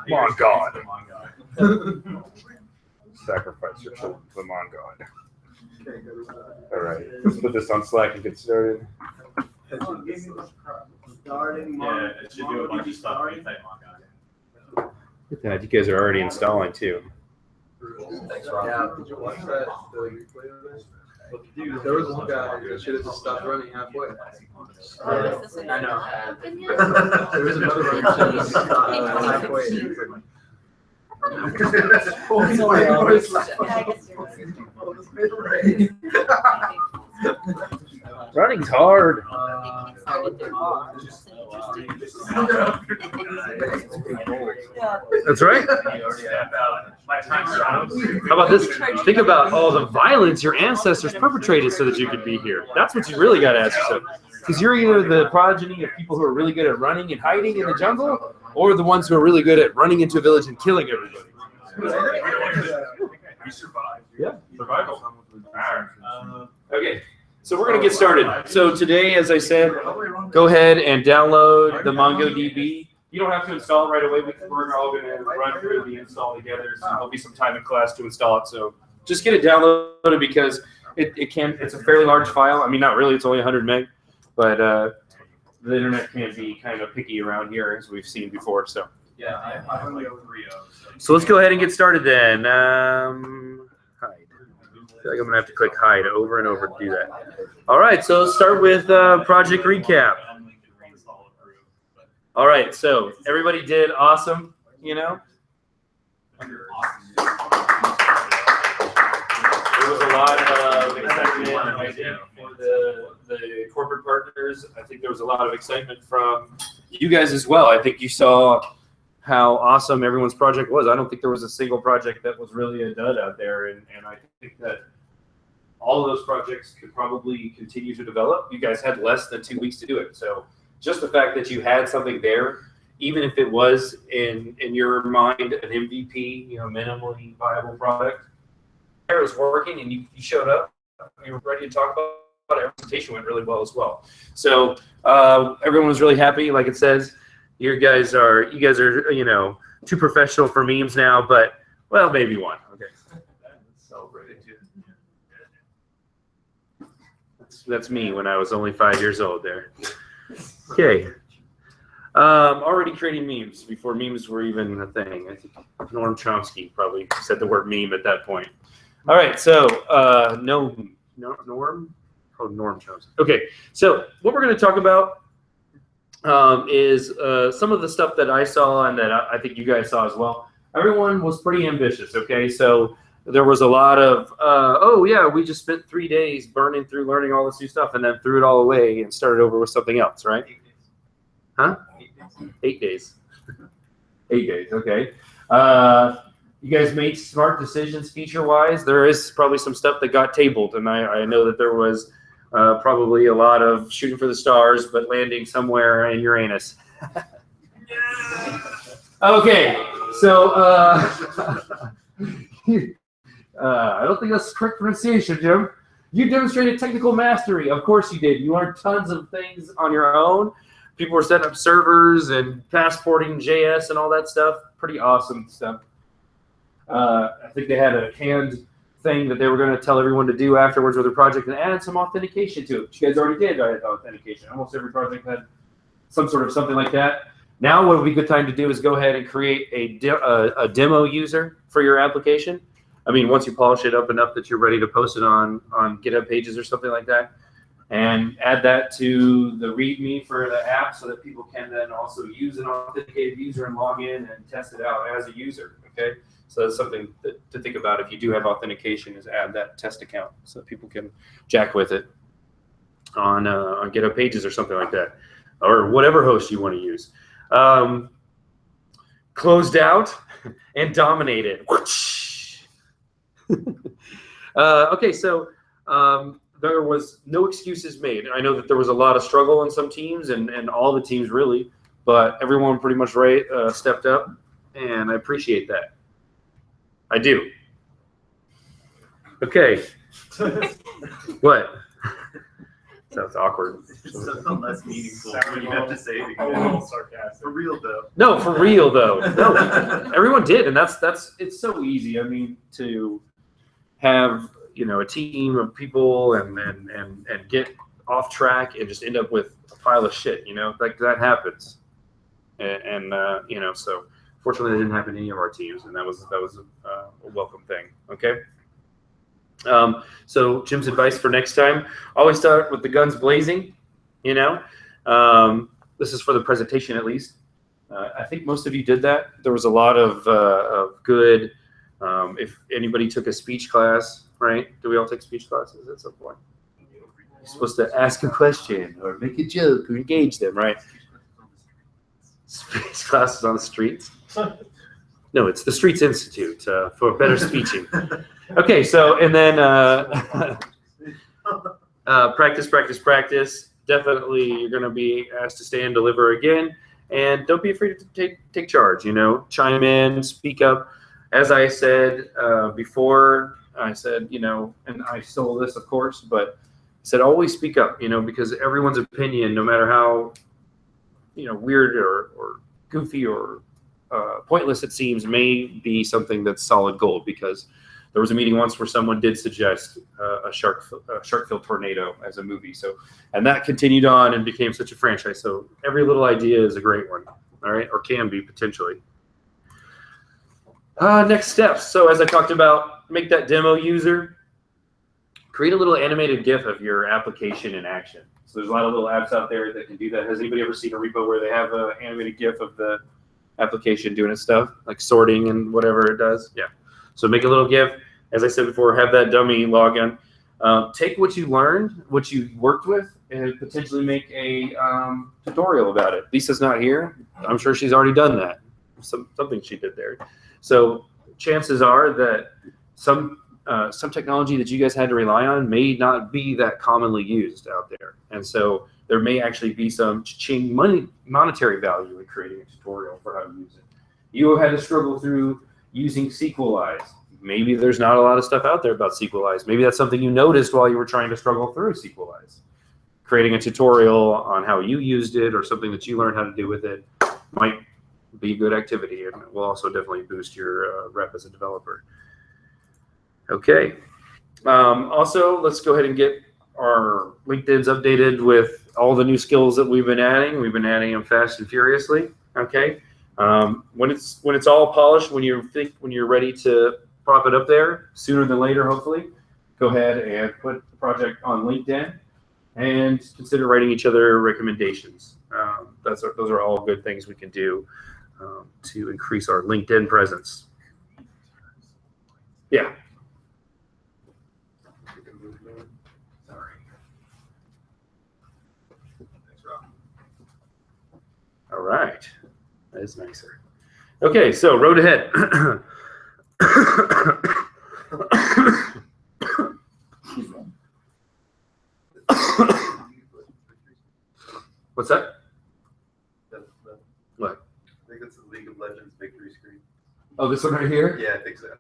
Mon God. Sacrifice your children to the Mon God. All right, let's put this on Slack and get started. Yeah, it should do a bunch of stuff when you type Mongo. Look at that, you guys are already installing too. Yeah, did you watch that? The replay of it? There was one guy that should have just stopped running halfway. I know. There was another one that should have just stopped halfway. Running's hard. That's right. How about this? Think about all the violence your ancestors perpetrated so that you could be here. That's what you really got to ask yourself. Because you're either the progeny of people who are really good at running and hiding in the jungle, or the ones who are really good at running into a village and killing everybody. We survived. Yeah, survival. Okay, so we're going to get started. So today, as I said, go ahead and download the MongoDB. You don't have to install it right away because we're all going to run through the install together. So there'll be some time in class to install it. So just get it downloaded because it's a fairly large file. I mean, not really. It's only 100 meg, but the internet can be kind of picky around here, as we've seen before. So Yeah, I have like 3 of. So let's go ahead and get started then. Hide. I feel like I'm going to have to click hide over and over to do that. All right, so let's start with project recap. All right, so everybody did awesome, you know? There was a lot of excitement, I think, for the corporate partners. I think there was a lot of excitement from you guys as well. I think you saw how awesome everyone's project was. I don't think there was a single project that was really a dud out there, and I think that all of those projects could probably continue to develop. You guys had less than 2 weeks to do it, so just the fact that you had something there, even if it was in your mind an MVP, you know, minimally viable product, it was working, and you showed up, you were ready to talk about it. Our presentation went really well as well. So everyone was really happy. Like it says, you guys are, you know, too professional for memes now, but, well, maybe one. Okay. Celebrate it. That's me when I was only 5 years old there. Okay. Already creating memes before memes were even a thing. I think Norm Chomsky probably said the word meme at that point. All right, so Norm? Oh, Norm Chomsky. Okay, so what we're going to talk about is some of the stuff that I saw and that I think you guys saw as well. Everyone was pretty ambitious, okay? So there was a lot of, oh yeah, we just spent 3 days burning through learning all this new stuff and then threw it all away and started over with something else, right? Huh? 8 days. 8 days, okay. You guys made smart decisions feature-wise. There is probably some stuff that got tabled, and I know that there was probably a lot of shooting for the stars, but landing somewhere in Uranus. Okay, so I don't think that's correct pronunciation, Jim. You demonstrated technical mastery. Of course you did. You learned tons of things on your own. People were setting up servers and passporting JS and all that stuff. Pretty awesome stuff. I think they had a canned thing that they were going to tell everyone to do afterwards with their project and add some authentication to it. You guys already did authentication. Almost every project had some sort of something like that. Now what would be a good time to do is go ahead and create a demo user for your application. I mean, once you polish it up enough that you're ready to post it on GitHub pages or something like that, and add that to the README for the app so that people can then also use an authenticated user and log in and test it out as a user, okay? So that's something to think about if you do have authentication, is add that test account so that people can jack with it on GitHub pages or something like that, or whatever host you want to use. Closed out and dominated. Okay, so there was no excuses made. I know that there was a lot of struggle on some teams and all the teams really, but everyone pretty much stepped up, and I appreciate that. I do. Okay. What? Sounds awkward. It's something less meaningful when you have to say it. A little sarcastic. For real though. No, for real though. No, everyone did, and that's it's so easy. I mean, to have a team of people and get off track and just end up with a pile of shit. Like that happens, and so fortunately, it didn't happen to any of our teams, and that was a welcome thing. Okay. So Jim's advice for next time: always start with the guns blazing. This is for the presentation at least. I think most of you did that. There was a lot of good. If anybody took a speech class, right? Do we all take speech classes at some point? You're supposed to ask a question or make a joke or engage them, right? Speech classes on the streets. No, it's the Streets Institute for better speeching. Okay, so and then practice. Definitely, you're going to be asked to stand, deliver again, and don't be afraid to take charge. Chime in, speak up. As I said before, I said and I stole this, of course, but I said always speak up. Because everyone's opinion, no matter how weird or goofy or pointless it seems, may be something that's solid gold. Because there was a meeting once where someone did suggest a shark-filled tornado as a movie. And that continued on and became such a franchise. So every little idea is a great one, all right, or can be potentially. Next steps. So as I talked about, make that demo user. Create a little animated GIF of your application in action. So there's a lot of little apps out there that can do that. Has anybody ever seen a repo where they have an animated GIF of the application doing its stuff, like sorting and whatever it does? Yeah. So make a little GIF. As I said before, have that dummy login. Take what you learned, what you worked with, and potentially make a tutorial about it. Lisa's not here. I'm sure she's already done that. Something she did there. So chances are that some technology that you guys had to rely on may not be that commonly used out there. And so there may actually be some monetary value in creating a tutorial for how to use it. You had to struggle through using SQLize. Maybe there's not a lot of stuff out there about SQLize. Maybe that's something you noticed while you were trying to struggle through SQLize. Creating a tutorial on how you used it or something that you learned how to do with it might be a good activity, and it will also definitely boost your rep as a developer. Okay. Also, let's go ahead and get our LinkedIn's updated with all the new skills that we've been adding. We've been adding them fast and furiously. Okay. When it's all polished, when you're ready to prop it up there, sooner than later, hopefully, go ahead and put the project on LinkedIn and consider writing each other recommendations. Those are all good things we can do to increase our LinkedIn presence. Yeah. Sorry. Thanks, Rob. All right. That is nicer. Okay, so road ahead. What's that? What? I think it's the League of Legends victory screen. Oh, this one right here? Yeah, I think so.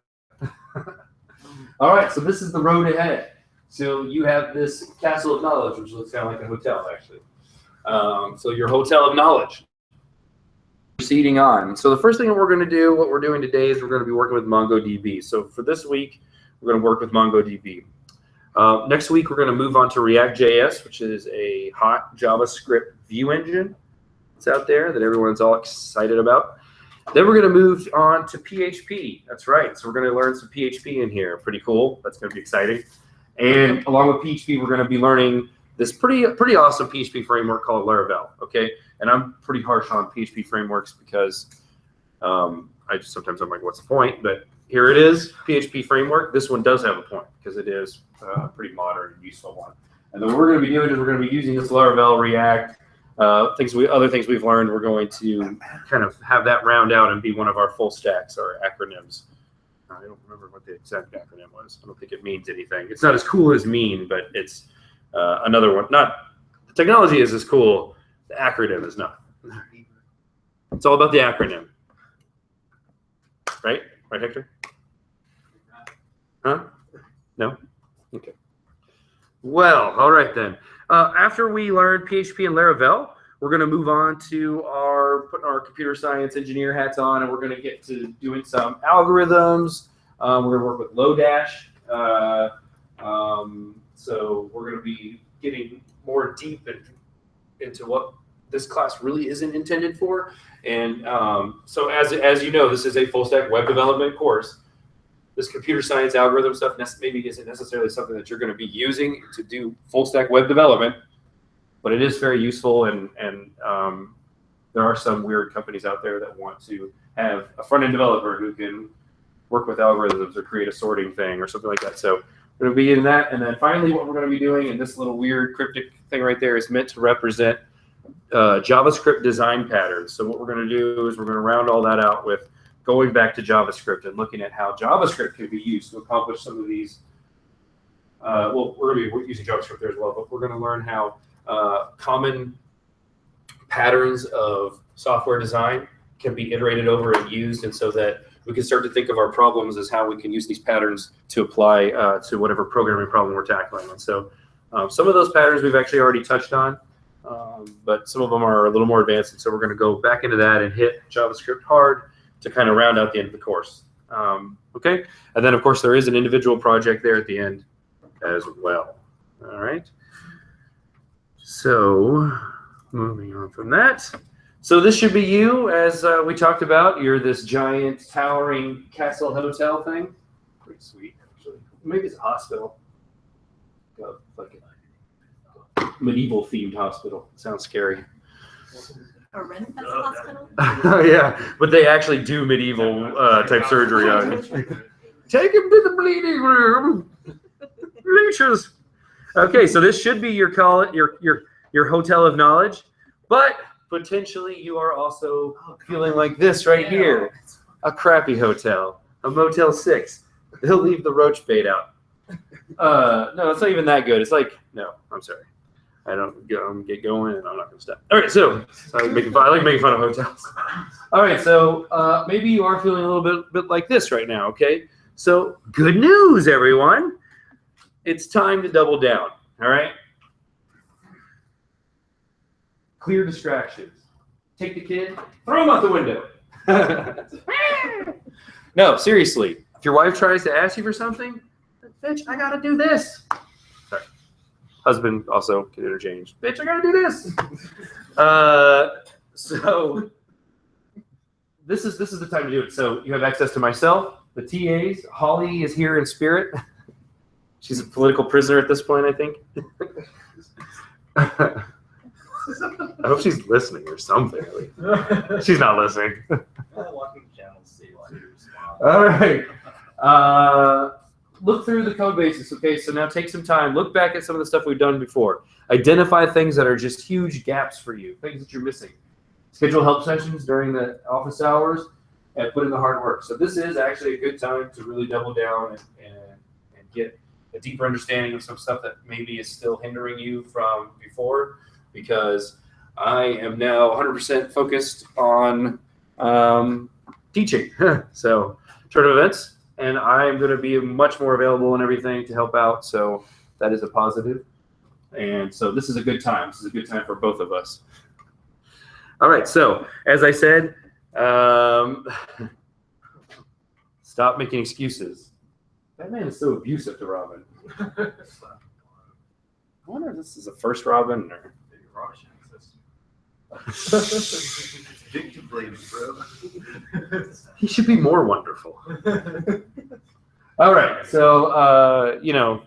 All right, so this is the road ahead. So you have this castle of knowledge, which looks kind of like a hotel, actually. So your hotel of knowledge. Proceeding on. So the first thing that we're going to do, what we're doing today, is we're going to be working with MongoDB. So for this week, we're going to work with MongoDB. Next week, we're going to move on to React.js, which is a hot JavaScript view engine. It's out there that everyone's all excited about. Then we're going to move on to PHP. That's right. So we're going to learn some PHP in here. Pretty cool. That's going to be exciting. And along with PHP, we're going to be learning this pretty awesome PHP framework called Laravel. Okay, and I'm pretty harsh on PHP frameworks because sometimes I'm like, what's the point? But here it is, PHP framework. This one does have a point because it is a pretty modern and useful one. And then what we're going to be doing is we're going to be using this Laravel, React, other things we've learned. We're going to kind of have that round out and be one of our full stacks, our acronyms. I don't remember what the exact acronym was. I don't think it means anything. It's not as cool as mean, but it's another one. The technology is as cool. The acronym is not. It's all about the acronym. Right? Right, Hector? Huh? No? Okay. Well, all right then. After we learn PHP and Laravel, we're going to move on to putting our computer science engineer hats on, and we're going to get to doing some algorithms. We're going to work with Lodash. So we're going to be getting more deep into what this class really isn't intended for. And so as you know, this is a full stack web development course. This computer science algorithm stuff maybe isn't necessarily something that you're going to be using to do full stack web development, but it is very useful. And there are some weird companies out there that want to have a front end developer who can work with algorithms or create a sorting thing or something like that. So we're going to be in that. And then finally, what we're going to be doing, and this little weird cryptic thing right there is meant to represent JavaScript design patterns. So what we're going to do is we're going to round all that out with going back to JavaScript and looking at how JavaScript can be used to accomplish some of these. Well, we're going to be using JavaScript there as well, but we're going to learn how common patterns of software design can be iterated over and used, and so that we can start to think of our problems as how we can use these patterns to apply to whatever programming problem we're tackling. And so some of those patterns we've actually already touched on, but some of them are a little more advanced. And so we're going to go back into that and hit JavaScript hard to kind of round out the end of the course. Okay, and then of course there is an individual project there at the end as well. All right. So moving on from that. So this should be you, as we talked about. You're this giant, towering castle hotel thing. Pretty sweet, actually. Maybe it's a hospital. Like a medieval-themed hospital. Sounds scary. A Ren hospital? Yeah, but they actually do medieval type surgery on you. Take him to the bleeding room. Leeches. Okay, so this should be your hotel of knowledge, but potentially you are also feeling like this right here, a crappy hotel, a Motel 6. They'll leave the roach bait out. No, it's not even that good. It's like, no, I'm sorry. I don't get going, and I'm not going to stop. All right, so I like making fun of hotels. All right, so maybe you are feeling a little bit like this right now, okay? So good news, everyone. It's time to double down, all right? Clear distractions. Take the kid, throw him out the window. No, seriously. If your wife tries to ask you for something, bitch, I gotta do this. Sorry. Husband also can interchange. Bitch, I gotta do this. So this is the time to do it. So you have access to myself, the TAs. Holly is here in spirit. She's a political prisoner at this point, I think. I hope she's listening or something. She's not listening. All right. Look through the code bases. Okay, so now take some time. Look back at some of the stuff we've done before. Identify things that are just huge gaps for you, things that you're missing. Schedule help sessions during the office hours and put in the hard work. So this is actually a good time to really double down and get a deeper understanding of some stuff that maybe is still hindering you from before, because I am now 100% focused on teaching. So turn of events, and I'm going to be much more available and everything to help out. So that is a positive. And so this is a good time. This is a good time for both of us. All right. So as I said, stop making excuses. That man is so abusive to Robin. I wonder if this is the first Robin or. He should be more wonderful. All right, so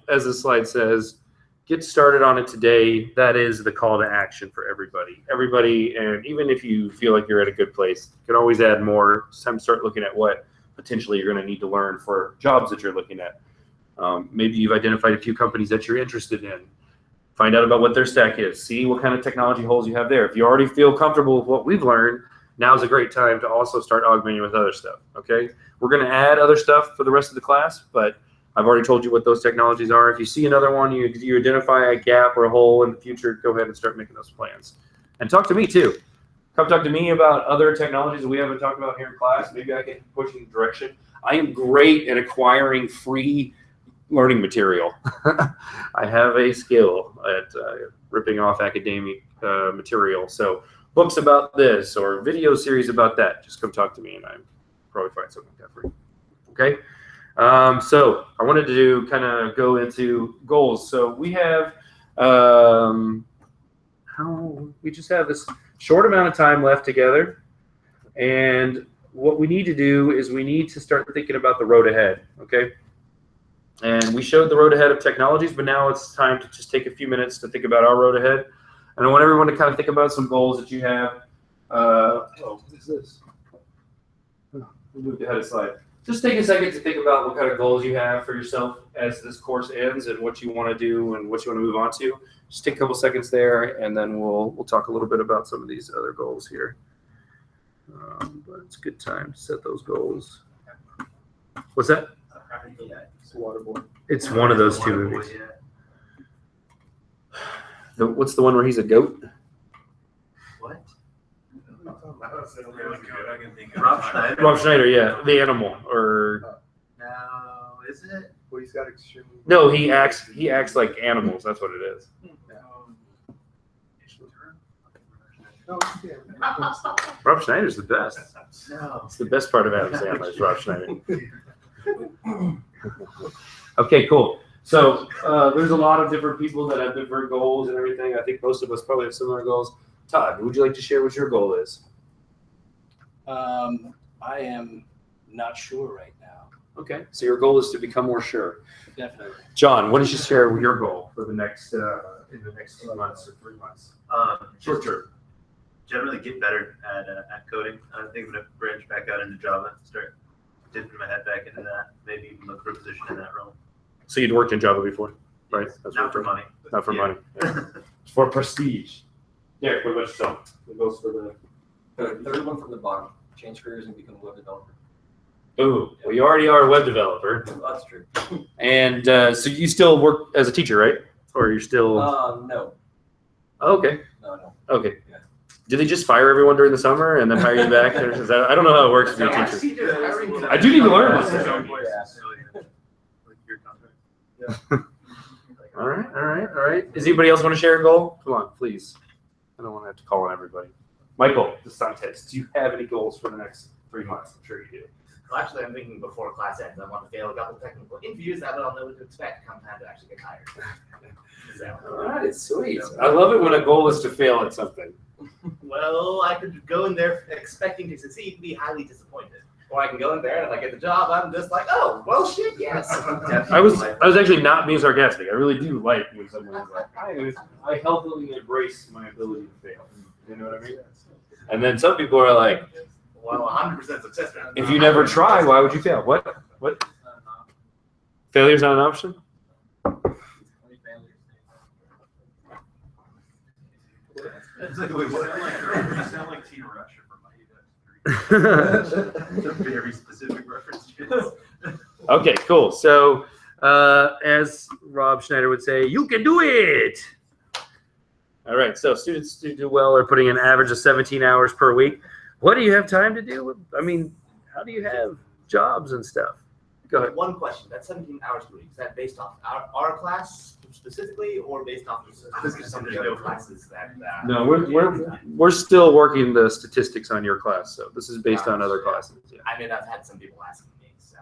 as the slide says, get started on it today. That is the call to action for everybody. Everybody, and even if you feel like you're at a good place, you can always add more. It's time to start looking at what potentially you're going to need to learn for jobs that you're looking at. Maybe you've identified a few companies that you're interested in. Find out about what their stack is. See what kind of technology holes you have there. If you already feel comfortable with what we've learned, now's a great time to also start augmenting with other stuff, okay? We're going to add other stuff for the rest of the class, but I've already told you what those technologies are. If you see another one, you identify a gap or a hole in the future, go ahead and start making those plans. And talk to me, too. Come talk to me about other technologies that we haven't talked about here in class. Maybe I can push you in the direction. I am great at acquiring free learning material. I have a skill at ripping off academic material. So books about this or video series about that, just come talk to me and I'm probably find something like that for you. Okay. So I wanted to kind of go into goals. So we have, we just have this short amount of time left together. And what we need to do is we need to start thinking about the road ahead. Okay. And we showed the road ahead of technologies, but now it's time to just take a few minutes to think about our road ahead. And I want everyone to kind of think about some goals that you have. What is this? Oh, we moved ahead a slide. Just take a second to think about what kind of goals you have for yourself as this course ends and what you want to do and what you want to move on to. Just take a couple seconds there, and then we'll talk a little bit about some of these other goals here. But it's a good time to set those goals. What's that? It's one of those two movies. What's the one where he's a goat? What? Rob Schneider, yeah, the animal, or No, is it? Well, he's got extremely. no, he acts like animals. That's what it is. No, yeah. Rob Schneider's the best. No. It's the best part of Adam Sandler is Rob Schneider. Okay, cool. So there's a lot of different people that have different goals and everything. I think most of us probably have similar goals. Todd, would you like to share what your goal is? I am not sure right now. Okay, so your goal is to become more sure. Definitely. John, what did you share with your goal for the next in the next 2 months or 3 months? Short term. Generally get better at coding. I think I'm gonna branch back out into Java, start dipping my head back into that. Maybe even look for a position in that realm. So you'd worked in Java before, right? That's Not for money. Not for Yeah. money. It's for prestige. Derek, what about yourself? What goes for the Third one from the bottom. Change careers and become a web developer. Ooh, well, you already are a web developer. That's true. And so you still work as a teacher, right? Or you're still... No. Oh, okay. No. Okay. Yeah. Did they just fire everyone during the summer and then hire you back? Or is that, I don't know how it works for your teachers. I do need to learn this. All right. Does anybody else want to share a goal? Come on, please. I don't want to have to call on everybody. Michael DeSantis, do you have any goals for the next 3 months? I'm sure you do. Well, actually, I'm thinking before class ends, I want to fail a couple technical interviews. That way I'll know what to expect come time to actually get hired. So, All right, sweet. I love it when a goal is to fail at something. well, I could go in there expecting to succeed and be highly disappointed. Or I can go in there and if I get the job, I'm just like, oh, well, shit, yes. I was actually not being sarcastic. I really do like when someone is like, I healthily embrace my ability to fail. You know what I mean? And then some people are like, Well, 100% success rate. if you never try, why would you fail? What? Failure's not an option? It's like, wait, what? You sound like Tina Rusher from my It's a very specific reference. Okay, cool. So, as Rob Schneider would say, you can do it. All right. So students who do well are putting an average of 17 hours per week. What do you have time to do? I mean, how do you have jobs and stuff? Go ahead. One question. That's 17 hours per week. Is that based off our class specifically, or based off of some of the other classes that? No, we're still working the statistics on your class. So this is based on other classes. Yeah. I mean, I've had some people asking me. So.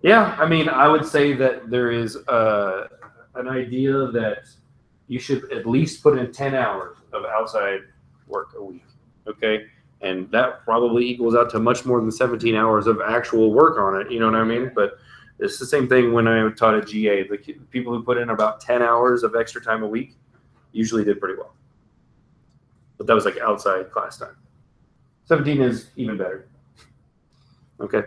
Yeah, I mean, I would say that there is an idea that you should at least put in 10 hours of outside work a week, okay? And that probably equals out to much more than 17 hours of actual work on it, you know what I mean? But it's the same thing when I taught at GA. The people who put in about 10 hours of extra time a week usually did pretty well. But that was like outside class time. 17 is even better, okay?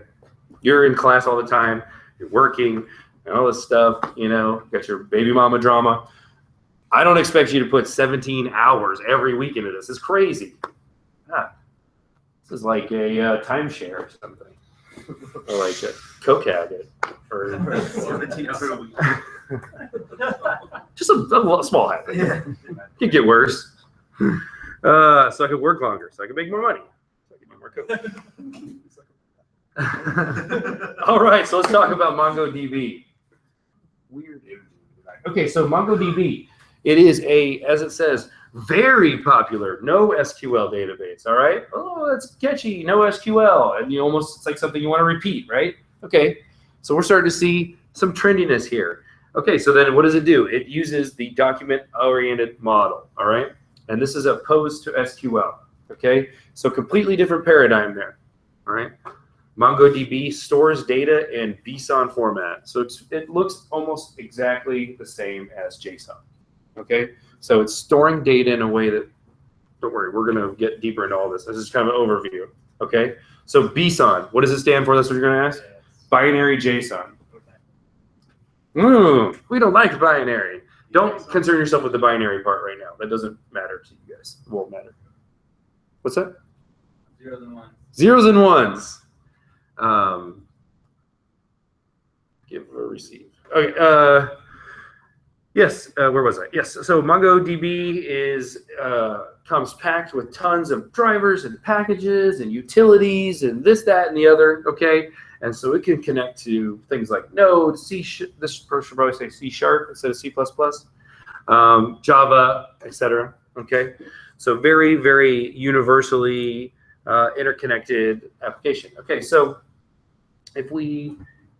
You're in class all the time, you're working, and all this stuff, you know, got your baby mama drama. I don't expect you to put 17 hours every week into this. It's crazy. This is like a timeshare or something. Or like a Coke habit. Or 17 hours a week. just a small habit. Yeah. Could get worse. So I could work longer, so I could make more money. So I could do more Coke. All right, so let's talk about MongoDB. weird images. Okay, so MongoDB, it is a, as it says, very popular NoSQL database. All right. Oh, that's catchy. NoSQL, and you almost it's like something you want to repeat, right? Okay. So we're starting to see some trendiness here. Okay. So then, what does it do? It uses the document-oriented model. All right. And this is opposed to SQL. Okay. So completely different paradigm there. All right. MongoDB stores data in BSON format. So it looks almost exactly the same as JSON. Okay. So it's storing data in a way that, don't worry, we're going to get deeper into all this. This is kind of an overview. Okay. So BSON, what does it stand for? That's what you're going to ask? Binary JSON. We don't like binary. Don't concern yourself with the binary part right now. That doesn't matter to you guys. It won't matter. What's that? Zeros and ones. Zeros and ones. Give or receive. Okay. Yes. Where was I? Yes. So MongoDB comes packed with tons of drivers and packages and utilities and this, that, and the other. Okay. And so it can connect to things like Node, this should probably say C# instead of C++, Java, etc. Okay. So very, very universally interconnected application. Okay. So if we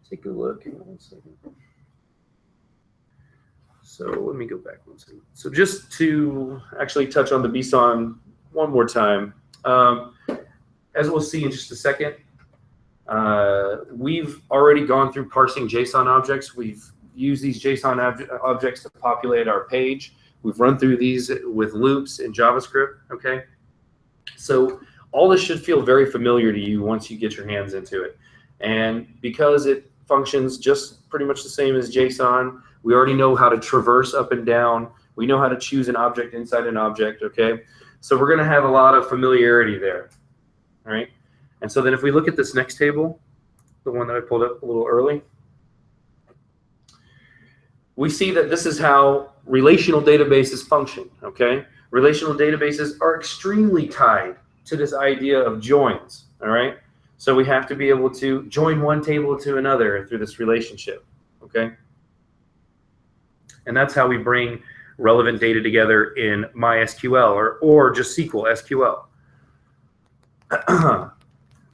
take a look, hang on one second. So let me go back one second. So just to actually touch on the BSON one more time, as we'll see in just a second, we've already gone through parsing JSON objects. We've used these JSON objects to populate our page. We've run through these with loops in JavaScript. Okay, so all this should feel very familiar to you once you get your hands into it. And because it functions just pretty much the same as JSON, we already know how to traverse up and down. We know how to choose an object inside an object, okay? So we're gonna have a lot of familiarity there, all right? And so then if we look at this next table, the one that I pulled up a little early, we see that this is how relational databases function, okay? Relational databases are extremely tied to this idea of joins, all right? So we have to be able to join one table to another through this relationship, okay? And that's how we bring relevant data together in MySQL or just SQL.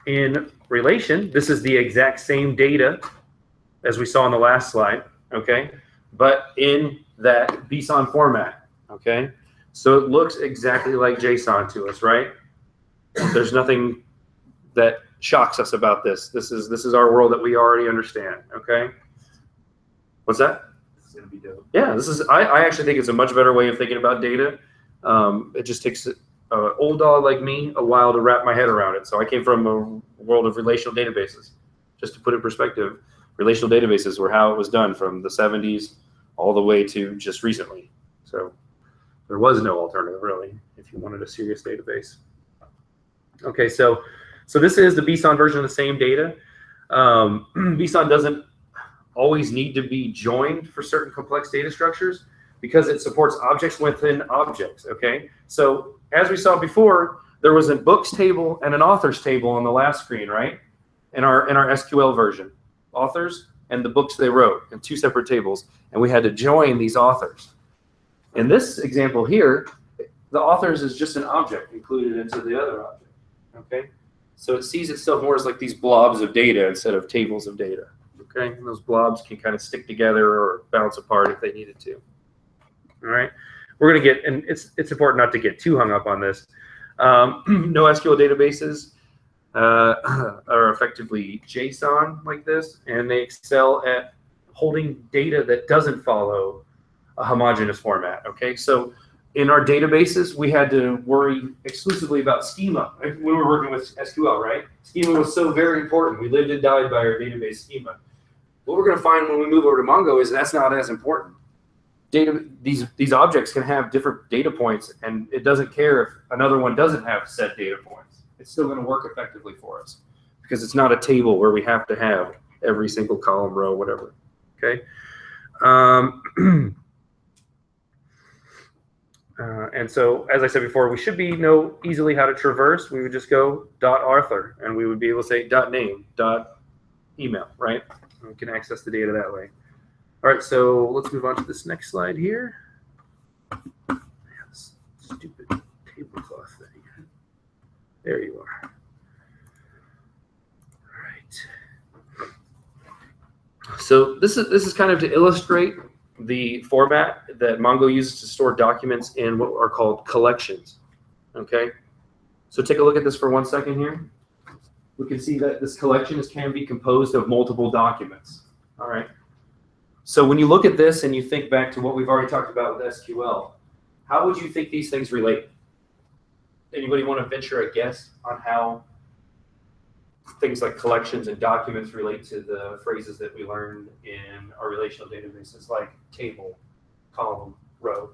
In relation, this is the exact same data as we saw in the last slide, okay? But in that BSON format, okay? So it looks exactly like JSON to us, right? There's nothing that shocks us about this. This is our world that we already understand, okay? What's that? Gonna be dope. Yeah, I actually think it's a much better way of thinking about data. It just takes an old dog like me a while to wrap my head around it. So I came from a world of relational databases. Just to put it in perspective, relational databases were how it was done from the 70s all the way to just recently. So there was no alternative really if you wanted a serious database. Okay, so this is the BSON version of the same data. BSON doesn't always need to be joined for certain complex data structures because it supports objects within objects, okay? So as we saw before, there was a books table and an authors table on the last screen, right? In our SQL version. Authors and the books they wrote in two separate tables, and we had to join these authors. In this example here, the authors is just an object included into the other object, okay? So it sees itself more as like these blobs of data instead of tables of data. Okay, and those blobs can kind of stick together or bounce apart if they needed to. All right, we're going to get, and it's important not to get too hung up on this. NoSQL databases are effectively JSON like this, and they excel at holding data that doesn't follow a homogeneous format. Okay, so in our databases, we had to worry exclusively about schema when we were working with SQL, right? Schema was so very important. We lived and died by our database schema. What we're going to find when we move over to Mongo is that's not as important. These objects can have different data points, and it doesn't care if another one doesn't have set data points. It's still going to work effectively for us because it's not a table where we have to have every single column, row, whatever. Okay. And so, as I said before, we should know easily how to traverse. We would just go .author, and we would be able to say .name, .email, right? We can access the data that way. All right, so let's move on to this next slide here. This stupid tablecloth thing. There you are. All right. So this is kind of to illustrate the format that Mongo uses to store documents in what are called collections. Okay. So take a look at this for 1 second here. We can see that this collection can be composed of multiple documents. All right. So when you look at this and you think back to what we've already talked about with SQL, how would you think these things relate? Anybody want to venture a guess on how things like collections and documents relate to the phrases that we learned in our relational databases, like table, column, row?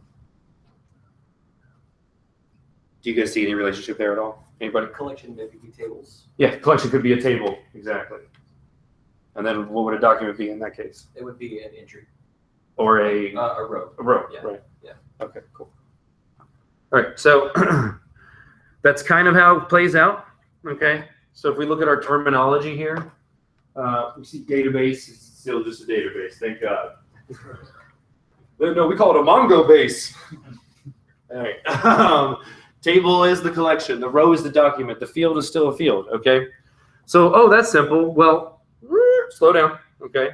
Do you guys see any relationship there at all? Anybody? Collection maybe be tables. Yeah, collection could be a table, exactly. And then what would a document be in that case? It would be an entry. Or a row. row, Yeah. right? Yeah. Okay, cool. All right, so that's kind of how it plays out, okay? So if we look at our terminology here, we see database is still just a database, thank God. No, we call it a Mongo base. All right. Table is the collection, the row is the document, the field is still a field, okay? So, oh, that's simple. Well, slow down, okay?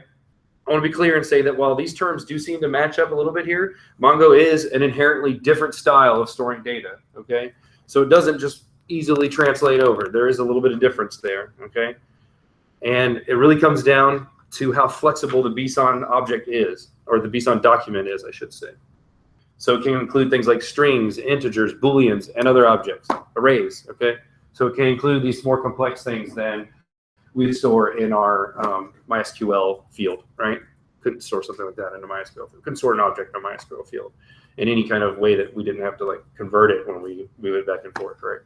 I want to be clear and say that while these terms do seem to match up a little bit here, Mongo is an inherently different style of storing data, okay? So it doesn't just easily translate over. There is a little bit of difference there, okay? And it really comes down to how flexible the BSON object is, or the BSON document is, I should say. So it can include things like strings, integers, booleans, and other objects, arrays, okay? So it can include these more complex things than we store in our MySQL field, right? Couldn't store something like that into MySQL. Couldn't store an object in a MySQL field in any kind of way that we didn't have to like convert it when we move it back and forth, right?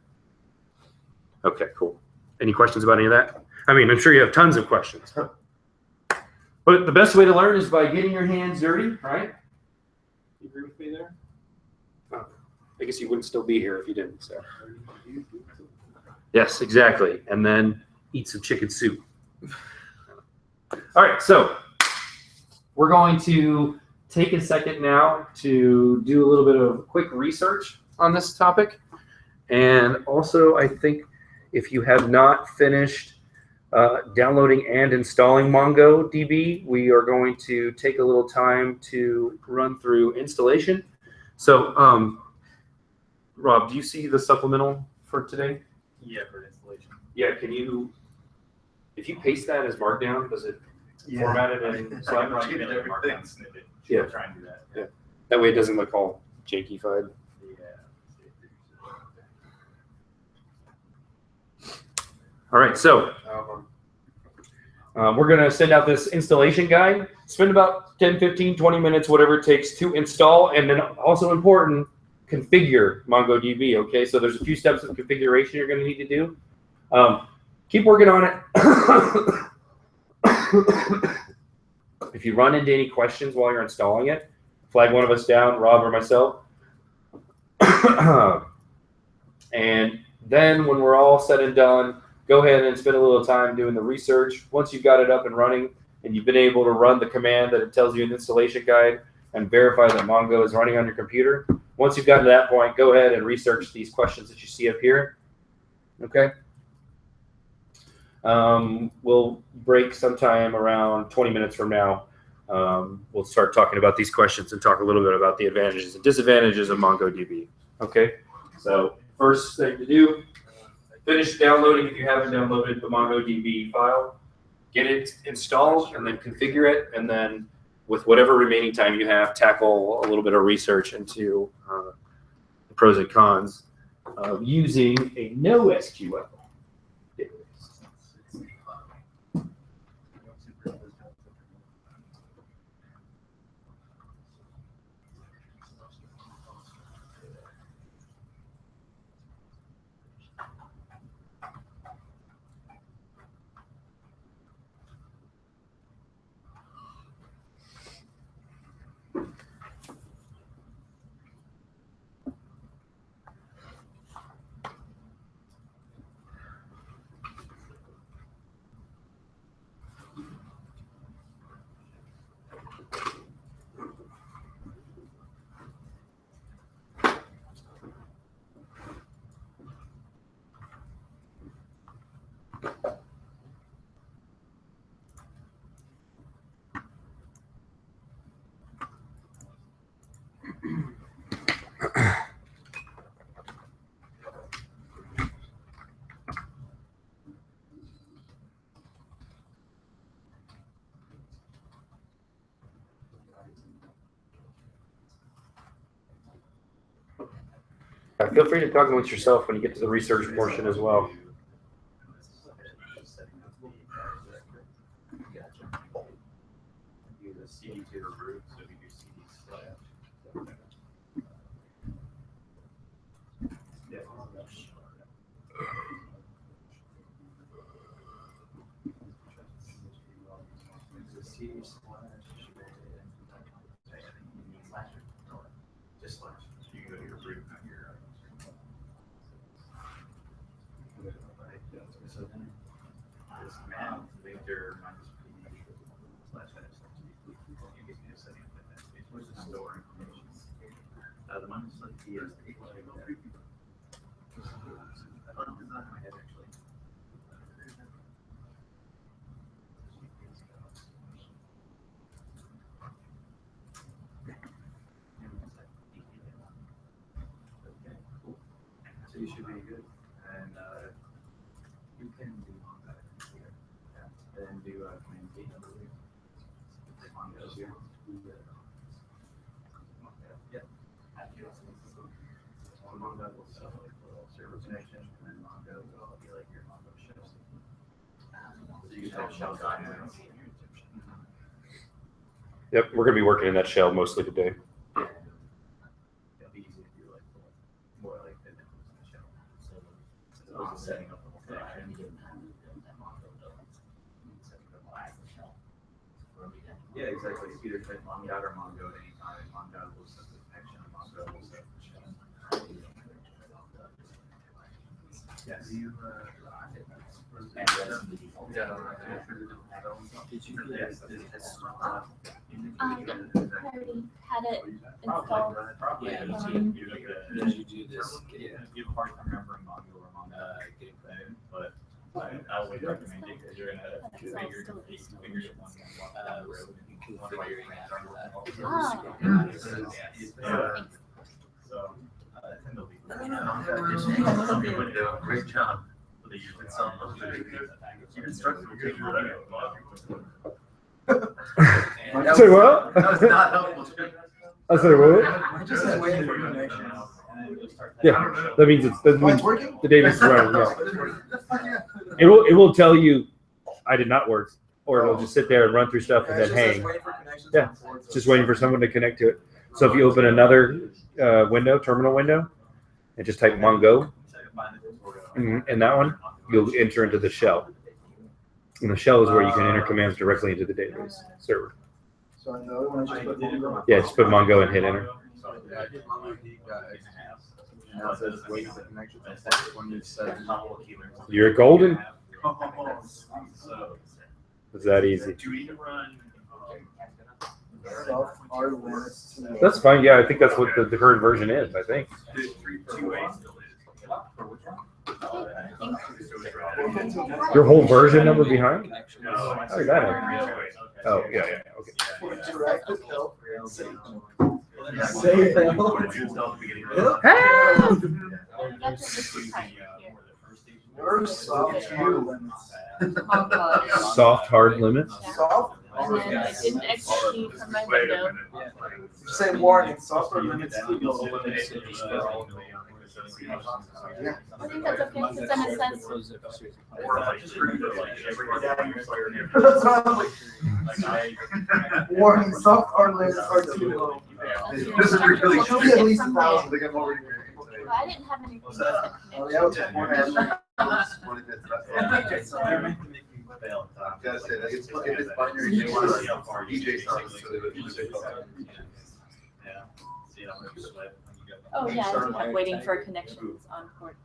Okay, cool. Any questions about any of that? I mean, I'm sure you have tons of questions. But the best way to learn is by getting your hands dirty, right? You agree with me there? Oh, I guess you wouldn't still be here if you didn't. So. Yes, exactly. And then eat some chicken soup. All right, so we're going to take a second now to do a little bit of quick research on this topic. And also, I think if you have not finished downloading and installing MongoDB, we are going to take a little time to run through installation. So, Rob, do you see the supplemental for today? Yeah, for installation. Yeah, can you, if you paste that as Markdown, does it format it in Slack? Markdown snippet. Yeah. Try and do that. Yeah. That way it doesn't look all janky-fied. All right, so we're going to send out this installation guide. Spend about 10, 15, 20 minutes, whatever it takes to install, and then also important, configure MongoDB, okay? So there's a few steps of configuration you're going to need to do. Keep working on it. If you run into any questions while you're installing it, flag one of us down, Rob or myself. And then when we're all said and done, go ahead and spend a little time doing the research. Once you've got it up and running and you've been able to run the command that it tells you in the installation guide and verify that Mongo is running on your computer, once you've gotten to that point, go ahead and research these questions that you see up here. Okay? We'll break sometime around 20 minutes from now. We'll start talking about these questions and talk a little bit about the advantages and disadvantages of MongoDB. Okay? So first thing to do, finish downloading if you haven't downloaded the MongoDB file. Get it installed and then configure it, and then with whatever remaining time you have, tackle a little bit of research into the pros and cons of using a NoSQL database. Feel free to talk amongst yourself when you get to the research portion as well. CD to the root, so we do CD slash. Yeah. CD just slash. You can go to your root, not your. So then this command Victor minus P slash you get to setting up that space, which is store information. The minus P is the my head actually. Okay, cool. So you should be good. And you can do that here. Yeah. And do command T over here. Mongo here. Yep. Mongo will set up a little server connection, and then Mongo will be like your Mongo shell. So you have shell documents. Yep, we're going to be working in that shell mostly today. Yeah. It'll be easy to do like more like the networks in the shell. So as opposed to setting up the whole connection. Yeah, exactly. Either type Mongo or Mongo at any time. Mongo will set the connection. Mongo will set the shell. Yes. Yes. I already had it installed. Yeah, Um, Did you do this? You have a hard time remembering Mongo or Mongo getting credit, but I would recommend it because you're gonna figure it one down the road. Configuring after that. Ah. So some people do a great job. But they usually some instructors will take Say what? That was not helpful. I say what? I just was waiting for connection. Yeah, that means working? the database is running. Yeah. It will tell you I did not work, or it'll just sit there and run through stuff and then hang. Yeah, it's just waiting for someone to connect to it. So if you open another terminal window, and just type Mongo in that one, you'll enter into the shell. And the shell is where you can enter commands directly into the database server. So on the other one, I just put Mongo. Yeah, just put Mongo and hit enter. Yeah, I did MongoDB, guys. And now it says waiting for connection. When you set You're golden. It's that easy. our limits to That's fine. Yeah, I think that's what the current version is. I think. Your whole version number behind? How did that happen? Oh, yeah. Okay. directed help. Say We're soft hard limits. Soft hard limits. Soft? And then I didn't execute from my window. Say warning, software limits. I think that's okay, because then it says, That's what I'm like. Warning, soft hard limits are too low. This is It should be at least 1,000 to get more. well, I didn't have any. Oh, yeah, it's more than- Gotta say that if it's binary, you want to see how far EJ starts. Oh, yeah, I do have waiting for connections on port.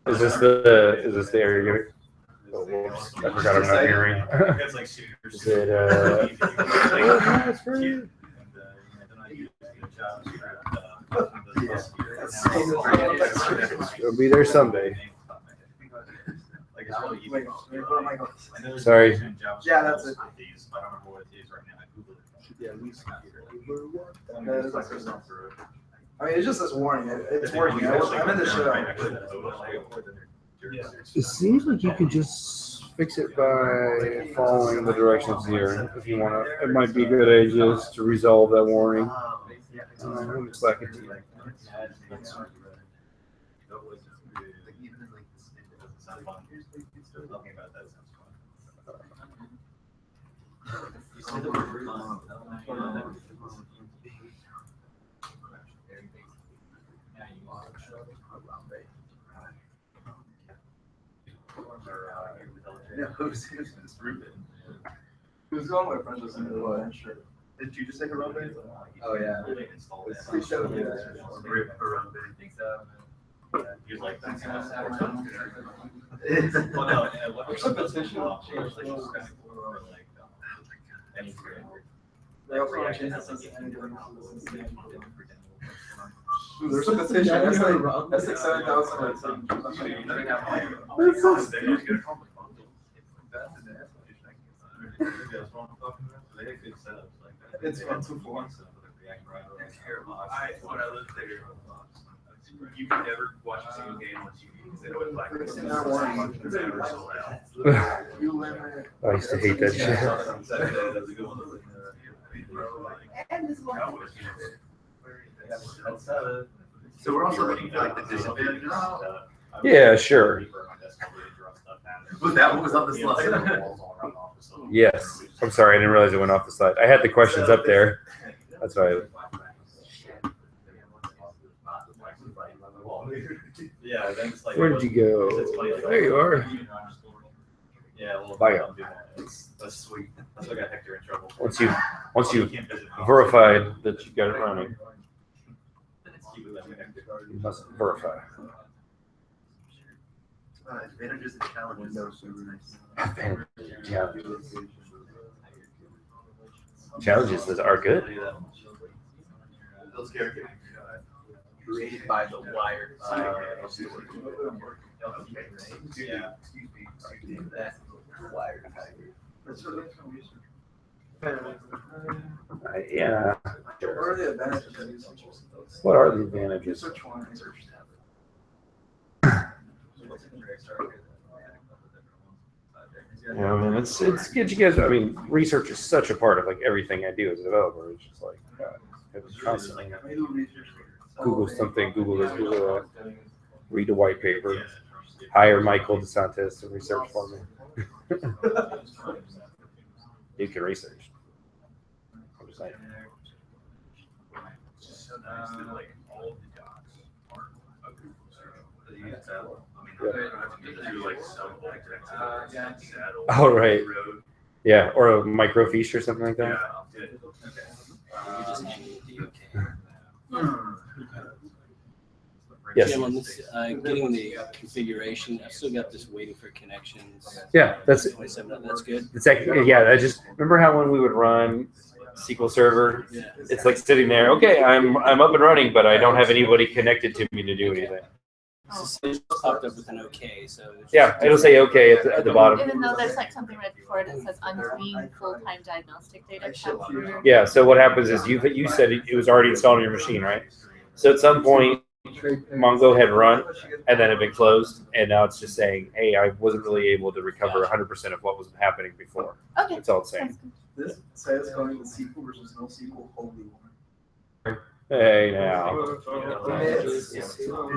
Is this the area you're giving? Oh, whoops. I forgot I'm not hearing. Is it oh, that's free. It'll be there someday. Like it's really easy. Sorry. Yeah, that's it. I don't remember what it is right now. I Googled it. Yeah, we that is like I mean, it's just this warning. It's working. I'm in the show. It seems like you can just fix it by following the directions here if you want to. It might be a good idea just to resolve that warning. Looks like it. Yeah, who's Ruben? Who's going? My friend was in the way. Sure. Did you just take a run base? Oh yeah. Free show. He was like, that's well, no, what's the position? They also want to change the there's a petition. That's like 7,000. It's 1 to 4. You can never watch a single game on TV because they know it's like I used to hate that shit. So we're also looking at like the disadvantages. Yeah, sure. Was that what was on the slide? Yes. I'm sorry, I didn't realize it went off the slide. I had the questions up there. That's why. Yeah, that's like. Where did you go? There you are. Yeah, well, Bio. that's sweet. That's what got Hector in trouble. Once you've verified that you got it running, you must verify. Advantages and challenges. Yeah. Challenges are good. Those characters. Created by the Wired. Yeah. That's Wired. Yeah. What are the advantages? What are the advantages? Research one. Yeah, I mean, it's good. You guys, I mean, research is such a part of like everything I do as a developer. It's just like it's constantly Google something, Google this, Google that. Read a white paper. Hire Michael DeSantis to research for me. You can research. I'm just saying. Like all of the docs are a Google search. Oh, right. Yeah, or a microfiche or something like that. Yes. Jim, on this, getting the configuration, I've still got this waiting for connections. Yeah, that's 27. That's good. it's actually, yeah. I just remember how when we would run SQL Server, Yeah. it's like sitting there. Okay, I'm up and running, but I don't have anybody connected to me to do anything. It popped up with an OK, so Yeah, it'll say okay at the bottom. Even though there's like something right before it that says unclean full-time diagnostic data capture. Yeah. So what happens is you said it was already installed on your machine, right? So at some point, Mongo had run and then it had been closed, and now it's just saying, hey, I wasn't really able to recover 100% of what was happening before. Okay. That's all it's saying. This says going with SQL versus no SQL holy war. Hey now, Did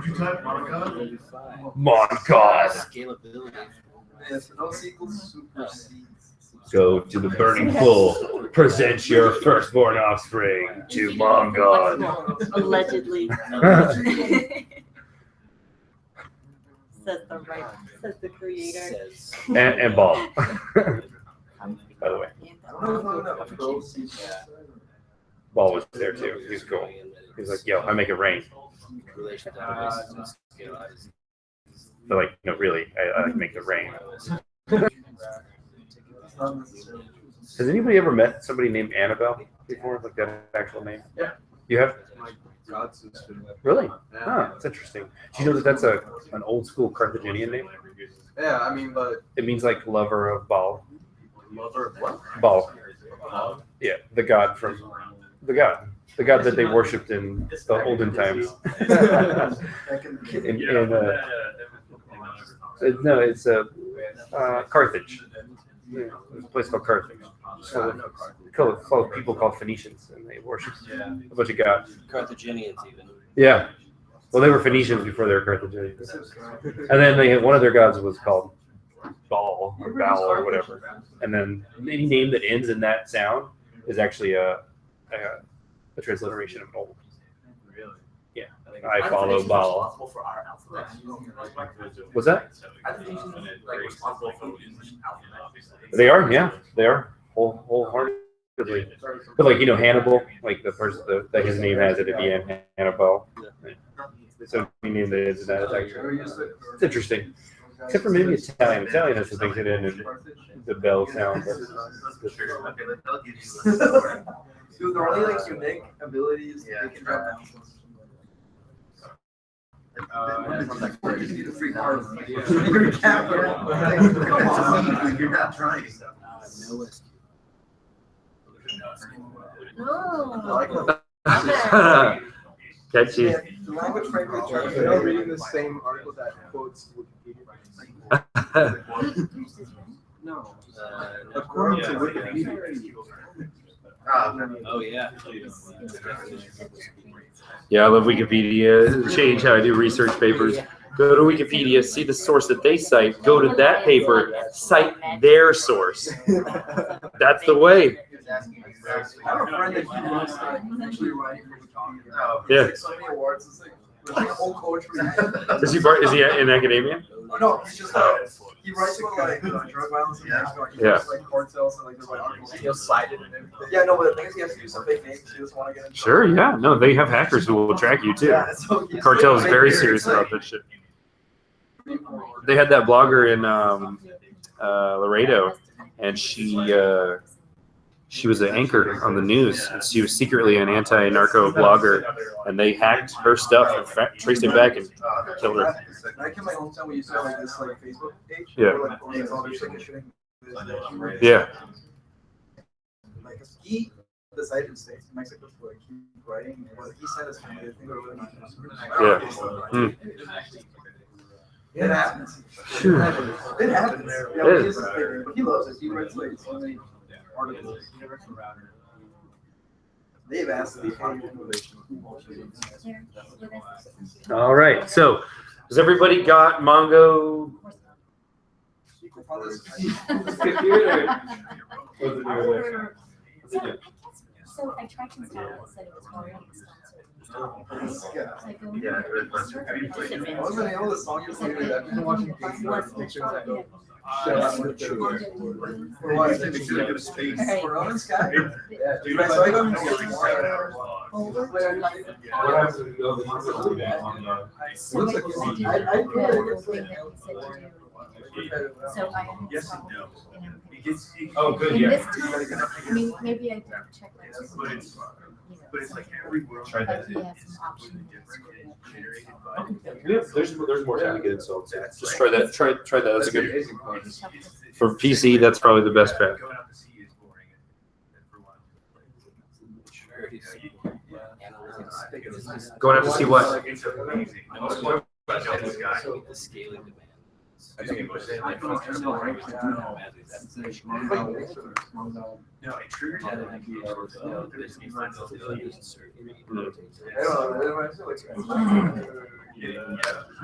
you type Monica? Moncos, scalability. Yes, no SQL supersedes. go to the burning pool. Present your firstborn offspring to Mongon. Allegedly. Says the creator. Says, And Ball. By the way, I don't know if I'm gonna pro SQL. Ball was there too. He's cool. He's like, yo, I make it rain. relation databases and scalability. But like, no, really, I like make it rain. It's not necessarily. Has anybody ever met somebody named Annabelle before? Like that actual name? Yeah. You have? My god sister. Really? Yeah. Huh, that's interesting. Do you know that that's an old school Carthaginian name? Yeah, I mean, but It means like lover of Baal. Lover of what? Baal. Yeah, the god that they worshipped in the olden times. No, it's Carthage. Yeah, there's a place called Carthage. Called people called Phoenicians, and they worshipped a bunch of gods. Carthaginians even. Yeah. Well, they were Phoenicians before they were Carthaginians. And then they had one of their gods was called Baal or Baal or whatever. And then any name that ends in that sound is actually a transliteration of an old. Really? Yeah. Are I the follow Phoenicians Baal. responsible for our alphabet? What's that? Are the Phoenicians like responsible for the English alphabet? They are, yeah. They are wholeheartedly. But like, you know, Hannibal, like the person that his name has it at the end, Hannibal. So we named it as that. It's actually, it's interesting. Except for maybe Italian. Italian has some things in it, and the bell sound. Dude, they're only like unique abilities. They can drop down. You need a free card. You're capital. Come on, you're not trying. Oh. Catchy. yeah, the language framework, you know, reading the same article that quotes Wikipedia. No. According to Wikipedia. Oh yeah. Yeah, I love Wikipedia. Change how I do research papers. Go to Wikipedia, see the source that they cite, go to that paper, cite their source. That's the way. I have a friend that he wants to actually writing for Wikipedia. Yeah. Like so many awards. It's like a whole poetry. Is he in academia? No, he's just he writes about like drug violence in Mexico. He writes like cartels and like there's like articles. He'll cite it and everything. Yeah, no, but the thing is he has to use some fake names. He doesn't want to get into Sure, yeah. No, they have hackers who will track you too. Yeah, so Cartel is very serious about that shit. They had that blogger in Laredo, and she was an anchor on the news. And she was secretly an anti-narco blogger, and they hacked her stuff and traced it back and killed her. Back in my hometown, we used to have like this like Facebook page. Yeah. Where, like, there's like a shooting. Yeah. Like he decided to stay in Mexico to like keep writing. But he said his family, I think, were really Yeah. It happens. It happens. Yeah, It he is. is a figure, but he loves it. He writes like so many articles. They've asked me. All right. So, has everybody got Mongo? So I tried to install it, it said it was already installed. Yeah. What was the name of the song you're playing? I've been watching pictures that go. For what? For Owen Sky? Yeah, dude. I saw you on What happens if you go to So I installed. Oh, good, And yeah. this time, I mean, maybe I didn't check my. But it's like everywhere. Try that. But he has some options. There's more time to get installed. So just try that. Try that. That's a good. For PC, that's probably the best bet. Going out to sea is boring. And for one, Going out to see what? it's amazing. I was talking about this guy. The scaling demands. I think it was like, no, it triggered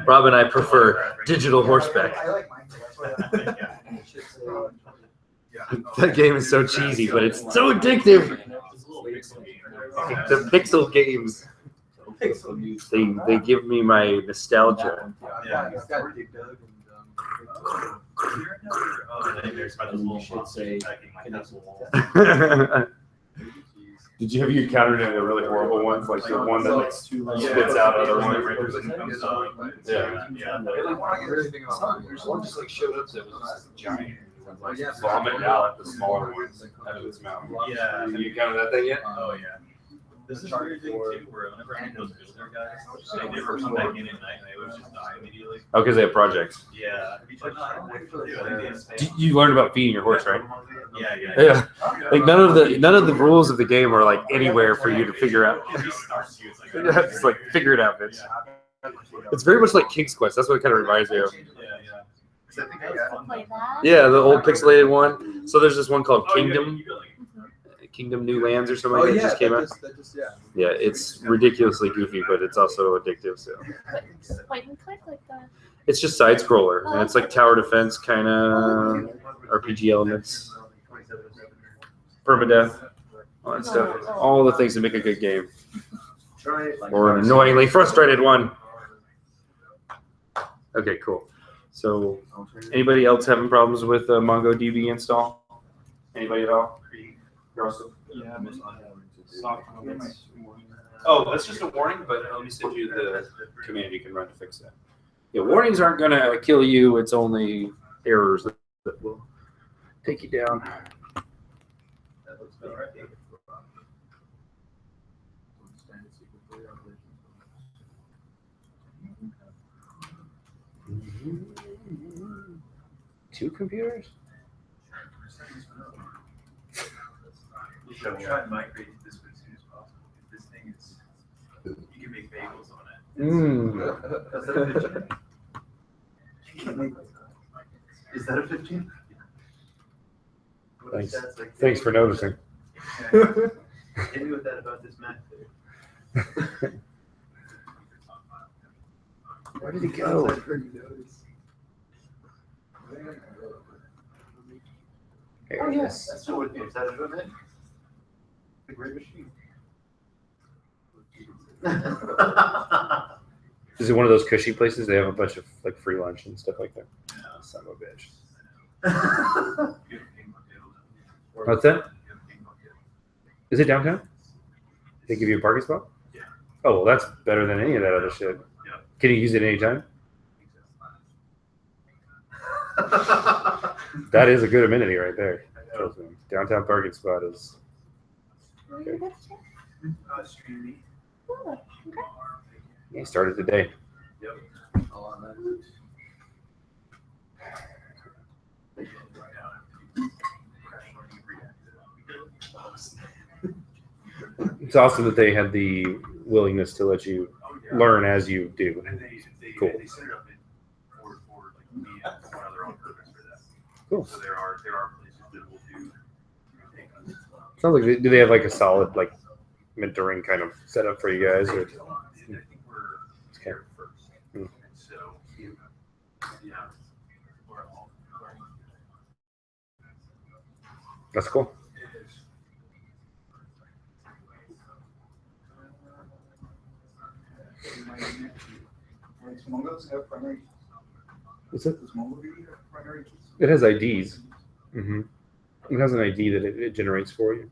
Rob and I prefer digital horseback. I like mine. That's why That game is so cheesy, but it's so addictive. The pixel games, they give me my nostalgia. Did you have you encountered any of the really horrible ones, like the one that like spits out other ones? Yeah. One just like showed up that was just giant. Like vomit out the smaller ones out of its mouth. Yeah. Have you encountered that thing yet? Oh, yeah. This is a weird thing too, where whenever I meet those builder guys, they never come back in at night, and they always just die immediately. Oh, because they have projects. Yeah. You learned about feeding your horse, right? Yeah. Yeah. Like none of the rules of the game are like anywhere for you to figure out. It's like figure it out, bitch. It's very much like King's Quest. That's what it kind of reminds me of. Play that. Yeah, the old pixelated one. So there's this one called Kingdom New Lands or something that just came out. Yeah, it's ridiculously goofy, but it's also addictive. So Point and click like that. it's just side scroller, and it's like tower defense kind of RPG elements, permadeath, all that stuff. All the things that make a good game, or an annoyingly frustrated one. Okay, cool. So, anybody else having problems with MongoDB install? Anybody at all? Yeah, soft comments. Oh, that's just a warning, but let me send you the command you can run to fix that. Yeah, warnings aren't going to kill you. It's only errors that will take you down. That looks about right. 2 computers? You should try to migrate to this one as soon as possible. This thing is, you can make bagels on it. Is that a 15? Thanks. Thanks for noticing. Hit me with that about this Mac. Where did he go? Oh, yes. That's what it is. That is what it is. The great machine. Is it one of those cushy places? They have a bunch of like free lunch and stuff like that. Oh, son of a bitch. What's that? Is it downtown? They give you a parking spot? Yeah. Oh, well, that's better than any of that other shit. Yeah. Can you use it anytime? That is a good amenity right there. Trust me. Downtown parking spot is. Okay. Streamy. Oh, okay. He started today. Yep. It's awesome that they had the willingness to let you learn as you do. Cool. They set it up for like me and one other on purpose for that. Cool. So there are places that will do things as well. Sounds like do they have like a solid like mentoring kind of setup for you guys? Or? I think we're here first. Mm. So yeah, we're all learning. That's cool. Does Mongo's have primary? What's it? Does MongoDB have primary keys? It has IDs. Mm-hmm. It has an ID that it generates for you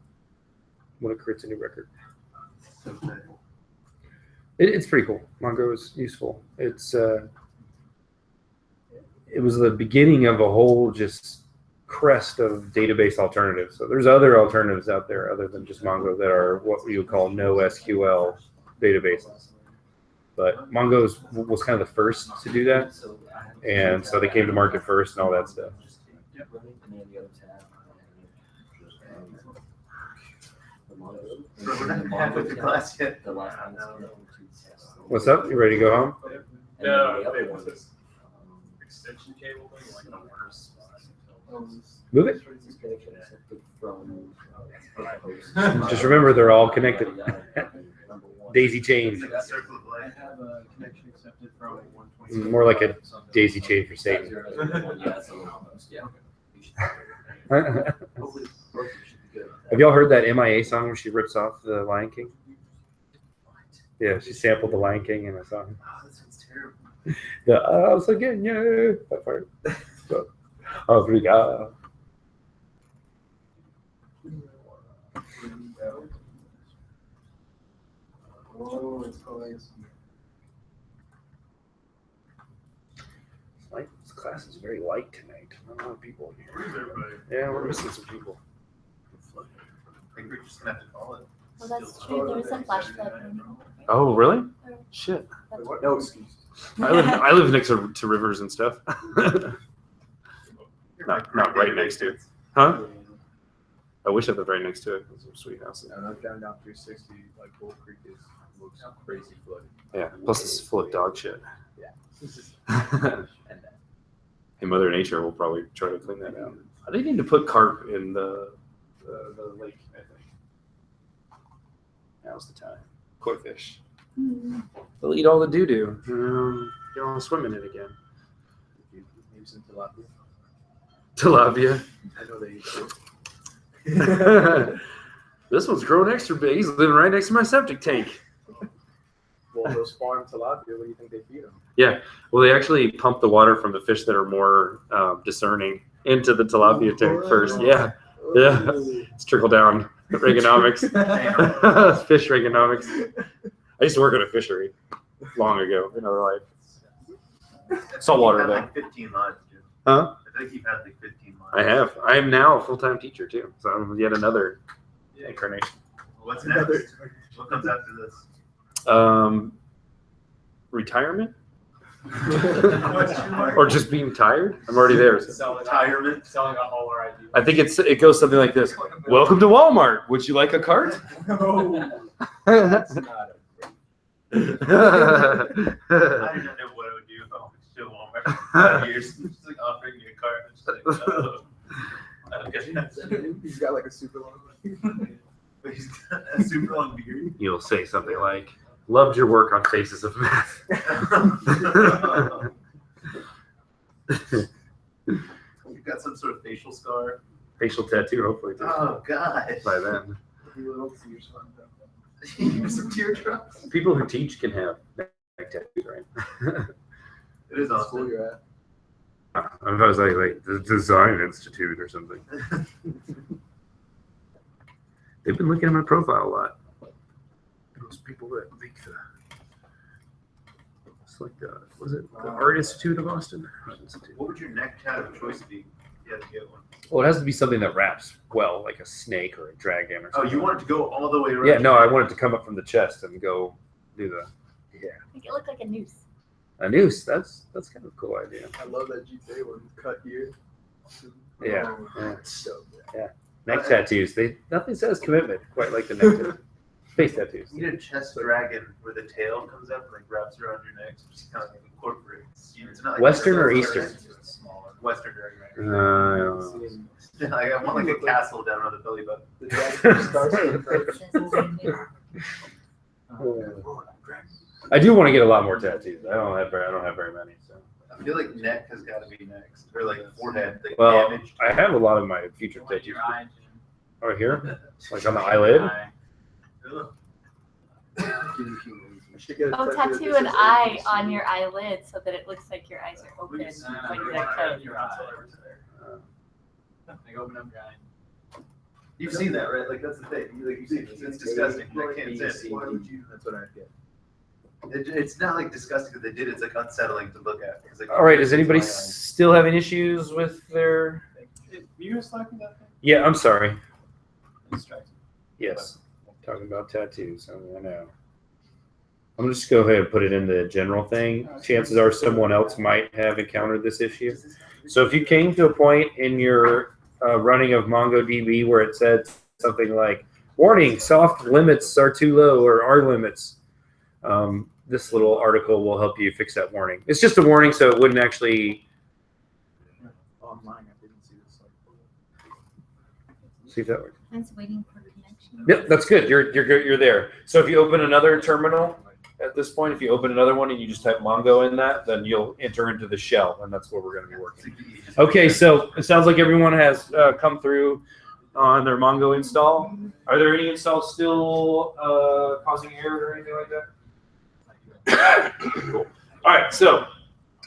when it creates a new record. It's pretty cool. Mongo is useful. It was the beginning of a whole just crest of database alternatives. So there's other alternatives out there other than just Mongo that are what you would call no SQL databases. But Mongo was kind of the first to do that. And so they came to market first and all that stuff. With the class yet. What's up? You ready to go home? No, it was this extension cable thing, like the worst. Move it. Just remember, they're all connected. Daisy chain. I have a connection accepted from 120. More like a daisy chain for Satan. Have y'all heard that MIA song where she rips off the Lion King? Yeah, she sampled the Lion King in a song. Oh, that sounds terrible. The I was again, yeah, that part. So, obrigado. Oh, it's always. This class is very light tonight. Not a lot of people in Where's here. everybody? Yeah, we're missing some people. I think we're just gonna have to call it. Oh, that's true. There is a flash flood. Oh, really? Shit. No excuse. I live next to rivers and stuff. not right next to it. Huh? I wish I lived right next to it. Those are sweet houses. And I've down 360, like Bull Creek looks crazy flooded. Yeah. Plus it's full of dog shit. Yeah. Hey, Mother Nature will probably try to clean that out. They need to put carp in the lake, I think. Now's the time. Koi fish. They'll eat all the doo-doo. You don't want to swim in it again. Maybe some tilapia. Tilapia. I know they eat it. This one's growing extra big. He's living right next to my septic tank. Well, those farm tilapia, what do you think they feed them? Yeah. Well, they actually pump the water from the fish that are more discerning into the tilapia tank first. Yeah. Yeah. It's trickle down Reaganomics. Fish Reaganomics. I used to work at a fishery long ago in another life. Saltwater You've had though. like 15 lives, dude. Huh? I think you've had like 15 lives. I have. I am now a full-time teacher too. So I'm yet another incarnation. What's next? What comes after this? Retirement? Or just being tired? I'm already there. So. Retirement. Selling a whole idea. I think it goes something like this. Welcome to Walmart. Would you like a cart? That's not a I did not know what I would do if I went to Walmart for 5 years. Just like offering me a cart. Just like, oh. Okay. He's got like a super long He's got a super long beard. You'll say something like, loved your work on Faces of Math. You got some sort of facial scar. Facial tattoo, hopefully, too. Oh, God. By then. Some teardrops. People who teach can have neck tattoos, right? It is school awesome. you're at. I was like the Design Institute or something. They've been looking at my profile a lot. Those people that make it's like was it the Art Institute of Austin? What would your neck tat of choice be? You had to get one. Well, it has to be something that wraps well, like a snake or a dragon or Oh, something. you want it to go all the way around? Yeah, no, I want it to come up from the chest and go do the Make it look like a noose. a noose. That's kind of a cool idea. I love that GTA one. Cut here. Yeah. Oh, so good. Neck tattoos. Nothing says commitment quite like the neck tattoo. Face tattoos. You need a chest dragon where the tail comes up and like wraps around your neck, so just kind of like incorporates. It's not like Western or Eastern? Western dragon. I don't know. Like, I want like a castle down on the belly button. The dragon starts with the I do want to get a lot more tattoos. I don't have very many. So. I feel like neck has got to be next, or like forehead, like Well, damaged. I have a lot of my future tattoos. Your eye, Right here, like on the eyelid. Ugh. Oh, tattoo an eye on your eyelid so that it looks like your eyes are open when you get code. Like open up your eye. You've seen that, right? Like that's the thing. Like you see, it's disgusting. I can't say it. Why would you? That's what I get. It's not like disgusting that they did it. It's like unsettling to look at. It's like, All right, is anybody still having issues with their? You were selecting that thing? Yeah, I'm sorry. Distracted. Yes, talking about tattoos. I know. I'm just go ahead and put it in the general thing. Chances are someone else might have encountered this issue. So if you came to a point in your running of MongoDB where it said something like, warning, soft limits are too low or are limits, this little article will help you fix that warning. It's just a warning, so it wouldn't actually Online, I didn't see this. see if that works. Mine's waiting for connection. Yep, that's good. You're there. So if you open another terminal at this point, if you open another one and you just type Mongo in that, then you'll enter into the shell, and that's where we're going to be working. Okay, so it sounds like everyone has come through on their Mongo install. Are there any installs still causing errors or anything like that? Cool. All right, so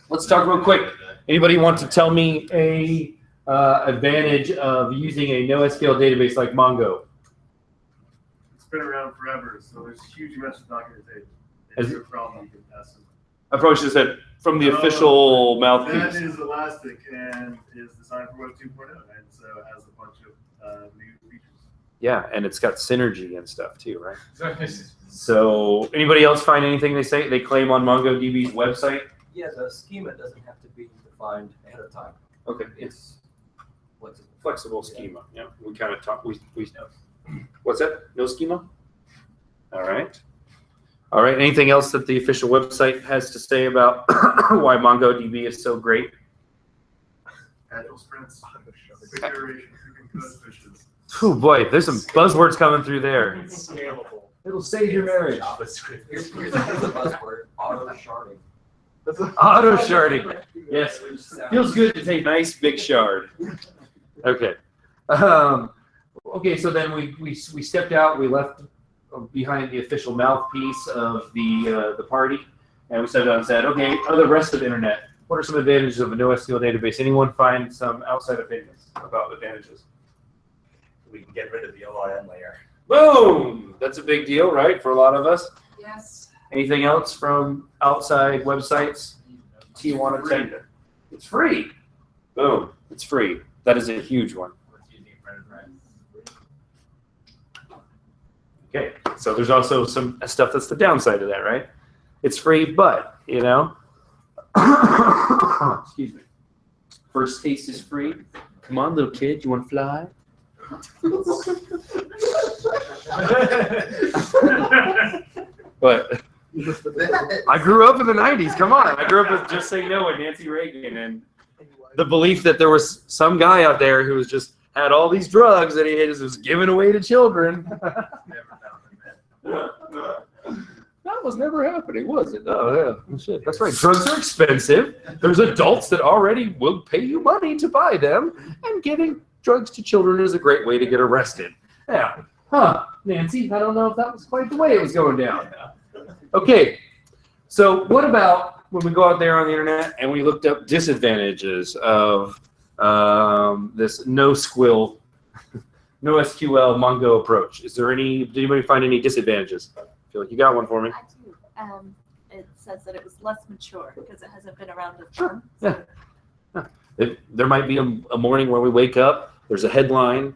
let's talk real quick. Anybody want to tell me a advantage of using a NoSQL database like Mongo? It's been around forever, so there's huge amounts of documentation. As- If you're a problem, you can pass it. I probably should have said from the official That mouthpiece. is elastic and is designed for Web 2.0, and so it has a bunch of new features. Yeah, and it's got synergy and stuff too, right? So anybody else find anything they claim on MongoDB's website? Yeah, the schema doesn't have to be defined ahead of time. Okay, It's flexible. flexible schema. Yeah, we kind of talk. We what's that? No schema. All right. All right. Anything else that the official website has to say about why MongoDB is so great? Agile sprints, quick iterations, you can code fishes. Oh boy, there's some buzzwords coming through there. It's scalable. It'll save your marriage. Here's the buzzword, auto sharding. Auto sharding. Yes. Feels good to take a nice big shard. Okay. Okay, so then we stepped out, we left behind the official mouthpiece of the party, and we stepped out and said, okay, the rest of the internet, what are some advantages of a NoSQL database? Anyone find some outside opinions about advantages? We can get rid of the ORM layer. Boom! That's a big deal, right, for a lot of us? Yes. Anything else from outside websites? Tijuana Tech? It's free. Boom. It's free. That is a huge one. Okay, so there's also some stuff that's the downside of that, right? It's free, but, you know, excuse me. First taste is free. Come on, little kid, you want to fly? But I grew up in the 90s. Come on. I grew up with Just Say No and Nancy Reagan and the belief that there was some guy out there who was just had all these drugs that he was giving away to children. That was never happening, was it? Oh, yeah. Shit. That's right. Drugs are expensive. There's adults that already will pay you money to buy them, and giving drugs to children is a great way to get arrested. Yeah. Huh, Nancy, I don't know if that was quite the way it was going down. Okay, so what about when we go out there on the internet and we looked up disadvantages of this NoSQL Mongo approach? Did anybody find any disadvantages? I feel like you got one for me. I do. It says that it was less mature because it hasn't been around as Sure. long. Yeah. There might be a morning where we wake up, there's a headline,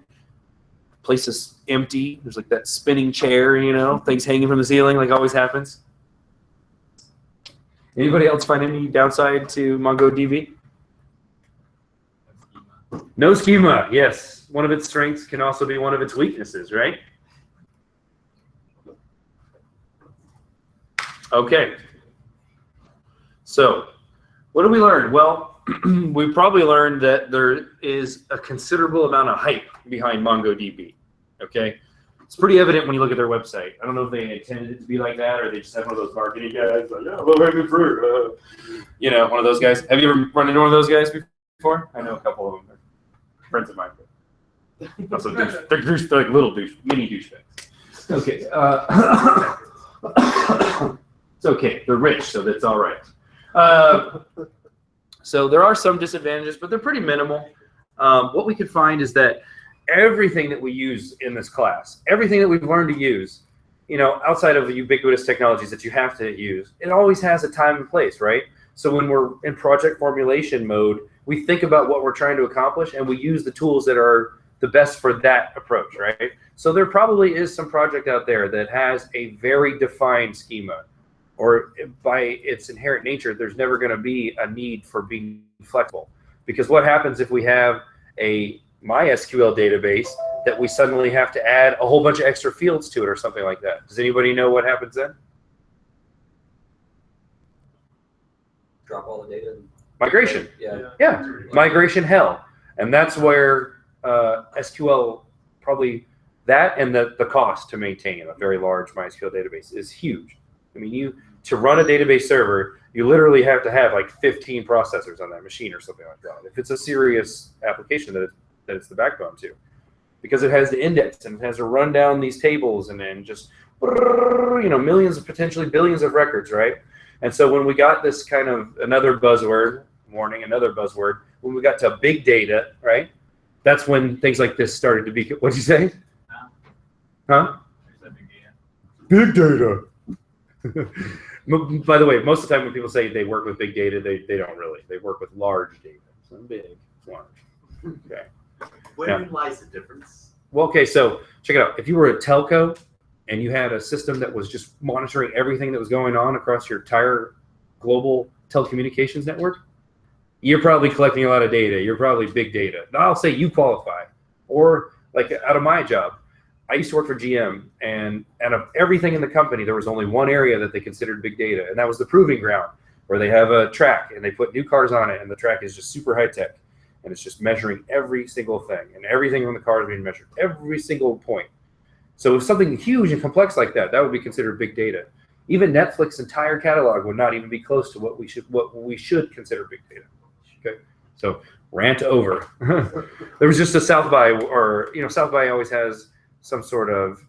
place is empty, there's like that spinning chair, you know, things hanging from the ceiling like always happens. Anybody else find any downside to MongoDB? No schema, yes. One of its strengths can also be one of its weaknesses, right? Okay. So, what did we learn? Well, we probably learned that there is a considerable amount of hype behind MongoDB. Okay? It's pretty evident when you look at their website. I don't know if they intended it to be like that or they just have one of those marketing guys like, yeah, low-hanging fruit. You know, one of those guys. Have you ever run into one of those guys before? I know a couple of them. They're friends of mine. Also, they're like little mini douchebags. Okay. It's okay. They're rich, so that's all right. So there are some disadvantages, but they're pretty minimal. What we could find is that everything that we use in this class, everything that we've learned to use, you know, outside of the ubiquitous technologies that you have to use, it always has a time and place, right? So when we're in project formulation mode, we think about what we're trying to accomplish and we use the tools that are the best for that approach, right? So there probably is some project out there that has a very defined schema, or by its inherent nature, there's never going to be a need for being flexible. Because what happens if we have a MySQL database that we suddenly have to add a whole bunch of extra fields to it or something like that? Does anybody know what happens then? Drop all the data. Migration. Yeah. Migration hell. And that's where SQL probably, that and the cost to maintain a very large MySQL database is huge. I mean, to run a database server, you literally have to have like 15 processors on that machine or something like that. If it's a serious application that it's the backbone to, because it has to index and it has to run down these tables and then just, you know, millions, potentially billions of records, right? And so when we got this kind of another buzzword, when we got to big data, right? That's when things like this started to be, what'd you say? Huh? Big data. By the way, most of the time when people say they work with big data, they don't really. They work with large data. It's not big, it's large. Okay. Wherein lies the difference? Well, okay, so check it out. If you were a telco and you had a system that was just monitoring everything that was going on across your entire global telecommunications network, you're probably collecting a lot of data. You're probably big data. Now, I'll say you qualify. Or like out of my job, I used to work for GM, and out of everything in the company, there was only one area that they considered big data, and that was the proving ground, where they have a track and they put new cars on it, and the track is just super high tech, and it's just measuring every single thing, and everything on the car is being measured, every single point. So if something huge and complex like that, that would be considered big data. Even Netflix's entire catalog would not even be close to what we should consider big data. Okay, so rant over. There was just a South by, or South by always has some sort of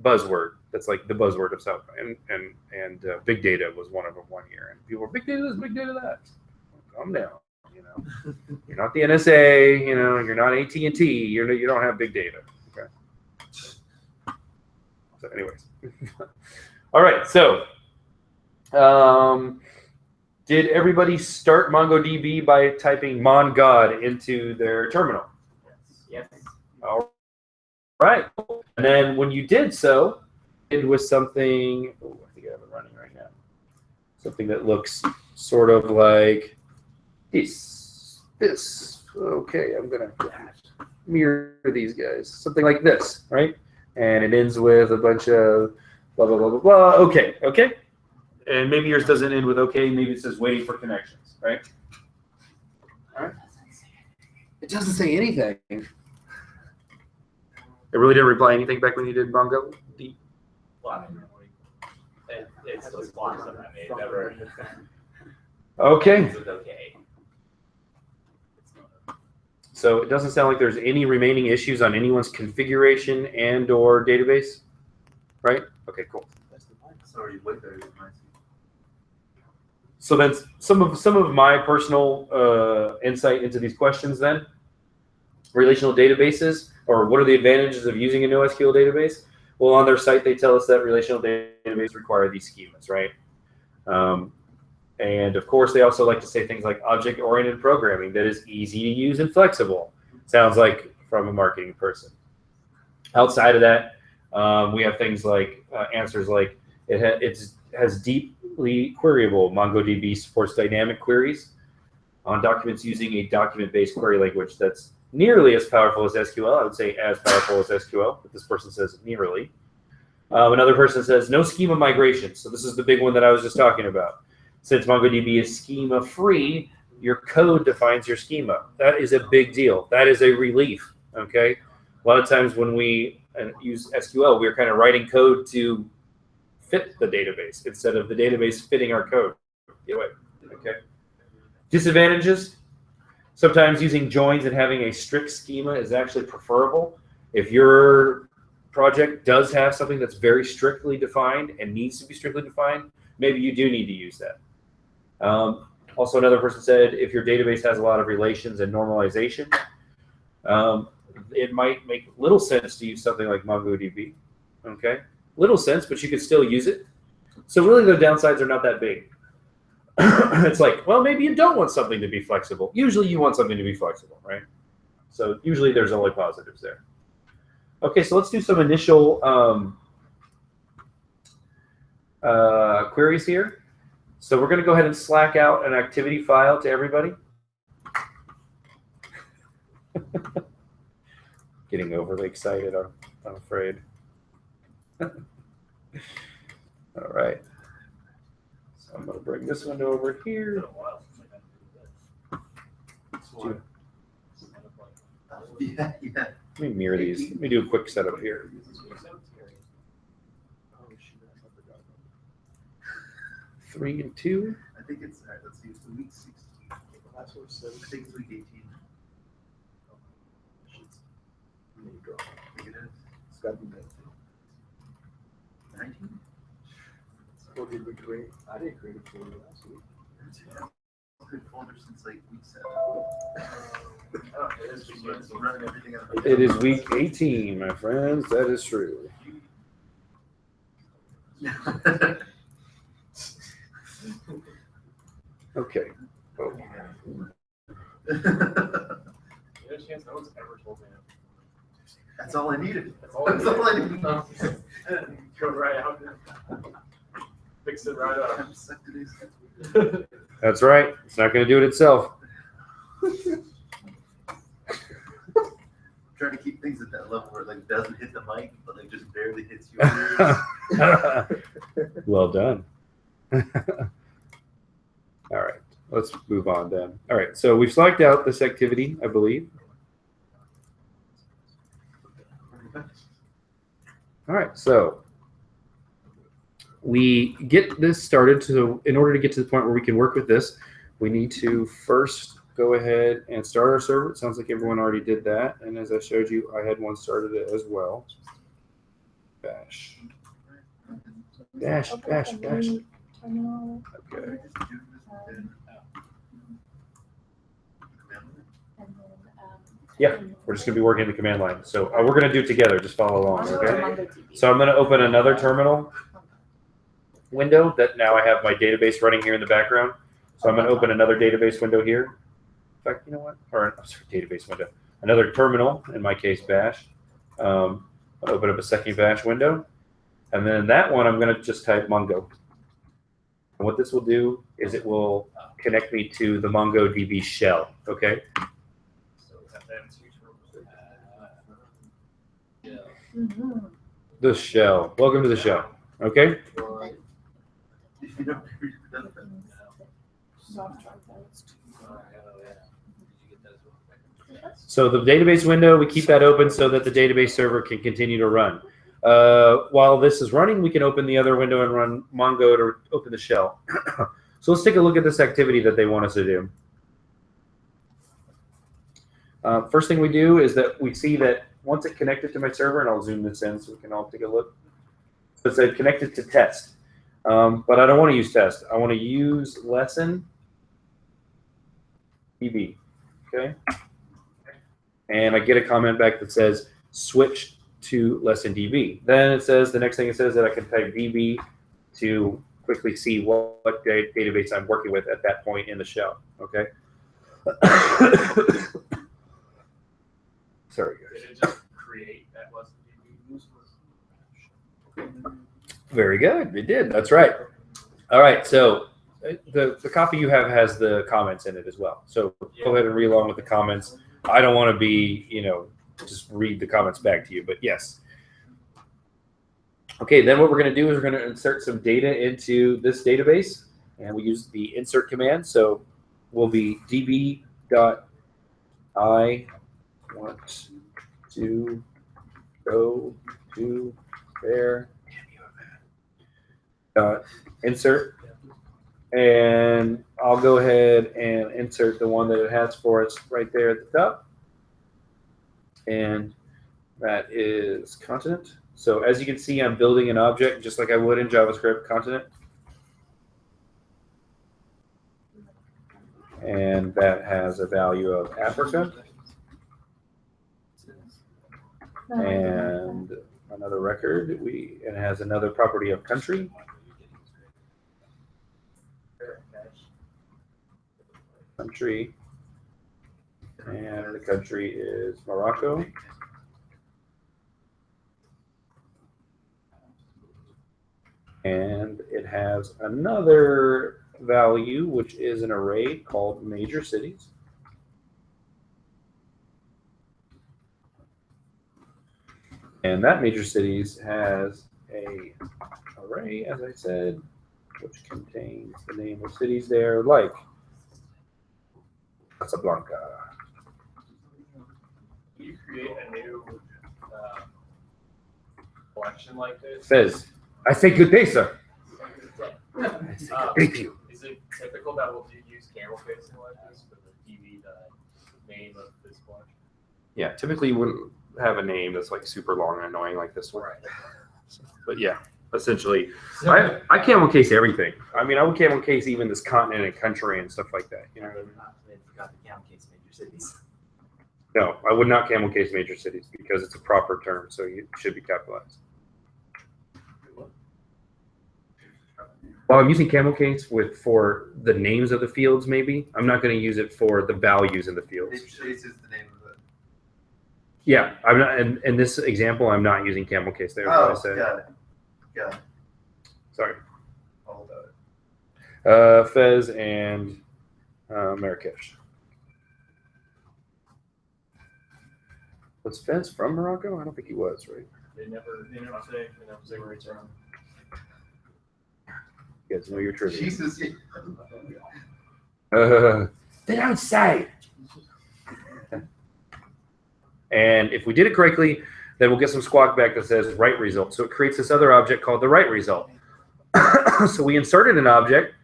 buzzword that's like the buzzword of South by, and big data was one of them one year, and people were big data this, big data that. Calm down, You're not the NSA, you're not AT&T, you don't have big data. Okay. So, anyways, all right. So, did everybody start MongoDB by typing MonGod into their terminal? Yes. All right. And then when you did so, it was something, I think I have it running right now. Something that looks sort of like this. Okay, I'm going to mirror these guys. Something like this, right? And it ends with a bunch of blah, blah, blah, blah, blah. Okay. And maybe yours doesn't end with okay. Maybe it says waiting for connections, right? All right. It doesn't say anything. It really didn't reply anything back when you did MongoDB? Well, I mean, it's those blocks that I made. Never. Okay. It's okay. So it doesn't sound like there's any remaining issues on anyone's configuration and or database, right? Okay, cool. Sorry, wait there. So then some of my personal insight into these questions then, relational databases, or what are the advantages of using a NoSQL database? Well, on their site, they tell us that relational databases require these schemas, right? And of course, they also like to say things like object-oriented programming that is easy to use and flexible. Sounds like from a marketing person. Outside of that, we have things like answers like it has deeply queryable. MongoDB supports dynamic queries on documents using a document-based query language that's nearly as powerful as SQL. I would say as powerful as SQL, but this person says nearly. Another person says no schema migration. So this is the big one that I was just talking about. Since MongoDB is schema-free, your code defines your schema. That is a big deal. That is a relief, okay? A lot of times when we use SQL, we're kind of writing code to fit the database instead of the database fitting our code. Okay. Disadvantages: sometimes using joins and having a strict schema is actually preferable. If your project does have something that's very strictly defined and needs to be strictly defined, maybe you do need to use that. Also, another person said if your database has a lot of relations and normalization, it might make little sense to use something like MongoDB. Okay, little sense, but you can still use it. So really, the downsides are not that big. It's like, well, maybe you don't want something to be flexible. Usually, you want something to be flexible, right? So usually, there's only positives there. Okay, so let's do some initial queries here. So we're going to go ahead and Slack out an activity file to everybody. Getting overly excited, I'm afraid. All right. So I'm going to bring this one over here. Yeah. Let me mirror these. Let me do a quick setup here. 3 and 2. I think it's let's see, it's the week 16. I think it's week 18. I think it is. It's got to be 19? What did we create? I didn't create it for you last week. Good folder since like week 7. It is week 18, my friends. That is true. Okay. Oh. There's a chance no one's ever told me. That's That's all I needed. That's all That's all I needed. Go right out there. Fix it right up. That's right. It's not going to do it itself. Trying to keep things at that level where it like doesn't hit the mic, but like just barely hits you. Well done. All right, let's move on then. All right, so we've selected out this activity, I believe. All right, so we get this started. So in order to get to the point where we can work with this, we need to first go ahead and start our server. It sounds like everyone already did that. And as I showed you, I had one started it as well. Bash. Bash, bash, bash. Okay. Yeah, we're just going to be working the command line. So we're going to do it together. Just follow along, okay? So I'm going to open another terminal window that now I have my database running here in the background. So I'm going to open another database window here. In fact, you know what? Or I'm sorry, database window. Another terminal, in my case, bash. I'll open up a second bash window. And then in that one, I'm going to just type Mongo. And what this will do is it will connect me to the MongoDB shell, okay? The shell. Welcome to the shell, okay? So the database window, we keep that open so that the database server can continue to run. While this is running, we can open the other window and run Mongo to open the shell. So let's take a look at this activity that they want us to do. First thing we do is that we see that once it connected to my server, and I'll zoom this in so we can all take a look. So it said connected to test. But I don't want to use test. I want to use lesson DB, okay? And I get a comment back that says switch to lesson DB. Then it says, the next thing it says that I can type DB to quickly see what database I'm working with at that point in the shell, okay? Sorry, guys. Did it just create that lesson DB? Very good. It did. That's right. All right. So the copy you have has the comments in it as well. So go ahead and read along with the comments. I don't want to be, just read the comments back to you, but yes. Okay, then what we're going to do is we're going to insert some data into this database, and we use the insert command. So we'll be db.I want to go to there. Insert, and I'll go ahead and insert the one that it has for us right there at the top, and that is continent. So as you can see, I'm building an object just like I would in JavaScript, continent, and that has a value of Africa, and another record. It has another property of country. Country, and the country is Morocco. And it has another value, which is an array called major cities. And that major cities has a array, as I said, which contains the name of cities there, like Casablanca. You create a new collection like this? Fez, I say good day, sir. Thank you. Is it typical that we'll use camel facing like this for the DB name of this collection? Yeah, typically you wouldn't have a name that's like super long and annoying like this one. Right. But yeah, essentially, I camel case everything. I mean, I would camel case even this continent and country and stuff like that. You know what I mean? Forgot the camel case major cities. No, I would not camel case major cities because it's a proper term, so it should be capitalized. Well, I'm using camel case for the names of the fields, maybe. I'm not going to use it for the values in the fields. Major cities is the name of it. Yeah, I'm not. In this example, I'm not using camel case there. Oh, I said. got it. Got it. Sorry. All about it. Fez and Marrakesh. Was Fez from Morocco? I don't think he was, right? They never say where it's from. You guys know your trivia. Jesus. They don't say. And if we did it correctly, then we'll get some squawk back that says right result. So it creates this other object called the right result. So we inserted an object,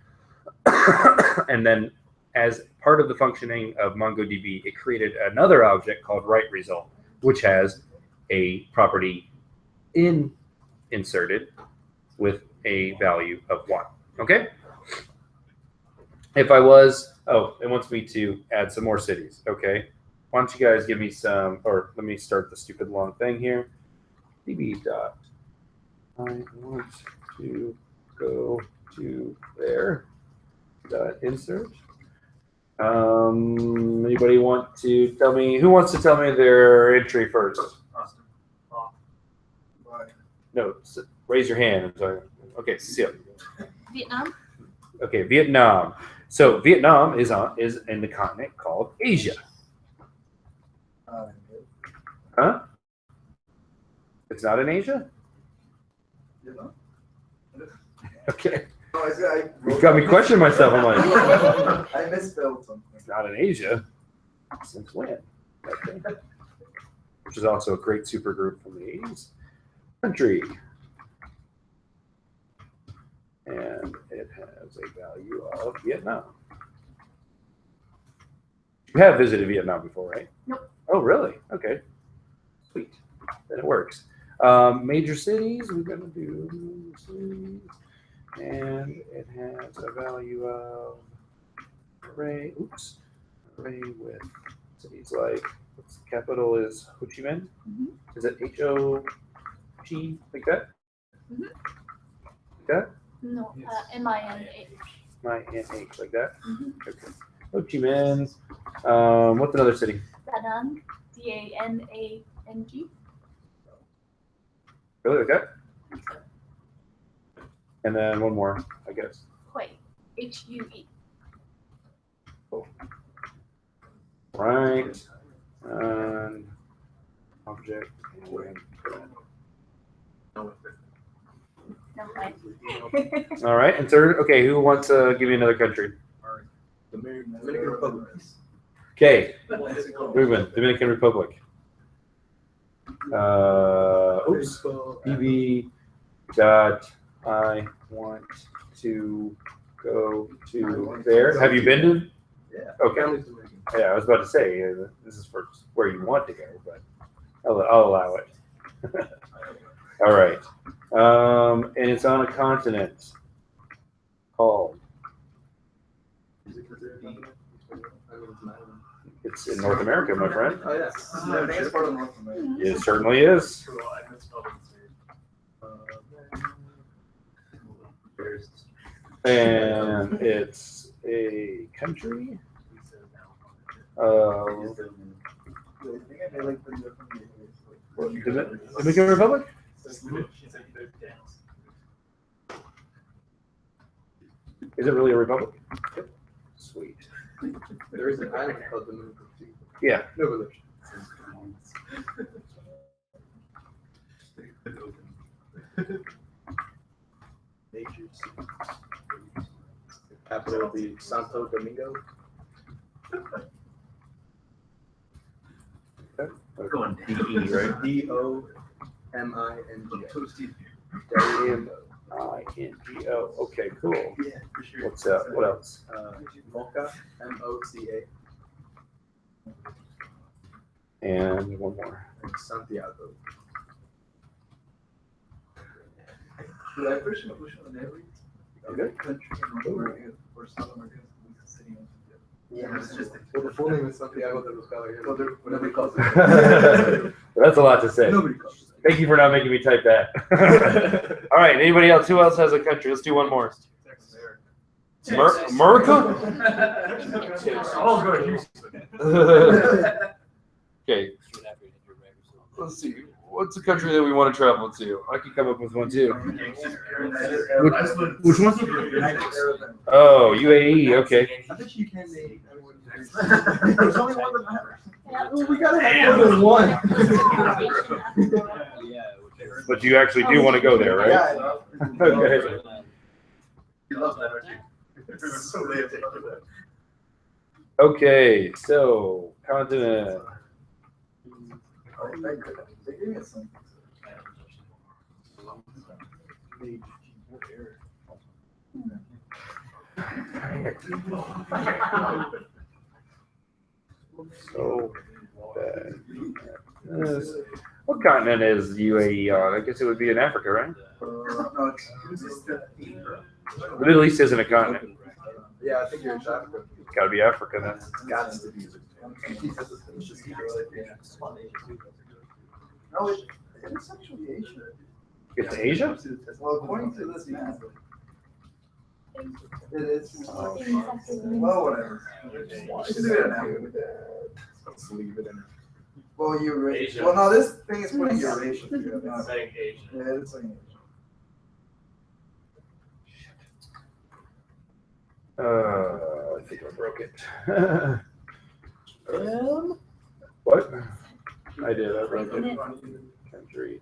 and then as part of the functioning of MongoDB, it created another object called right result, which has a property inserted with a value of 1. Okay? If I was, it wants me to add some more cities. Okay. Why don't you guys give me some, or let me start the stupid long thing here. db dot I want to go to there dot insert. Anybody want to tell me, who wants to tell me their entry first? Austin. No, raise your hand. I'm sorry. Okay, Cecile. Vietnam. Okay, Vietnam. So Vietnam is in the continent called Asia. Huh? It's not in Asia? Okay. You've got me questioning myself. I'm like, I misspelled something. it's not in Asia. Since when? Okay. Which is also a great supergroup from the 80s. Country. And it has a value of Vietnam. You have visited Vietnam before, right? Nope. Oh, really? Okay. Sweet. Then it works. Major cities, we're going to do cities. And it has a value of array. Oops. Array with cities like, what's the capital is Ho Chi Minh? Mm-hmm. Is it H-O-G, like that? Mm-hmm. Like that? No, M-I-N-H. M-I-N-H, like that? Mm-hmm. Okay. Ho Chi Minh. What's another city? Da Nang. D-A-N-A-N-G. Really, like that? And then one more, I guess. Hue. H-U-E. Cool. Right. And object. No, fine. All right. And third, okay, who wants to give me another country? Dominican Republic. Okay. Ruben, Dominican Republic. Oops. DB dot I want to go to there. Have you been to? Yeah. Okay. Yeah, I was about to say this is for where you want to go, but I'll allow it. All right. And it's on a continent called. It's in North America, my friend. Oh, yeah. I think it's part of North America. It certainly is. And it's a country. Dominican Republic? Is it really a republic? Sweet. There is an island called Dominican Republic. Yeah. No relation. Capital will be Santo Domingo. We're going D-E, right? D-O-M-I-N-G-O. M-I-N-G-O. Okay, cool. Yeah, for sure. What's up? What else? Mocha, M-O-C-A. And one more. And Santiago. Should I push on every Okay. country in North America or South America? City. Yeah, it's just well, the full name is Santiago de los Caballeros. Well, nobody calls it. That's a lot to say. Nobody calls it. Thank you for not making me type that. All right. Anybody else? Who else has a country? Let's do one more. America? I'll go to Houston. Okay. let's see. What's a country that we want to travel to? I could come up with one too. Which one's the Oh, UAE. Okay. I bet you can name. There's only one that matters. Well, we gotta have more than one. But you actually do want to go there, right? Yeah. Okay. You love that, don't you? So they take that. Okay. So continent. So, what continent is UAE on? I guess it would be in Africa, right? No, The Middle East isn't a continent. yeah, I think you're in Africa. It's got to be Africa then. Got to be. No, it's actually Asia. It's Asia? Well, according to this map, it is. Oh. Well, whatever. Let's do it now. Let's leave it in. Well, Eurasia. Well, no, this thing is putting Eurasia. It's saying Asia. Yeah, it's saying Asia. I think I broke it. What? I did. I broke it. Country.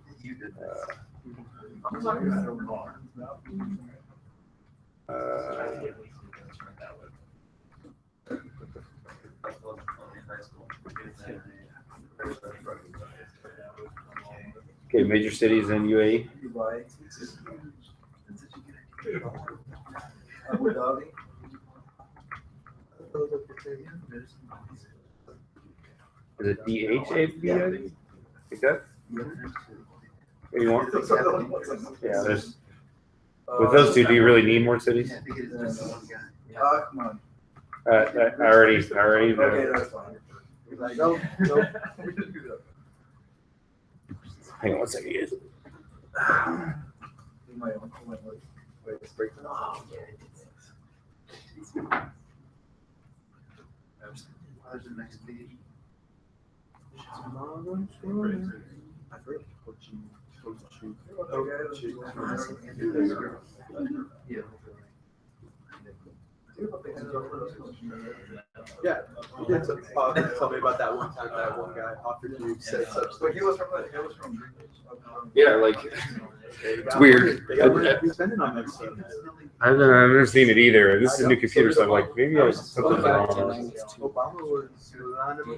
Okay, major cities in UAE. Dubai. Abu Dhabi. Is it DHAB? Like that? What do you want? Yeah, there's. With those two, do you really need more cities? Come on. I already. Okay, that's fine. Nope, nope. Hang on one second, guys. Wait, it's breaking. Oh, There's the next page. Yeah, you did tell me about that one time that one guy offered you said such. But he was from. Yeah, like it's weird. We've been on that stuff. I've never seen it either. This is a new computer, so I'm like, maybe I something's wrong. Obama was around him.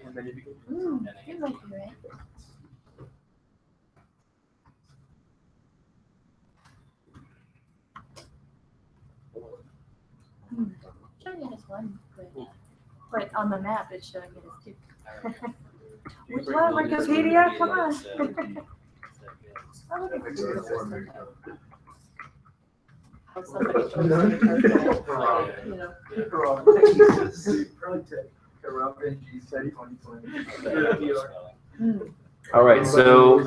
And then he became. You might be right. Showing it as one, but on the map it's showing it as two. Which one, Wikipedia? Come on. Oh, look at this. How somebody All right, so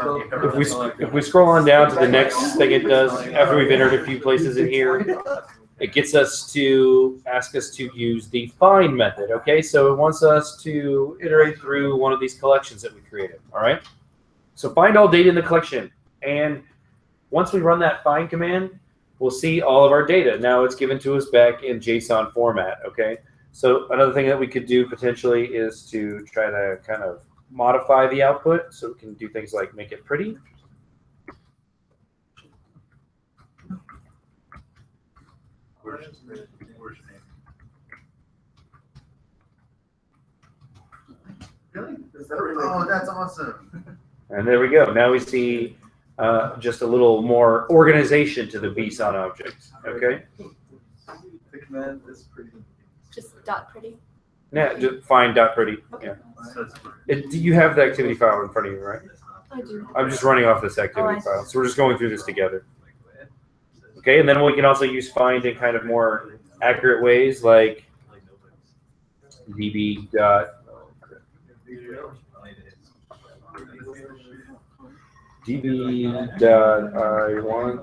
if we scroll on down to the next thing it does after we've entered a few places in here, it gets us to ask us to use the find method. Okay, so it wants us to iterate through one of these collections that we created. All right, so find all data in the collection, and once we run that find command, we'll see all of our data. Now it's given to us back in JSON format. Okay, so another thing that we could do potentially is to try to kind of modify the output, so we can do things like make it pretty. Really? Oh, that's awesome. And there we go. Now we see just a little more organization to the BSON object. Okay. The command is pretty. Just dot pretty. Yeah, just find dot pretty. Okay. Yeah. Do you have the activity file in front of you, right? I do. I'm just running off this activity I file, so we're just going through this together. Okay, and then we can also use find in kind of more accurate ways, like db dot I want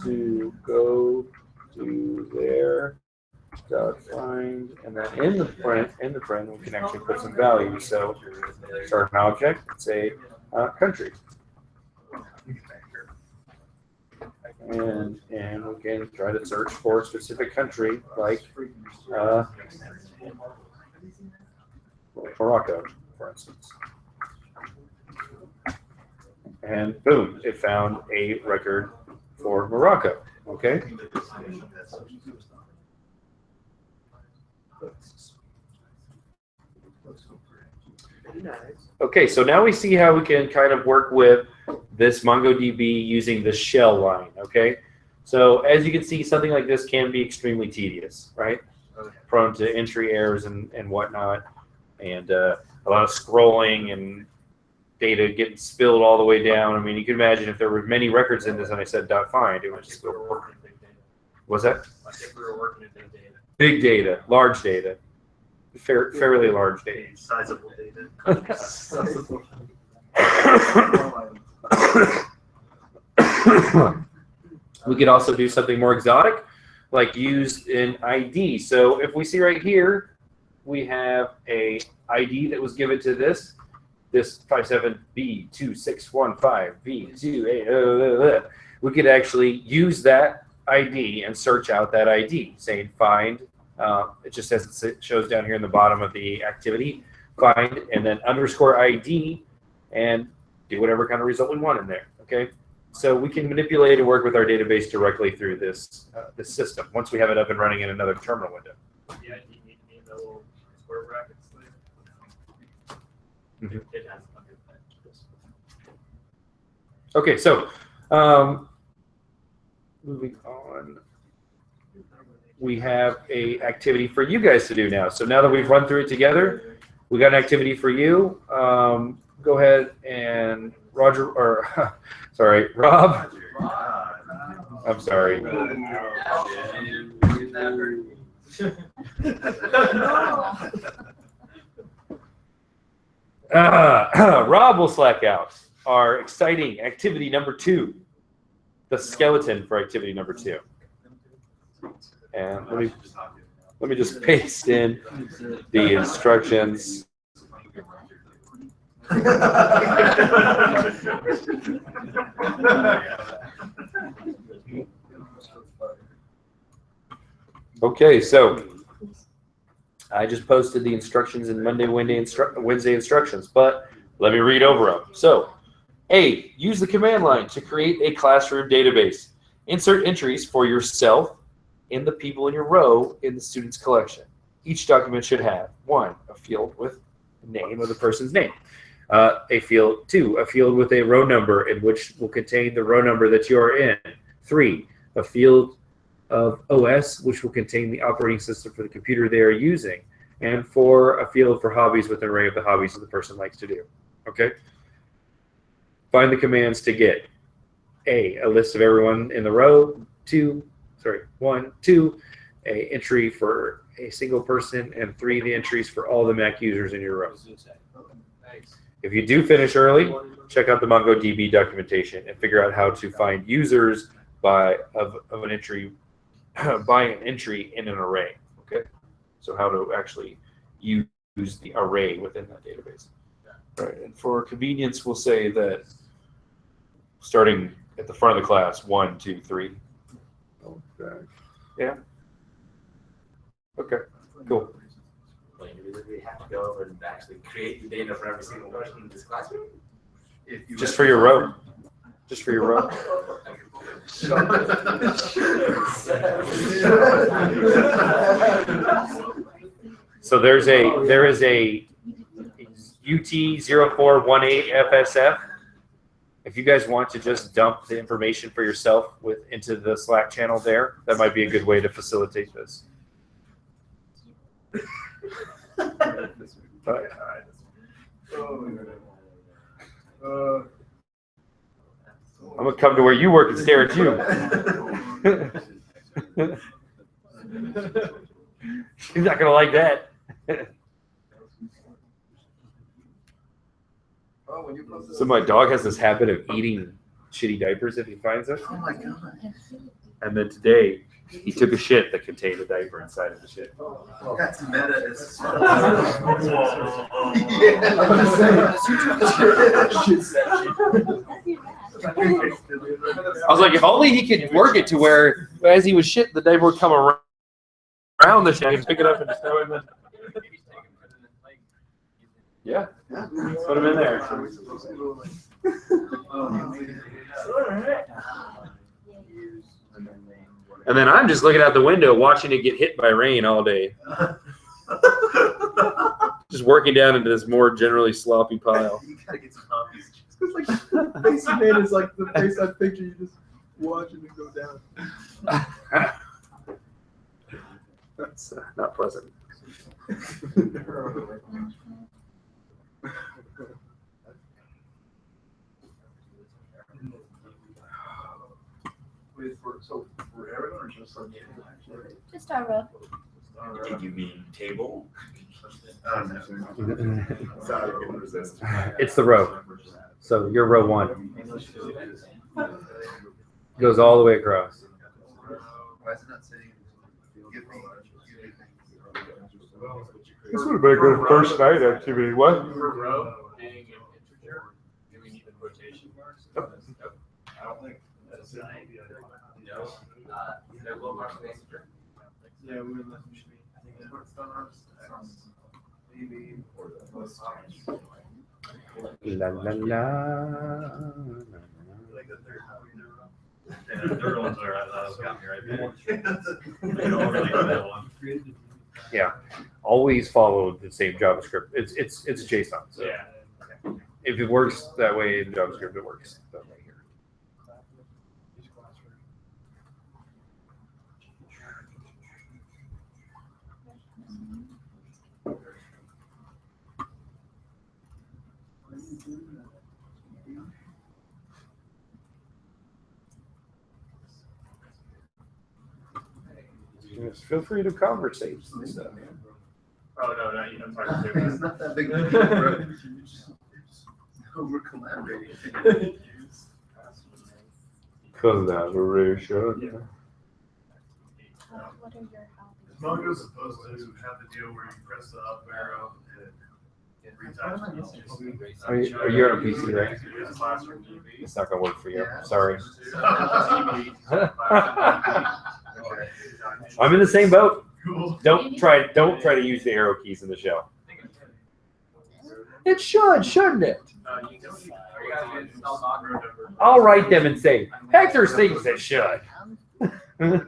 to go to there. dot find, and then in the front we can actually put some values. So start an object and say country, and we can try to search for a specific country like Morocco, for instance. And boom, it found a record for Morocco. Okay. Okay, so now we see how we can kind of work with this MongoDB using the shell line. Okay, so as you can see, something like this can be extremely tedious, right? Prone to entry errors and whatnot, and a lot of scrolling and data getting spilled all the way down. I mean, you can imagine if there were many records in this and I said .find, it would just go. What's that? I think we were working in big data. Big data, large data, fairly large data. Sizable data. We could also do something more exotic, like use an ID. So if we see right here, we have a ID that was given to this 57B2615V28. We could actually use that ID and search out that ID, saying find. It just says it shows down here in the bottom of the activity, find, and then underscore ID, and do whatever kind of result we want in there. Okay, so we can manipulate and work with our database directly through this this system once we have it up and running in another terminal window. Yeah, you need the little square brackets there. Mhm. It has under that. Okay, so moving on, we have a activity for you guys to do now. So now that we've run through it together, we got an activity for you. Go ahead and Rob. I'm sorry. Rob will slack out our exciting activity number 2, the skeleton for activity number 2. And let me just paste in the instructions. Okay, so I just posted the instructions in Wednesday instructions, but let me read over them. So, A, use the command line to create a classroom database. Insert entries for yourself and the people in your row in the student's collection. Each document should have 1, a field with the name of the person's name. A field 2, a field with a row number in which will contain the row number that you are in. 3, a field of OS, which will contain the operating system for the computer they are using. And 4, a field for hobbies with an array of the hobbies that the person likes to do. Okay? Find the commands to get A, a list of everyone in the row, 1, 2, a entry for a single person, and 3, the entries for all the Mac users in your row. If you do finish early, check out the MongoDB documentation and figure out how to find users by an entry in an array. Okay, so how to actually use the array within that database. Right, and for convenience, we'll say that starting at the front of the class, 1, 2, 3. Okay. Yeah. Okay. Cool. Wait, do we have to go over and actually create the data for every single person in this classroom? Just for your row. Just for your row. So there is a UT0418FSF. If you guys want to just dump the information for yourself into the Slack channel there, that might be a good way to facilitate this. But, I'm gonna come to where you work and stare at you. She's not gonna like that. So my dog has this habit of eating shitty diapers if he finds them. Oh my god. And then today He took a shit that contained a diaper inside of the shit. That's meta as I was like, if only he could work it to where as he was shit, the diaper would come around the shit and pick it up and just throw it in. Yeah, put him in there. And then I'm just looking out the window watching it get hit by rain all day. Just working down into this more generally sloppy pile. You gotta get some copies. It's like the face you made is like the face I picture you just watching it go down. That's not pleasant. So for everyone or just like Just our row. Did you mean table? It's the row. So you're row 1. Goes all the way across. Why is it not saying give me This would have been a good first night activity. What? For row, being an integer, do we need the quotation marks? I don't think that's an idea. No. Yeah, we would let them shoot. Maybe. La la la. And the third ones are, got me right there. They don't really know that one. Yeah, always follow the same JavaScript. It's a JSON. So Yeah. if it works that way in JavaScript, it works that way here. Just feel free to conversate and stuff. Oh, no, not you. I'm talking It's to not that big of a deal, bro. We're collaborating. Collaboration. What are your hobbies? Is Mongo supposed to have the deal where you press the up arrow and it reads out? Are you on a PC, right? It's classroom DB. It's not gonna work for you. Sorry. I'm in the same boat. Cool. Don't try to use the arrow keys in the shell. It should, shouldn't it? I'll write them and say, Hector thinks it should. I'm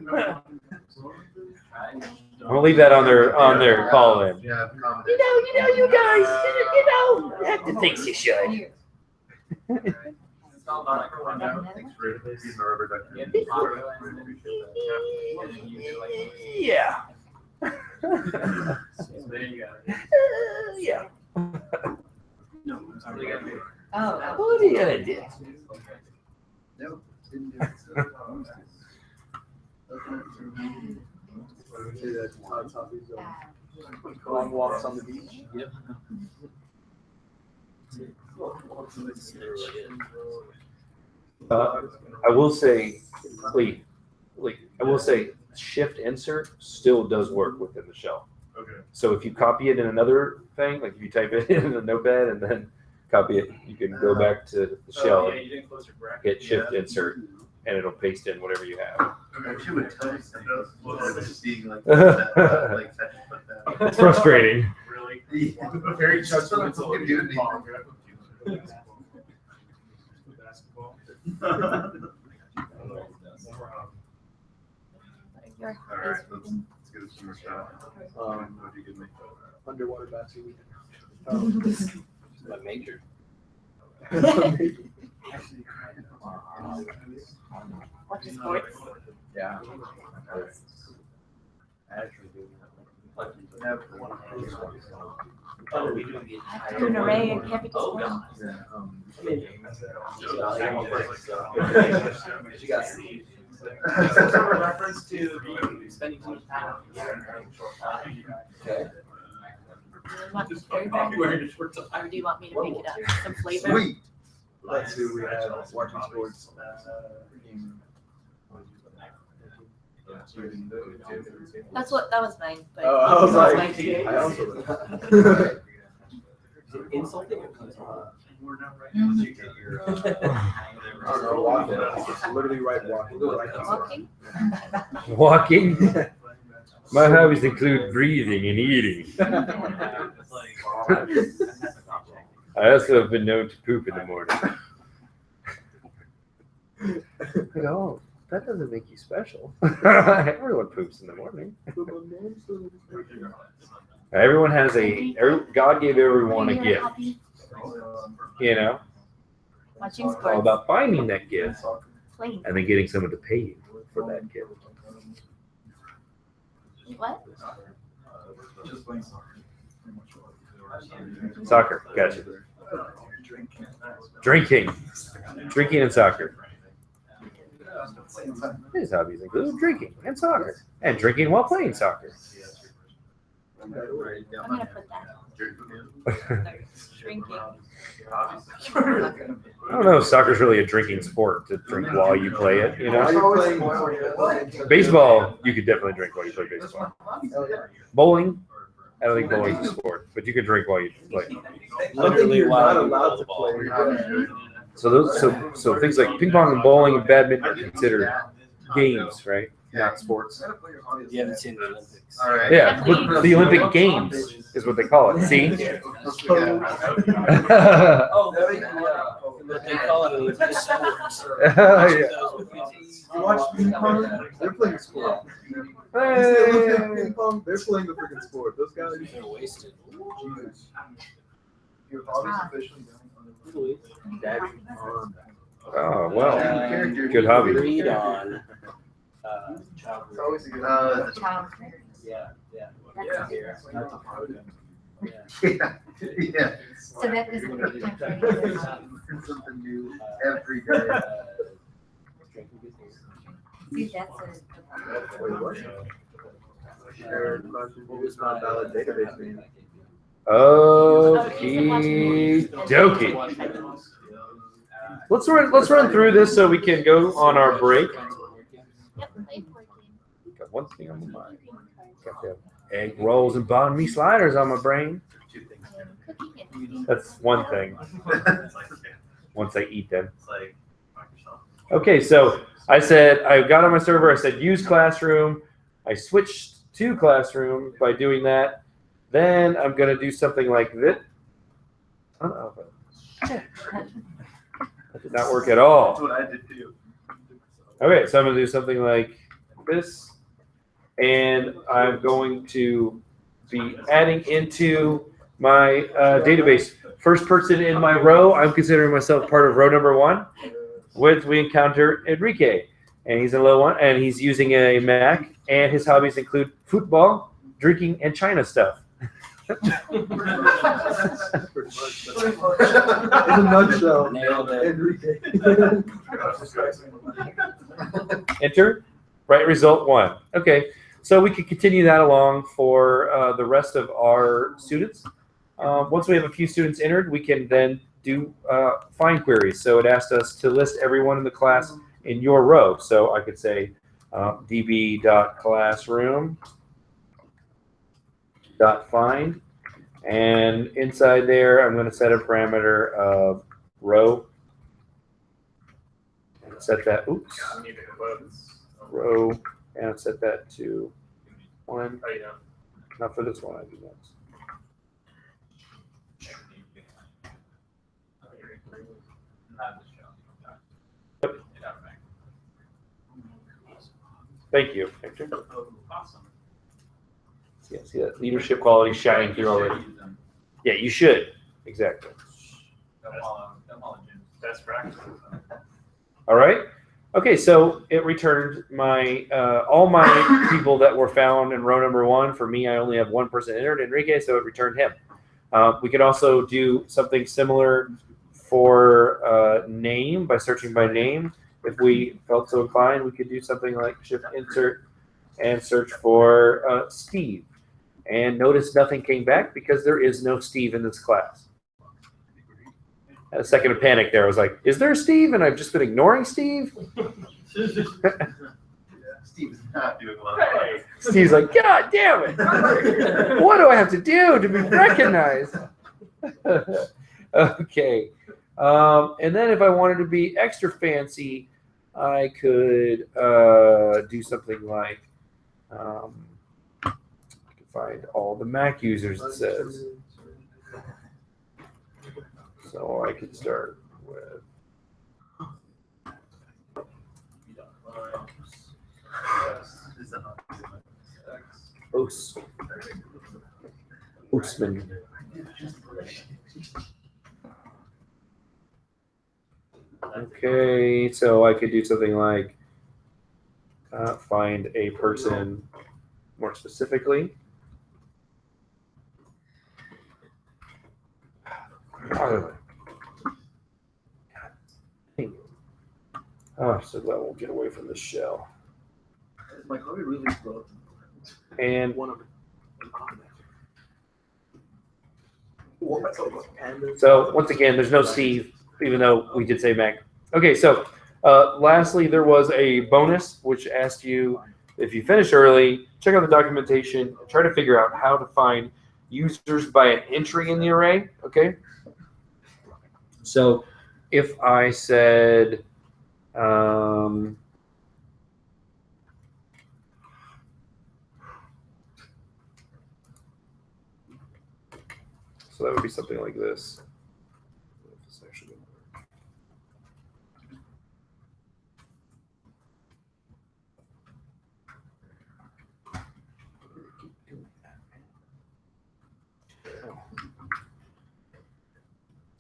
gonna leave that on their call in. Yeah, You guys, Hector thinks you should. Thanks for using the rubber duck. Yeah. There you go. Yeah. Oh. What are you gonna do? No, didn't do it. Long walks on the beach. Yep. I will say, I will say, shift insert still does work within the shell. Okay. So if you copy it in another thing, like if you type it in a notepad and then copy it, you can go back to the shell Yeah, and you didn't close your bracket. hit shift insert, and it'll paste in whatever you have. Okay, she would tell me something. Just being like that, like that. It's frustrating. Really? Very Just judgmental. give you an Basketball. Your All right, hobbies. let's give this one more shot. What do you give me? Underwater basket. My major. Watch sports. Yeah. Doing a Ray and camping. Oh, God. You got It's a reference to spending too much time. Okay. Do you want flavor? Or do you want me to pick it up? Some flavor? Sweet. Let's see, we have watching sports. That was mine. But Oh, I was like, mine too. I also. Is it insulting or consulting? It's literally right walking. Walking? Walking? My hobbies include breathing and eating. I also have been known to poop in the morning. No, that doesn't make you special. Everyone poops in the morning. Everyone has God gave everyone a gift. You know? Watching It's all sports. about finding that gift Playing. and then getting someone to pay you for that gift. What? Soccer, gotcha. Drinking and soccer. His hobbies include drinking and soccer, and drinking while playing soccer. I'm gonna put that. Drinking. I don't know if soccer's really a drinking sport to drink while you play it, you know? Baseball, you could definitely drink while you play baseball. Bowling, I don't think bowling's a sport, but you can drink while you play. Literally not while allowed to ball. play. So things like ping pong and bowling and badminton are considered games, right? Not sports. You haven't seen the Olympics. Yeah, but the Olympic Games is what they call it. See? But they call it Olympic sports. Yeah. You watch ping pong? They're playing sport. Hey. Ping pong, they're playing the freaking sport. Those guys. They're wasted. Your hobby's officially done. Oh, well, good hobby. Read on. It's always a good. Yeah. So that is a big time for you. Something new every day. See, that's Wait, what? Shared classroom is not a valid database name. Okie dokie. Let's run through this so we can go on our break. Yep, played working. Got one thing on my mind. Got the egg rolls and banh mi sliders on my brain. Cooking and That's one thing. Once I eat them. It's like Microsoft. Okay, so I got on my server, I said use Classroom. I switched to Classroom by doing that. Then I'm going to do something like this. Uh-oh. That did not work at all. That's what I did too. Okay, so I'm going to do something like this. And I'm going to be adding into my database. First person in my row, I'm considering myself part of row number 1. We encounter Enrique. And he's in row 1, and he's using a Mac. And his hobbies include football, drinking, and China stuff. In a nutshell. Nailed it. Enrique. Enter. Right result 1. Okay, so we can continue that along for the rest of our students. Once we have a few students entered, we can then do find queries. So it asked us to list everyone in the class in your row. So I could say db.classroom.find. And inside there, I'm going to set a parameter of row. And set that, row, and set that to 1. Not for this one, I do next. Yep. Thank you, Victor. Awesome. Yeah, see that leadership quality shining through already. Yeah, you should. Exactly. Best practice. All right. Okay, so it returned my all my people that were found in row number 1. For me, I only have one person entered, Enrique, so it returned him. We could also do something similar for name by searching by name. If we felt so inclined, we could do something like shift insert and search for Steve. And notice nothing came back because there is no Steve in this class. I had a second of panic there. I was like, is there a Steve? And I've just been ignoring Steve? Steve is not not doing well. Hey. Steve's like, God damn it! What do I have to do to be recognized? Okay. And then if I wanted to be extra fancy, I could do something like I could find all the Mac users, it says. So I could start with Osman. Okay, so I could do something like find a person more specifically. Oh, so that won't get away from the shell. My hobby really slow. And One of them. so once again, there's no Steve, even though we did say Mac. Okay, so lastly, there was a bonus which asked you if you finish early, check out the documentation, try to figure out how to find users by an entry in the array. Okay. So if I said, so that would be something like this.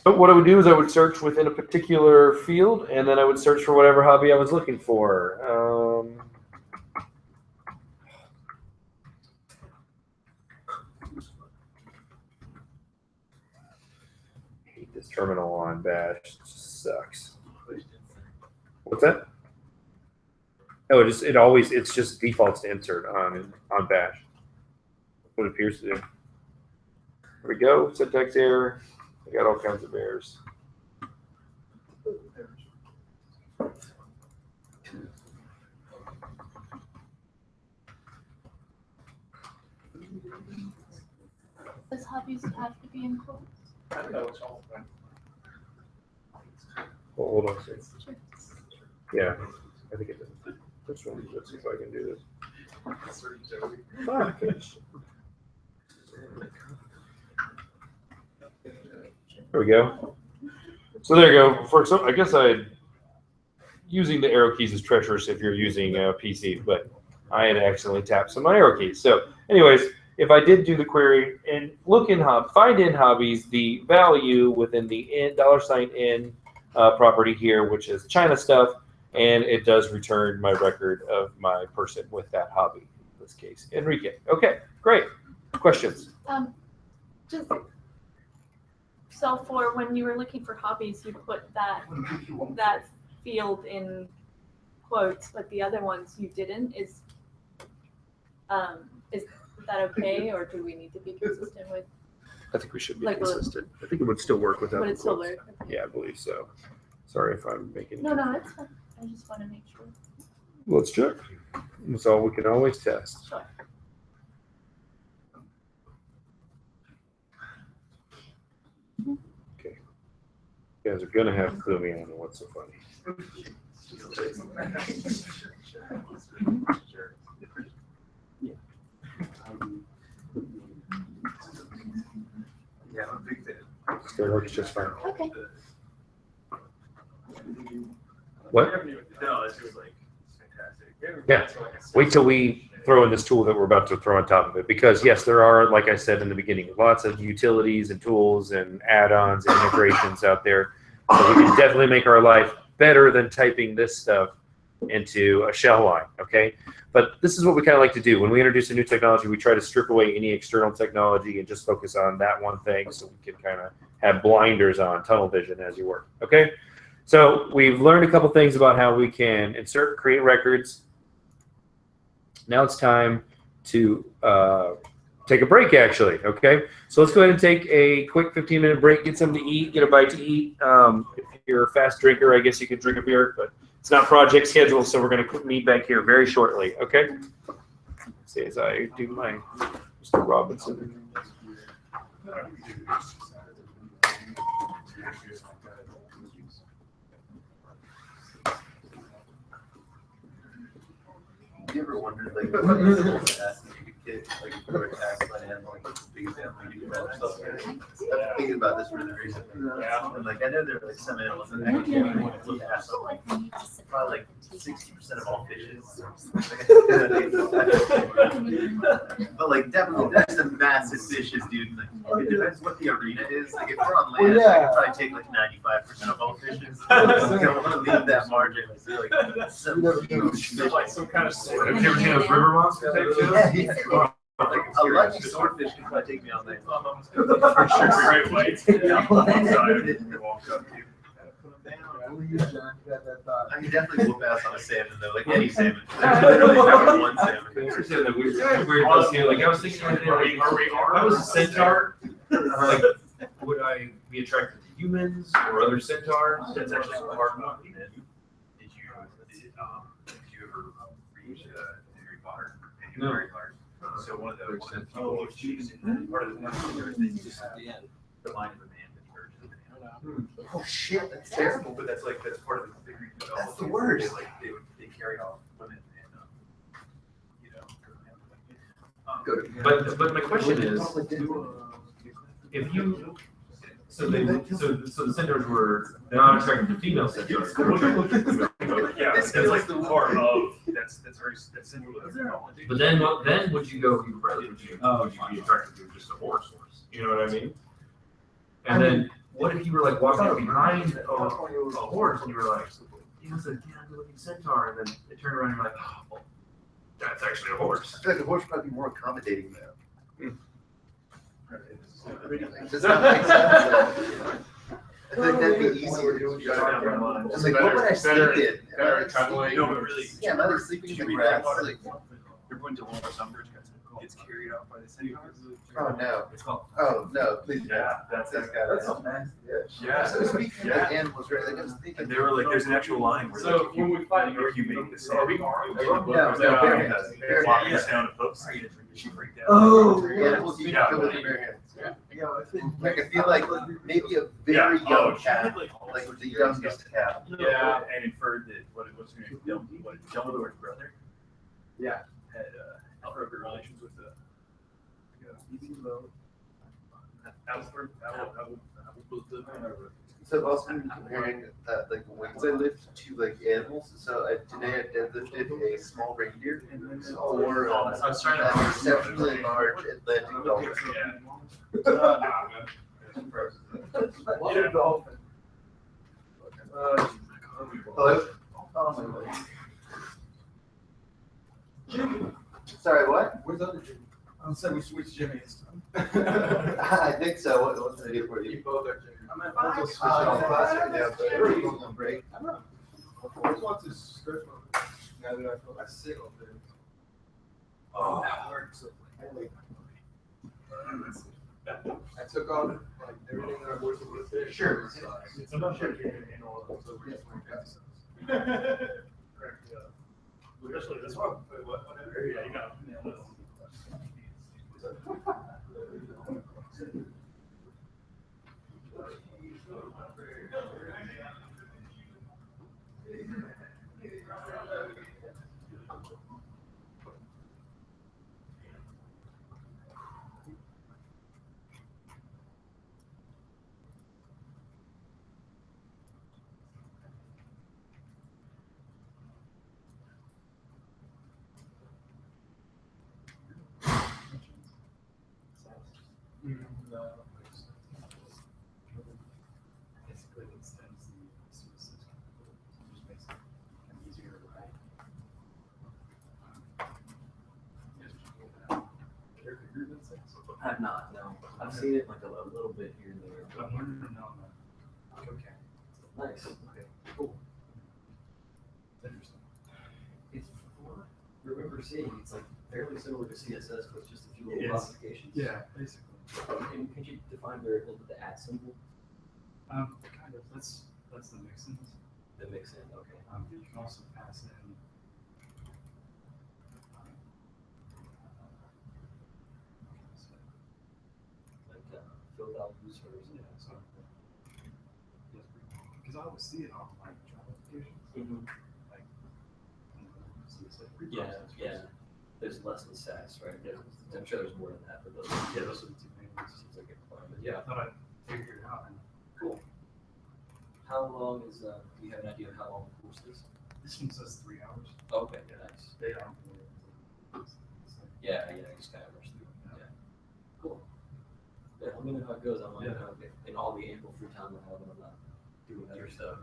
So what I would do is I would search within a particular field, and then I would search for whatever hobby I was looking for. I hate this terminal on Bash. It just sucks. What's that? Oh, it's just defaults to insert on Bash. What it appears to do. There we go. Syntax error. I got all kinds of errors. Does hobbies have to be in quotes? I don't know, it's all fine. Well, hold on a second. Sure. Yeah, I think it does. This one, let's see if I can do this. Fuck. There we go. So there you go. For example, I guess using the arrow keys is treacherous if you're using a PC, but I had accidentally tapped some of my arrow keys. So anyways, if I did do the query and find in hobbies, the value within the $n property here, which is China stuff, and it does return my record of my person with that hobby, in this case, Enrique. Okay, great. Questions? Just so for when you were looking for hobbies, you put that field in quotes, but the other ones you didn't. Is that okay, or do we need to be consistent with? I think we should be Like consistent. I think it would still work without Would the it still quotes. work? Okay. Yeah, I believe so. Sorry if I'm making. No, it's fine. I just want to make sure. Let's check. That's all we can always test. Sure. Okay. You guys are gonna have to clue me in on what's so funny. Yeah, I'm a big fan. Still works just fine. Okay. What? No, this was like fantastic. Yeah. Wait till we throw in this tool that we're about to throw on top of it, because yes, there are, like I said in the beginning, lots of utilities and tools and add-ons and integrations out there. So we can definitely make our life better than typing this stuff into a shell line, okay? But this is what we kind of like to do. When we introduce a new technology, we try to strip away any external technology and just focus on that one thing so we can kind of have blinders on, tunnel vision as you work, okay? So we've learned a couple things about how we can insert, create records. Now it's time to take a break, actually, okay? So let's go ahead and take a quick 15-minute break, get something to eat, get a bite to eat. If you're a fast drinker, I guess you could drink a beer, but It's not project schedule, so we're going to meet back here very shortly. Okay. See as I do my Mr. Robinson. You ever wondered, like, what is the most assets you could get, like, if you were taxed by an animal, like, the biggest animal you could imagine yourself getting? I've been thinking about this really recently. And, like, I know there are, like, some animals that actually look at, so, like, probably, like, 60% of all fishes. But, like, definitely, there's some massive fishes, dude. Like, it depends what the arena is. Like, if we're on land, I could probably take, like, 95% of all fishes. I don't want to leave that margin. So, like, some huge fish. Like some kind of sword. Have you ever seen those river monster type shows? Yeah. Like, a lucky swordfish can probably take me all day. For sure, great white. Yeah. I can definitely whoop ass on a salmon though, like any salmon. There's literally never one salmon. Weird those here. Like I was thinking, like, if I was a centaur, like, would I be attracted to humans or other centaurs? That's actually part of it. Did you ever read Harry Potter? No. Harry Potter. So one of the chiefs in part of the just at the end, the line of a man that emerges of the man. Oh shit, that's terrible. But that's part of the Greek mythology. That's the worst. They carry off women and But my question is, if you so the centaurs were not attracted to female centaurs. yeah, that's like the part of that's central to the mythology. But then would you go? Would you be attracted to just a horse? You know what I mean? And then what if you were like walking behind a horse and you were like, it was a good-looking centaur, and then it turned around and you're like, oh, well, that's actually a horse. I feel like a horse might be more accommodating though. Does that make sense? I think that'd be easier to do. Just like, what would I sleep in? Better cuddling. No, but really, yeah, am I like sleeping in the grass? Like, You're going to one of the suburbs gets carried out by the centaurs. oh no. It's called. Oh no, please. Yeah, that's That's so nasty. Yeah. So speaking of animals, right? Like I was thinking. And they were like, there's an actual line where So like, when we find if you make the are sand, we the boat Yeah, goes no, down, bare and hands. has Bare flopping hands. sound of hooks, she freaked out. Oh, animals you Yeah. can kill with your bare hands. Like I feel like maybe a very Yeah. young Oh, cat, like like the youngest cat. Yeah, and inferred that what Dumbledore's brother. Yeah. Had inappropriate relations with the. So I've also been comparing like the wings I lift to like animals. So today I deadlifted a small reindeer or I was trying to an exceptionally large Atlantic dolphin. What a dolphin. Hello? Sorry, what? Where's the other Jimmy? I'm saying we switched Jimmy this time. I think so. What can I do for you? You both are Jimmy. I'm at Oh, Puzzle yeah, but we're going on break. I know. I just want to stretch my now that I feel like sick all day. Oh. I took off like everything that I was with there. Sure. It's about shaking in all of those. Especially this one. Whatever. Yeah, you got it. Have not, no. I've seen it like a little bit here and there. but- Okay. Nice, okay, cool. Interesting. It's, I remember seeing, it's like fairly similar to CSS, but just a few little Yes. modifications. Yeah, basically. And could you define variable with the at symbol? Kind of. That's the mixins. That makes sense. Okay. You can also pass in. Like fill values or Yeah, so yes, because I always see it on like job applications, like yeah. There's less than SAS, right? I'm sure there's more than that, but those those are the two main ones. seems like a requirement. I thought I'd figure it out. And Cool. How long is? Do you have an idea of how long the course is? this one says 3 hours. Okay, nice. They don't. Yeah, just kind of rush through. Yeah. Cool. Yeah, let me know how it goes. I'm like, in all the ample free time I have when I'm not doing other stuff.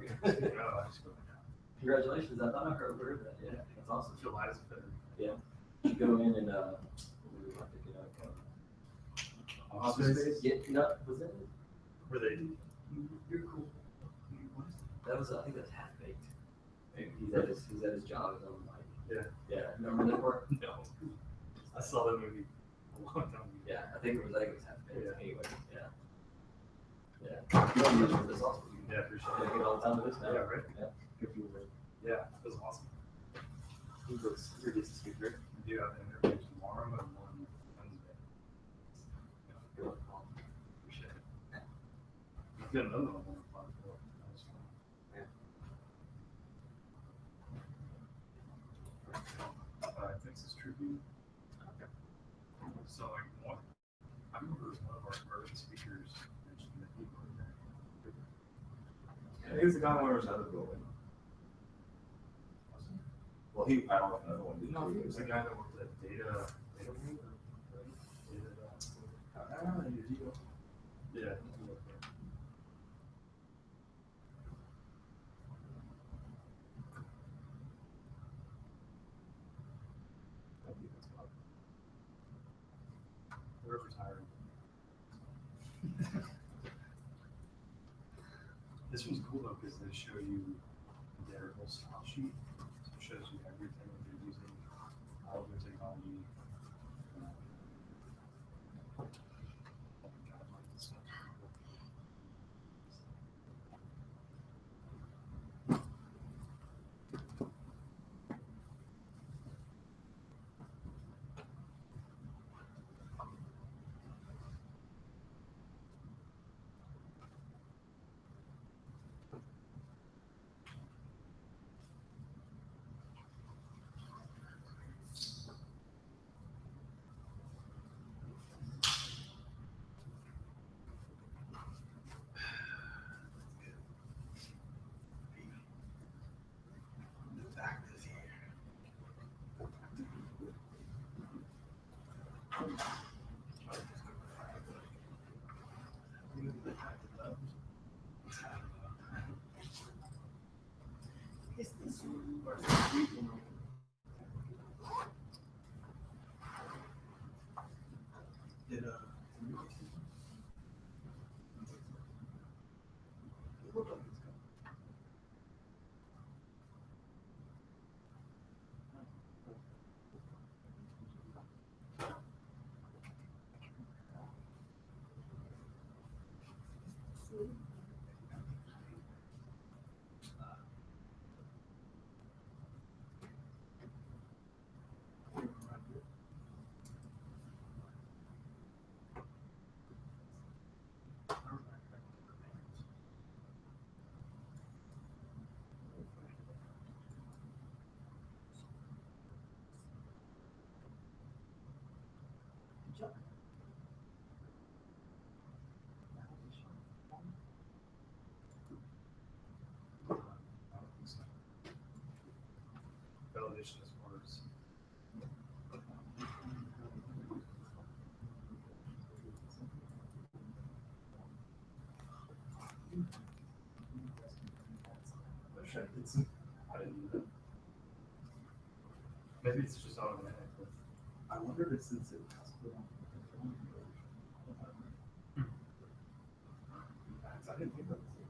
Congratulations! I thought I heard that. Yeah, that's awesome. Feel light as a feather. Yeah. You go in and what do we want to pick it up? Office space? Yeah, no, was that it? Were they? You're cool. That was, I think that's half baked. He's at his job as on like. Yeah. Remember that part? No. I saw that movie a long time ago. Yeah, I think it was half baked. Yeah. Anyway, yeah. That's awesome. Yeah, appreciate Yeah, it. get all the time with this now. Yeah, right. Yeah. Good for you, man. Yeah, it was awesome. He looks pretty decent speaker. We do have an interview tomorrow and one Wednesday. Good. Appreciate it. I've got another one I want to apply for. That was fun. Texas Tribune. Okay. So like what? I remember one of our early speakers mentioned that he worked there. He was the guy when I was out of the building. Well, I don't know if another one did. No, I think it was the guy that worked at Data. Yeah. Whoever's hiring. This one's cool though because they show you their whole style sheet. So it shows you everything that they're using, all of their technology. Validation as far as I didn't do that. Maybe it's just automatic. But I wonder if it's since it has to I didn't think that was it.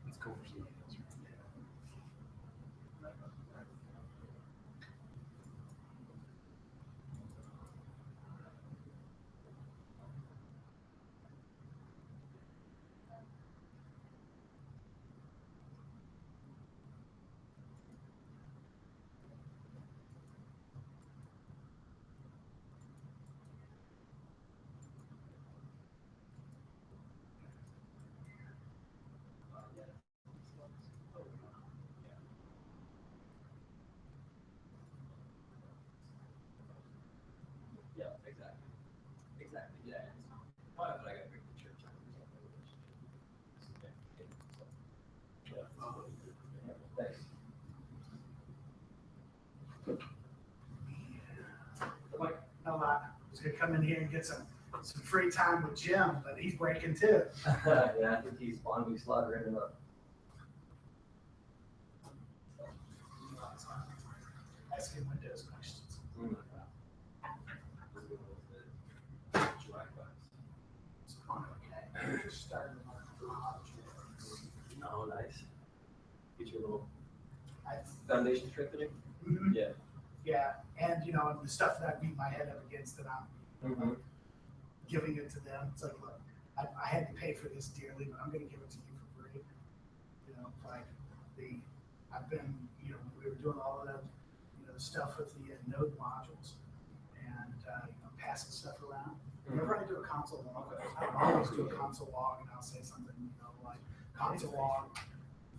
Let's go for some. Yeah, exactly. Exactly, yeah. Why would I gotta bring the church? Thanks. Like, no, I was gonna come in here and get some free time with Jim, but he's breaking too. Yeah, I think he's finally slaughtering him up. Asking Windows questions. Oh, nice. Get your little I- foundation strengthening. Mhm. Yeah. Yeah, and you know, the stuff that I beat my head up against that I'm giving it to them. It's like, look, I had to pay for this dearly, but I'm gonna give it to you for free. You know, like I've been, you know, we were doing all of the, you know, stuff with the node modules and, you know, passing stuff around. Whenever I do a console log, I always do a console log and I'll say something, you know, like console log,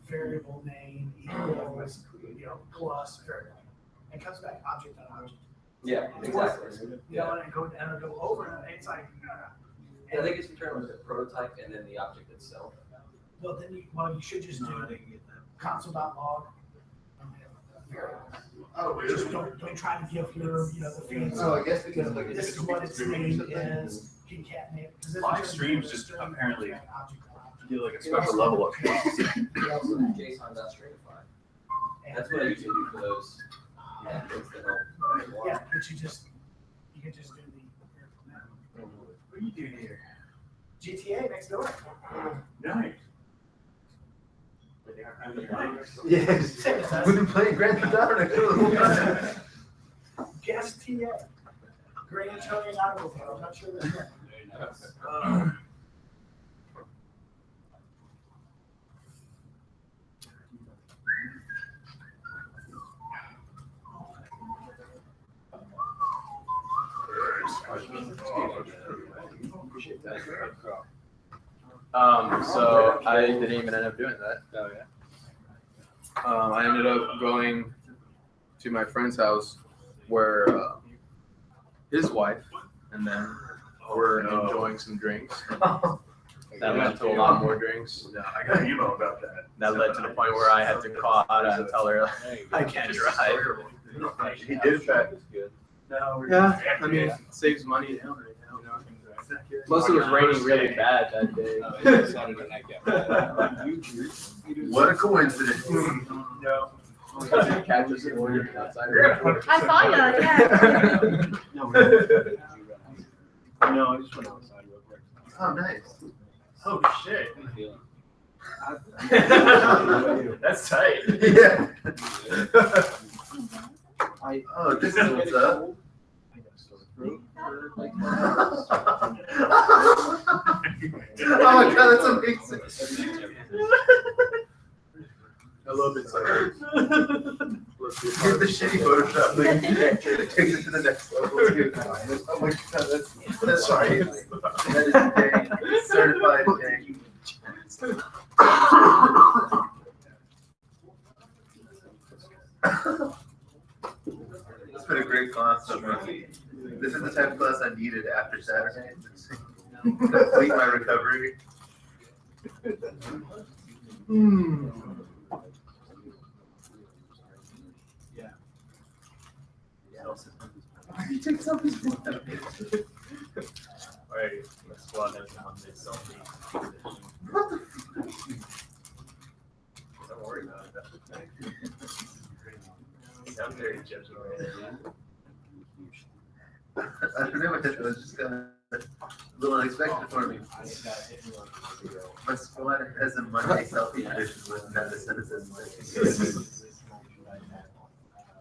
variable name equals, you know, plus variable. And it comes back object on object. Yeah, It's exactly. worthless. You know, and I go over and it's like, Yeah, I think it's return with the prototype and then the object itself. well, then you should just do console.log. Oh, Just don't try to give your, you know, the fancy. Oh, I guess because like. This is what its name is, concatenate. 'cause then Live it turns streams into a just string apparently object on object. Get like a special level of. We also do JSON.stringify. That's what I usually do for those. Yeah, things that help. Yeah, but you can just do the. What are you doing here? GTA next door. Nice. Yes, we've been playing Grand Theft Auto next to the Guess TA. Great Antonio Automobile, I'm not sure that's right. So I didn't even end up doing that. Oh, yeah. I ended up going to my friend's house where his wife and then were enjoying some drinks. That led to a lot more drinks. Yeah, I got an email about that. That led to the point where I had to call Ada and tell her I can't drive. He did that. Yeah, I mean, it saves money down right now. Plus, it was raining really bad that day. What a coincidence. No. Catch us outside. I saw you, yeah. No, I just went outside real quick. Oh, nice. Oh shit. That's That's tight. Yeah. Oh, this is what's up. Oh my god, that's amazing. A little bit tight. That is dank. Certified dank. It's been a great class so far. This is the type of class I needed after Saturday. Complete my recovery. You take selfies. Alright, let's go on there to Monday selfie. What the? Don't worry about it. I'm very judgmental. I forget what that was. Just got a little unexpected for me. My squad has a Monday selfie tradition with not a citizen.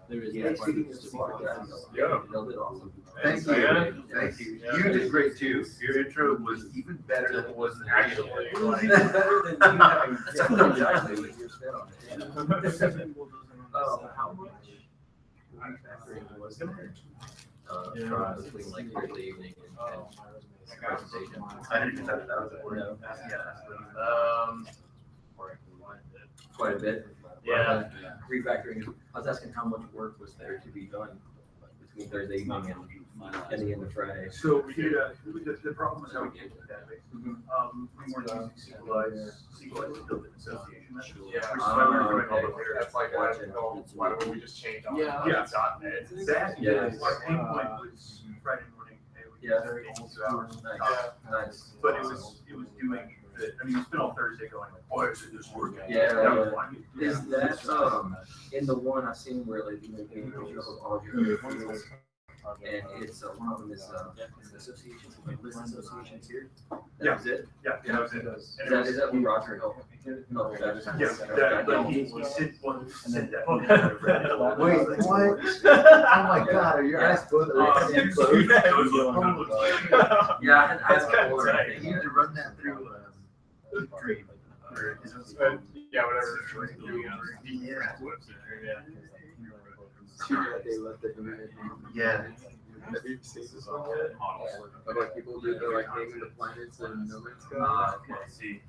There is Yeah. Yeah. Thank you. Thank you. You did great too. Your intro was even better than it was in the actual. Better than you having exactly what you spent on it. How much? Was there? Between like early evening and presentation. I didn't know that was important. Quite a bit. Yeah. Refactoring. I was asking how much work was there to be done between Thursday evening and the end of Friday. So we did, the problem was how we get to the database. We weren't using SQLite is built in association. Yeah. Which is why we were doing all the Okay. That's like why don't we just change all Yeah. .NET? That, Yeah. our pain point was Friday morning, hey, we Yeah. can take 2 hours. Nice. But it was doing the, I mean, we spent all Thursday going, like, boy, is it this working? Yeah. That was fun. Is that in the one I've seen where like you make a picture of all your other fields, and it's one of them is associations, like list associations here. That was it. Yeah, that was it. Is that what Roger helped? No, that's Yeah, that, he said one, said that. Wait, what? Oh my God, are your eyes both Yeah, I That's kind of tight. You need to run that through Dream. Yeah, whatever. Yeah. Like people do the like naming the planets and No Man's Sky. See.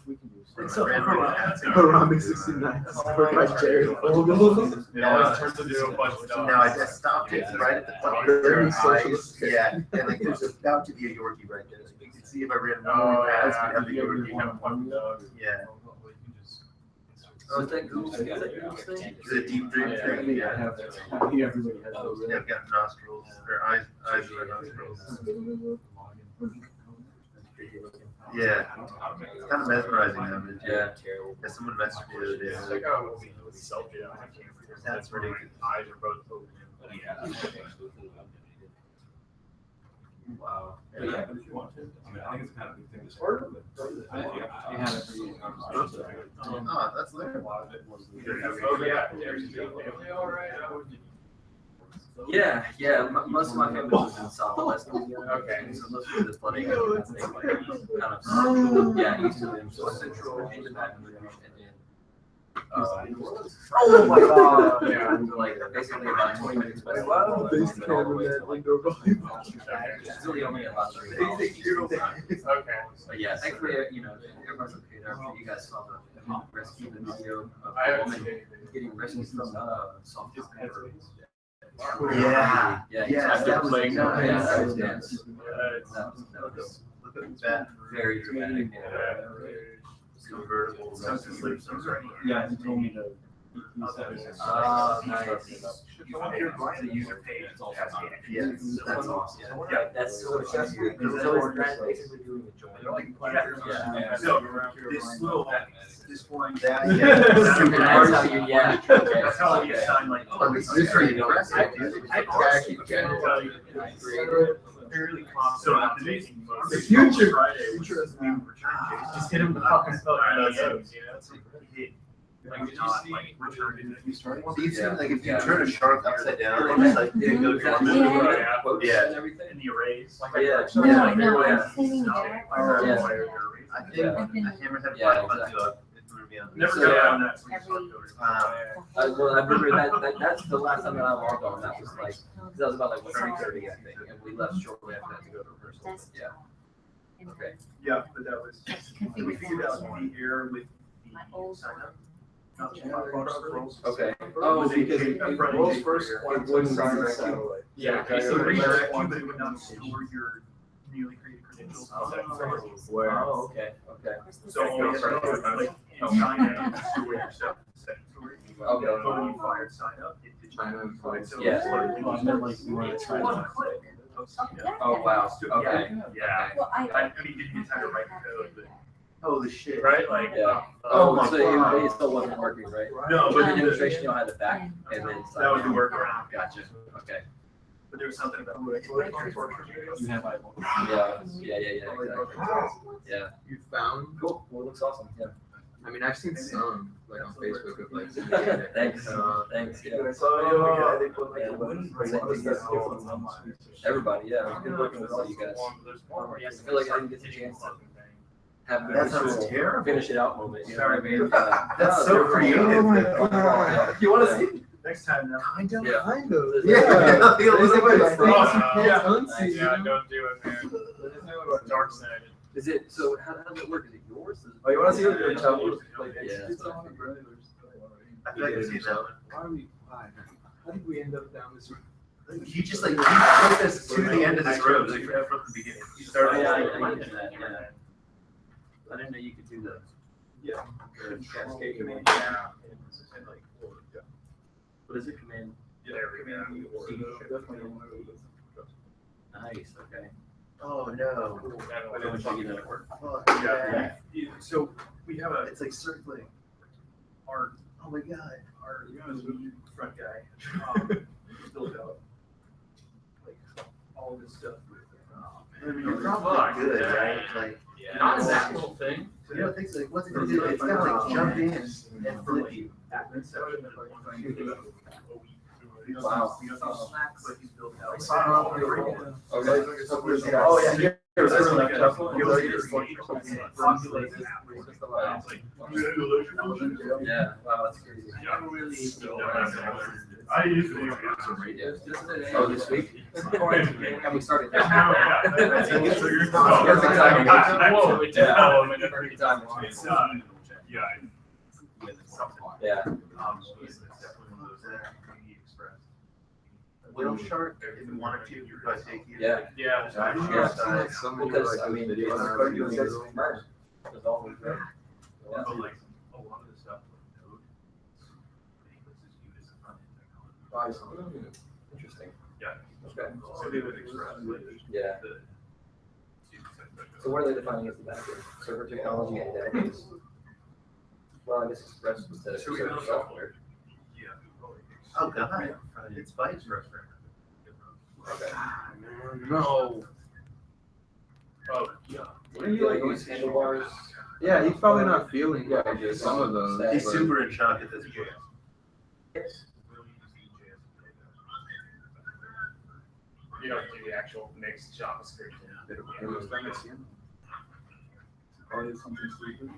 It's Around 69. By Jared Fogle. It always turns into a bunch of stuff. Now I just stopped it right at the top of their eyes. Yeah, and like there's about to be a Yorkie right there. You can see if I ran one past, you'd have the Yorkie. Yeah. Oh, is that Goose? Is that Goose thing? Is it deep dream thing? Yeah. Everybody has those. They've got nostrils, or eyes for nostrils. Yeah. It's kind of mesmerizing now. Yeah. Yeah, someone messaged me the other day. It's like, oh, we selfie. I can't figure it out. That's ridiculous. Eyes are both open. Yeah. Wow. But yeah, but if you want to, I mean, I think it's kind of a good thing to start with. Oh, that's there. Oh, yeah. All right. Yeah. Most of my family lives in Southwest Louisiana. Okay. So most of the flooding kind of east of them, so central into that and then oh my God! Yeah, like basically about 20 minutes west. It's really only about 3 miles. Okay. But yeah, thankfully, everyone's okay there. You guys saw the rescue video of I a haven't woman seen anything. getting rescued from soft river. Yeah. Yeah, that was nice. nice. Yeah, that was dense. That was Look at that. very dramatic. Convertible. Yeah, he told me to. Nice. The user page. Yes, that's awesome. Yeah, that's so accessible. Because it's always basically doing a joint. Yeah. So this one. That, That's how you, yeah. Okay. That's how you sign like. Oh, this is pretty impressive, dude. Fairly common. So The future. Friday, which is we return Jason. Just get him to fucking spell Like, not like returned it. It seems like if you turn a shark upside down, it's like they go Yeah. dormant. Yeah. And the arrays. Yeah. Yeah, I know, Yeah. I'm saying that. I think a hammerhead Yeah, fly might do it. Never So, got yeah. on that. Well, I remember that's the last time that I logged on. That was like, that was about like 30:30, I think, and we left shortly after that to go to rehearsal. Yeah. Okay. Yeah, but that was, we figured out the error with the sign up. Not the roles. Okay. Oh, because Roles first, it wouldn't sign redirect out. you. Yeah, It so would redirect redirect you, but it would not store your newly created credentials. Where? Oh, okay, okay. So all you have to do is like, in sign up, store your stuff in the second story. Okay. But when you fired sign up, it did Sign up, not. So Yeah. it's like, Well, I meant like you wanted to try one to- click. Oh, wow, okay. Yeah. Well, I mean, didn't get time to write the code, but. Holy shit. Right, like. Yeah. Oh, my So God. it still wasn't working, right? No, With but administration, you'll have the back and then. that was the workaround. Gotcha, okay. But there was something about. You have eyeball. Yeah, exactly. Yeah, You found? cool, well, it looks awesome, yeah. I mean, I've seen some, like on Facebook of like. Thanks, thanks, yeah. Everybody, yeah, it's good working with all you guys. I feel like I didn't get the chance to have That sounds the terrible. finish it out moment, you know what I mean? That's so creative. Yeah. You wanna see? Next time now. Kind of, Yeah. kind of. Yeah. There's A little like bit. things you Yeah. can't unsee, you Yeah, know? don't do it, man. Dark side. Is it, so how does it work? Is it yours? Is it- Oh, you wanna see what the trouble? Like, Yeah. it's on it, bro. I feel like I've seen that one. Why? How did we end up down this road? He just like, he took us to the end of this road, like from the beginning. He started. Yeah, like, I did that, yeah. I didn't know you could do that. Yeah. The cascade command. Yeah. What is it, command? There we go. Nice, okay. Oh, no. I don't want you to work. Oh, Yeah. So we have a, It's like circling. our, Oh my god. our front guy, built out like all this stuff with, I mean, you're probably good, right? Like, Not that little thing. so you don't think so, like, what's it gonna do? It's gonna like jump in and flip you. admin section and like trying to do a week. He doesn't- Wow. He doesn't snack, but he's built out. Okay. Oh, yeah, here. It's It's like a- like you'll see this like- Wow. Yeah, wow, that's crazy. I usually. Oh, this week? Have we started? So you're- Perfect timing. Whoa, it did. Yeah. Perfect timing. It's, yeah. Yeah. He's definitely one of those that can be expressed. Whale shark, if you wanted to, you could probably take you. Yeah. Yeah. Yeah. Some Because, I mean, videos it's on hard to do YouTube. this first. It's all we do. Yeah. But like a lot of the stuff with Node, many places use the front end technology. Interesting. Yeah. Okay. So they would express like Yeah. the. So what are they defining as the backend? Server technology and database? Well, I guess Express was the So we server built software. Yeah. Oh, god, it's bites. Okay. No. Oh, yeah. What do you like use handlebars? Yeah, he's probably not feeling Yeah, like just some of those. that. He's but- super in shock at this point. You don't do the actual mixed JavaScript. Pero ¿qué lo están haciendo? Probably something stupid.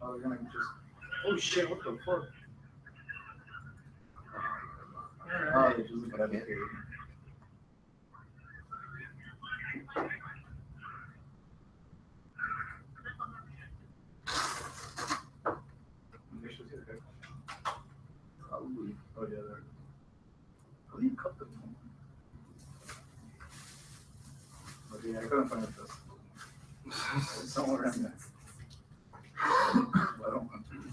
Oh, we're gonna just. Oh shit! What the fuck? Oh, they just got it. Probably. Oh yeah, there. How do you cut them? Okay, I couldn't find this. Somewhere in there. I don't want to.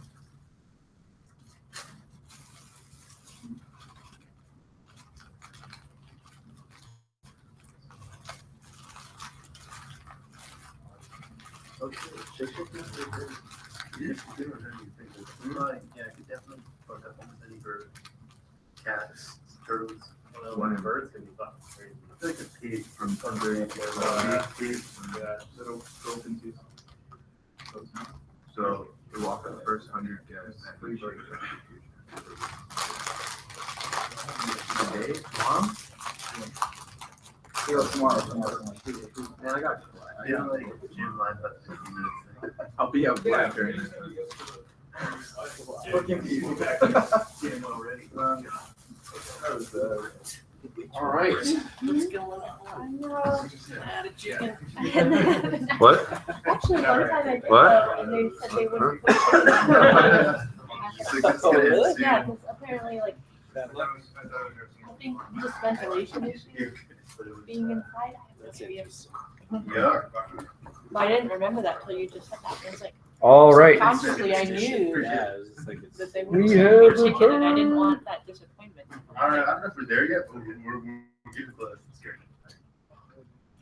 Okay, shake it. You just do it, you think. Right, yeah, I could definitely put that one with any bird. Cats, turtles. One birds can be fucking crazy. I feel like a pig from Hungary. Pig. Yeah, little golden teeth. So we walk up the first 100 guys. Today, tomorrow? Yeah, tomorrow. Man, I got I got like gym line, but 15 minutes. I'll be out black during this. Fucking people back in the game already. All right. What's going on? What? Actually, one time I did What? that, and they said they wouldn't put it. Yeah, because apparently, like, I think just ventilation issues being inside. Yeah. But I didn't remember that till you just said that. It was like, All right. consciously, I knew that they We wouldn't have put chicken, and I didn't want that disappointment. All right, I don't know if we're there yet, but we're getting close. It's scary.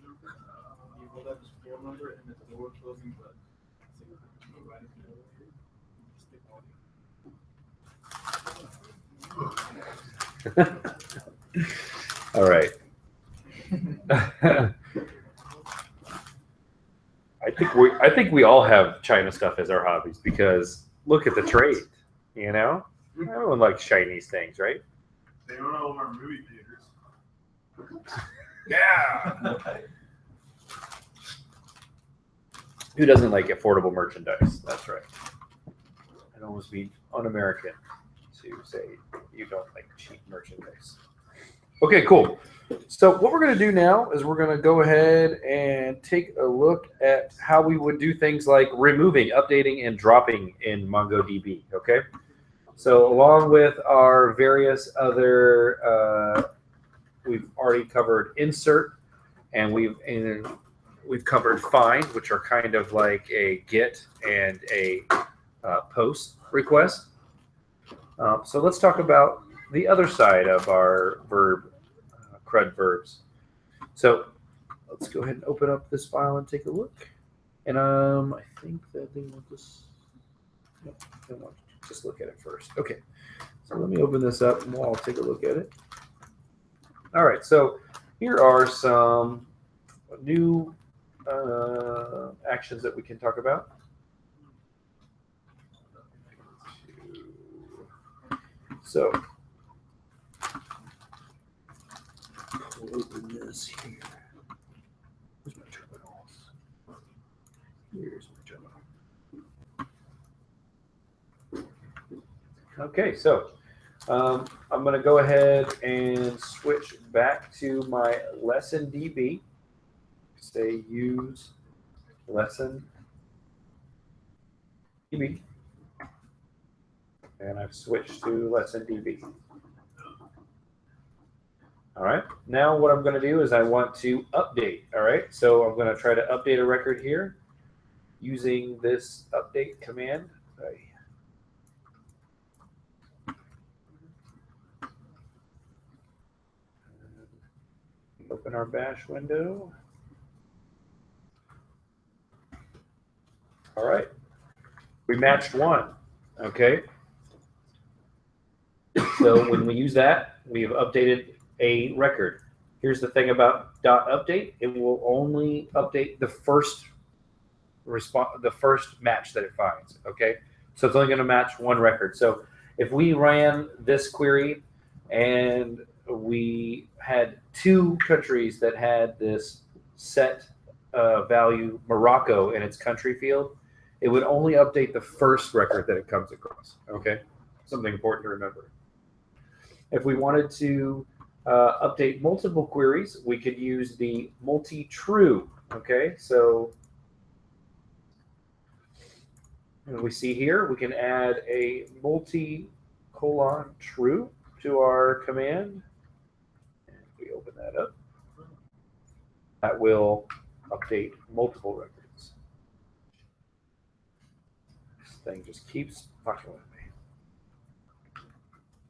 You will have this phone number and the door closing button. All right. I think we all have China stuff as our hobbies because look at the trade. You know, everyone likes Chinese things, right? They own all of our movie theaters. Yeah. Who doesn't like affordable merchandise? That's right. It almost be un-American to say you don't like cheap merchandise. Okay, cool. So what we're going to do now is we're going to go ahead and take a look at how we would do things like removing, updating, and dropping in MongoDB, okay? So along with our various other, we've already covered insert, and we've covered find, which are kind of like a get and a post request. So let's talk about the other side of our verb, CRUD verbs. So let's go ahead and open up this file and take a look. And I think that they want this. No, they want to just look at it first. Okay. So let me open this up and we'll all take a look at it. All right. So here are some new actions that we can talk about. So we'll open this here. Where's my terminal? Here's my terminal. Okay, so I'm going to go ahead and switch back to my lesson DB. Say use lesson DB. And I've switched to lesson DB. All right, now what I'm going to do is I want to update. All right, so I'm going to try to update a record here using this update command. Open our bash window. All right, we matched one. Okay. So when we use that, we have updated a record. Here's the thing about .update. It will only update the first match that it finds, okay? So it's only going to match one record. So if we ran this query and we had two countries that had this set value Morocco in its country field, it would only update the first record that it comes across, okay? Something important to remember. If we wanted to update multiple queries, we could use the multi-true, okay? So we see here, we can add a multi-true to our command. And if we open that up, that will update multiple records. This thing just keeps fucking with me.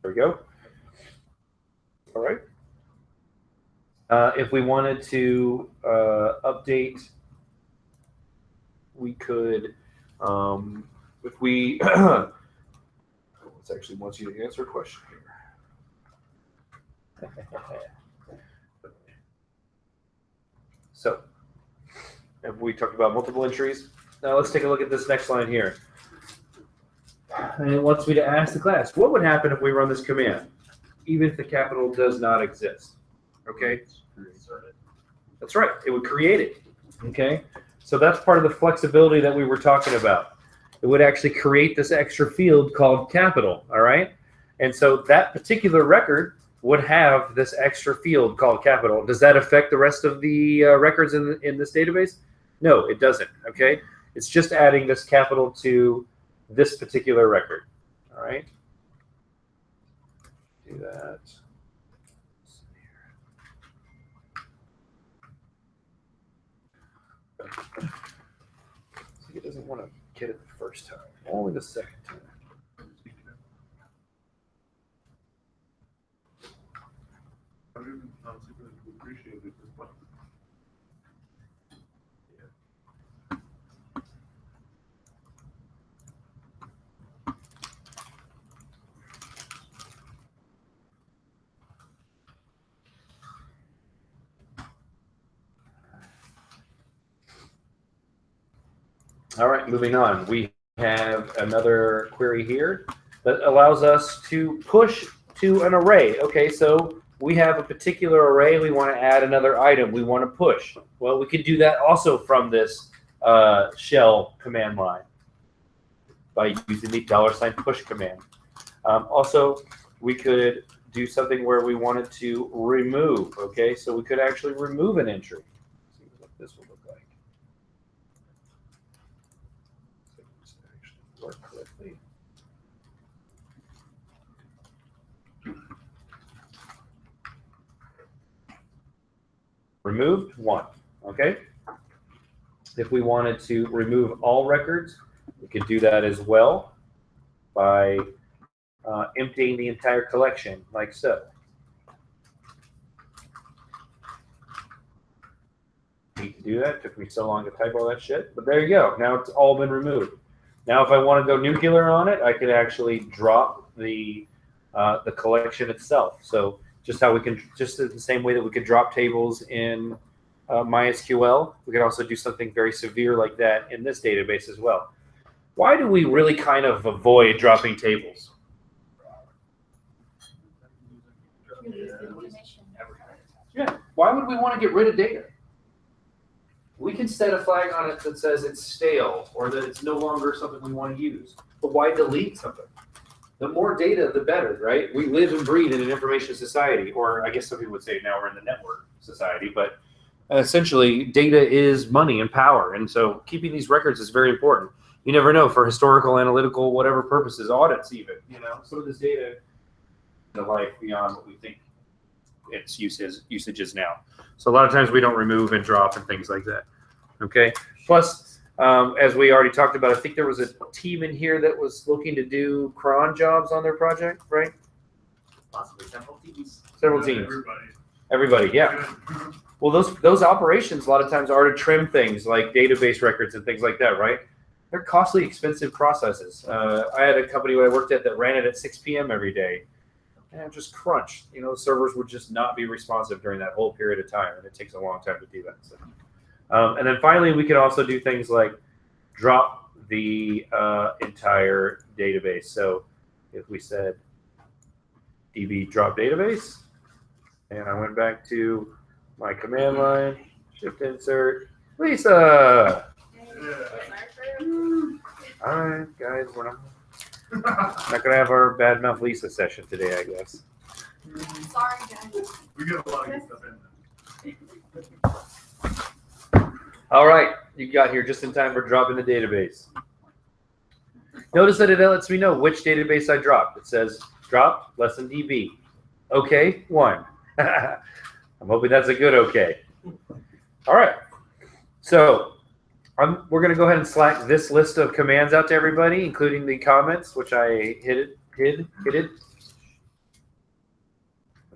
There we go. All right. If we wanted to update, we could, if we, let's actually wants you to answer a question here. So, if we talked about multiple entries, now let's take a look at this next line here. And it wants me to ask the class, what would happen if we run this command? Even if the capital does not exist, okay? That's right, it would create it, okay? So that's part of the flexibility that we were talking about. It would actually create this extra field called capital, all right? And so that particular record would have this extra field called capital. Does that affect the rest of the records in this database? No, it doesn't. Okay, it's just adding this capital to this particular record. All right, do that. It doesn't want to get it the first time, only the second time. All right, moving on. We have another query here that allows us to push to an array. Okay, so we have a particular array. We want to add another item. We want to push. Well, we could do that also from this shell command line by using the $push command. Also, we could do something where we wanted to remove. Okay, so we could actually remove an entry. Let's see what this will look like. Work correctly. Removed 1. Okay. If we wanted to remove all records, we could do that as well by emptying the entire collection like so. Need to do that. Took me so long to type all that shit, but there you go. Now it's all been removed. Now, if I want to go nuclear on it, I could actually drop the collection itself. So just how we can, just the same way that we could drop tables in MySQL, we could also do something very severe like that in this database as well. Why do we really kind of avoid dropping tables? Yeah. Why would we want to get rid of data? We can set a flag on it that says it's stale or that it's no longer something we want to use. But why delete something? The more data, the better, right? We live and breathe in an information society, or I guess some people would say now we're in the network society, but essentially data is money and power. And so keeping these records is very important. You never know, for historical, analytical, whatever purposes, audits even, some of this data the life beyond what we think its usage is now. So a lot of times we don't remove and drop and things like that. Okay. Plus, as we already talked about, I think there was a team in here that was looking to do cron jobs on their project, right? Possibly several teams. Several teams. Everybody, yeah. Well, those operations a lot of times are to trim things like database records and things like that, right? They're costly, expensive processes. I had a company I worked at that ran it at 6 p.m. every day. And just crunch. The servers would just not be responsive during that whole period of time, and it takes a long time to do that. So. And then finally, we could also do things like drop the entire database. So if we said db drop database, and I went back to my command line, shift insert, Lisa. All right, guys, we're not gonna have our badmouth Lisa session today, I guess. Sorry, guys. We get a lot of good stuff in there. All right, you got here just in time for dropping the database. Notice that it lets me know which database I dropped. It says drop lesson DB. Okay, 1. I'm hoping that's a good okay. All right, so we're going to go ahead and Slack this list of commands out to everybody, including the comments, which I hid. And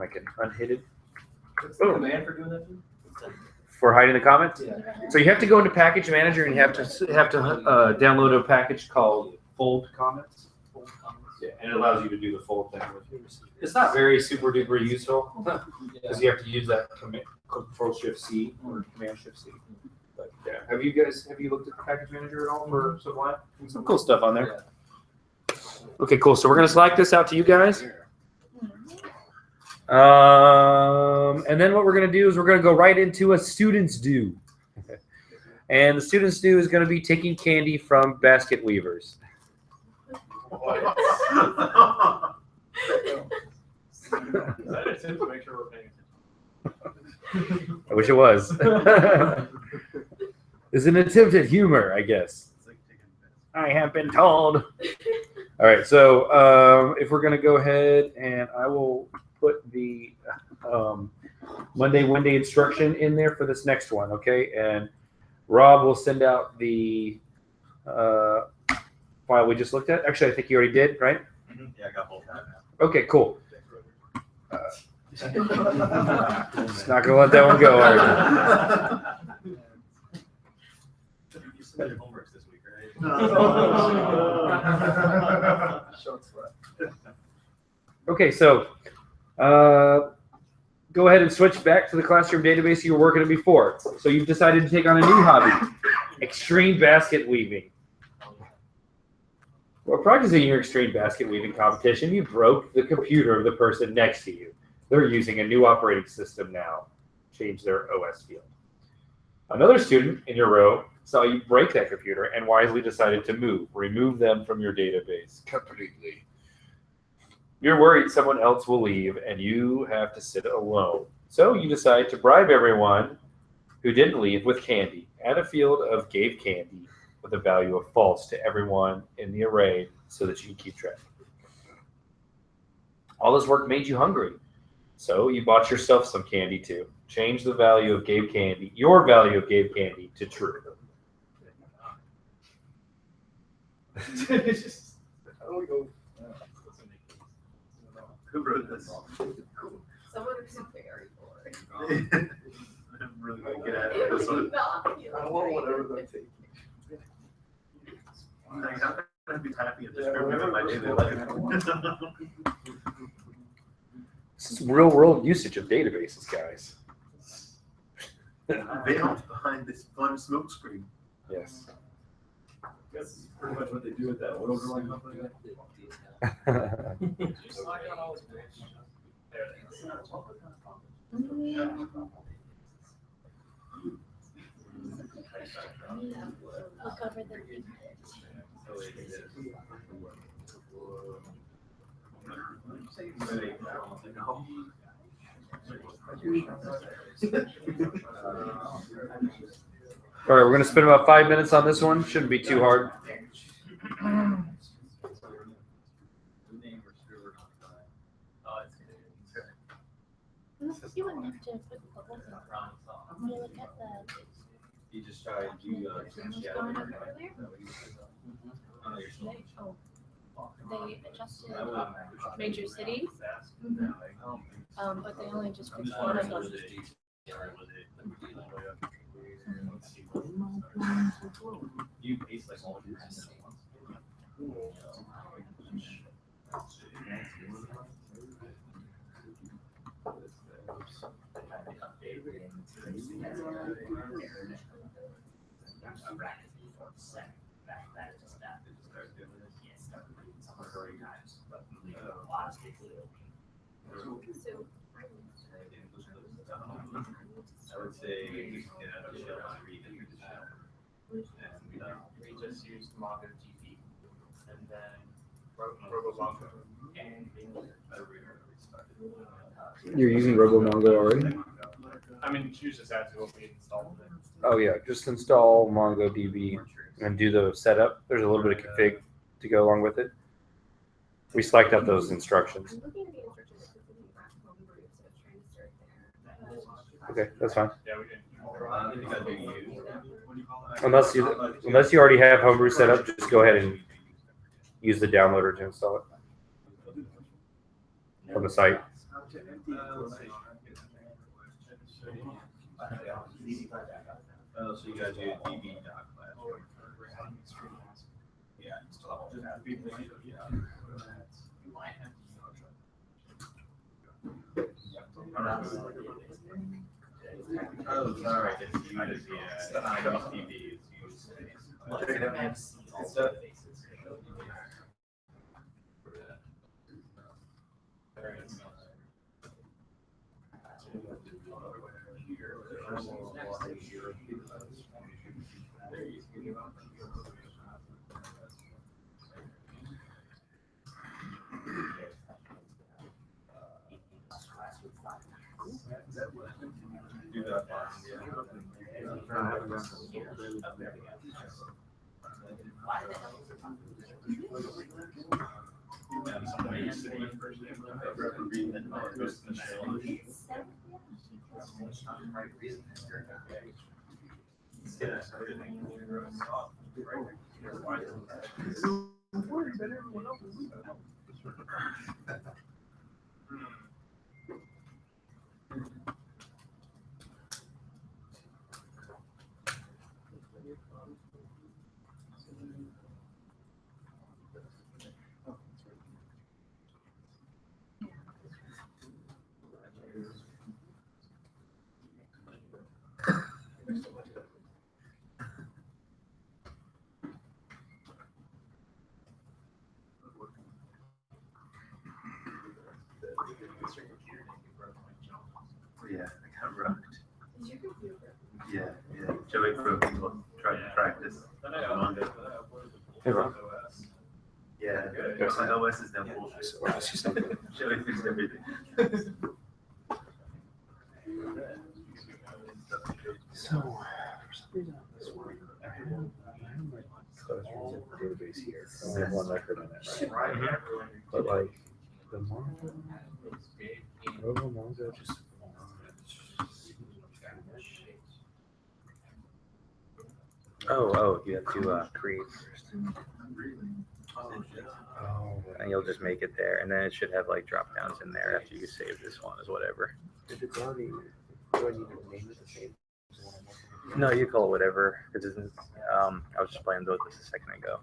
I can unhid it. What's the command for doing that? For hiding the comments? Yeah. So you have to go into Package Manager and you have to download a package called Fold Comments. Yeah, and it allows you to do the fold thing. It's not very super duper useful because you have to use that Control Shift C or Command Shift C. But yeah, have you looked at the Package Manager at all for Sublime? Some cool stuff on there. Okay, cool. So we're gonna select this out to you guys. And then what we're going to do is we're going to go right into a student's do. And the student's do is going to be taking candy from basket weavers. that attempt to make sure we're paying attention? I wish it was. It's an attempt at humor, I guess. I have been told. All right, so if we're going to go ahead and I will put the Monday instruction in there for this next one, okay? And Rob will send out the file we just looked at. Actually, I think you already did, right? Yeah, I got both now. Okay, cool. Just not going to let that one go, are you? You submitted homeworks this week, right? Okay, so go ahead and switch back to the classroom database you were working in before. So you've decided to take on a new hobby, extreme basket weaving. While practicing your extreme basket weaving competition, you broke the computer of the person next to you. They're using a new operating system now. Change their OS field. Another student in your row saw you break that computer and wisely decided to remove them from your database completely. You're worried someone else will leave and you have to sit alone. So you decide to bribe everyone who didn't leave with candy. Add a field of gave candy with a value of false to everyone in the array so that you can keep track. All this work made you hungry. So you bought yourself some candy too. Change the value of gave candy, your value of gave candy, to true. How do we go? Who wrote this? Someone who's very bored. I'm really going to get at it. This one. I want whatever they're taking. Like, how can I be happy at this group in my daily life? This is real world usage of databases, guys. Veiled behind this fun smoke screen. Yes. That's pretty much what they do with that oil drilling company. Look over the image. All right, we're going to spend about 5 minutes on this one. Shouldn't be too hard. You wouldn't have to put the bubbles in. I'm gonna look at the. You just tried, you, Going up earlier? Oh, they adjusted major cities, but they only just fixed one of them. You paste like all of your I would say you can get out of shell and read it through the shell. And we just used MongoDB and then RoboMongo and You're using RoboMongo already? I mean, you just have to open install it. Oh yeah, just install MongoDB and do the setup. There's a little bit of config to go along with it. We select out those instructions. I'm looking at the instructions that put in back home group, so I was trying to start there. Okay, that's fine. Yeah, we didn't. Unless you already have Homebrew set up, just go ahead and use the downloader to install it from the site. Oh, so you guys use DB doc class. Yeah, install. Oh, sorry. It's used, DB is used. Do that. Yeah, I got rocked. Yeah, yeah. Joey Pro people tried to practice Mongo. Hey, bro. Yeah, my OS is down bullshit. Joey fixed everything. So, for some reason on this one, I have like clusters in the database here. I only have one record on it, right? But like the Mongo, Mongo just. Oh, you have to create first. Oh, And you'll just make it there, and then it should have like drop downs in there after you save this one as whatever. if it's already, do I need to name it the same? as the one I'm looking at? No, you call it whatever. Because I was just playing with this a second ago.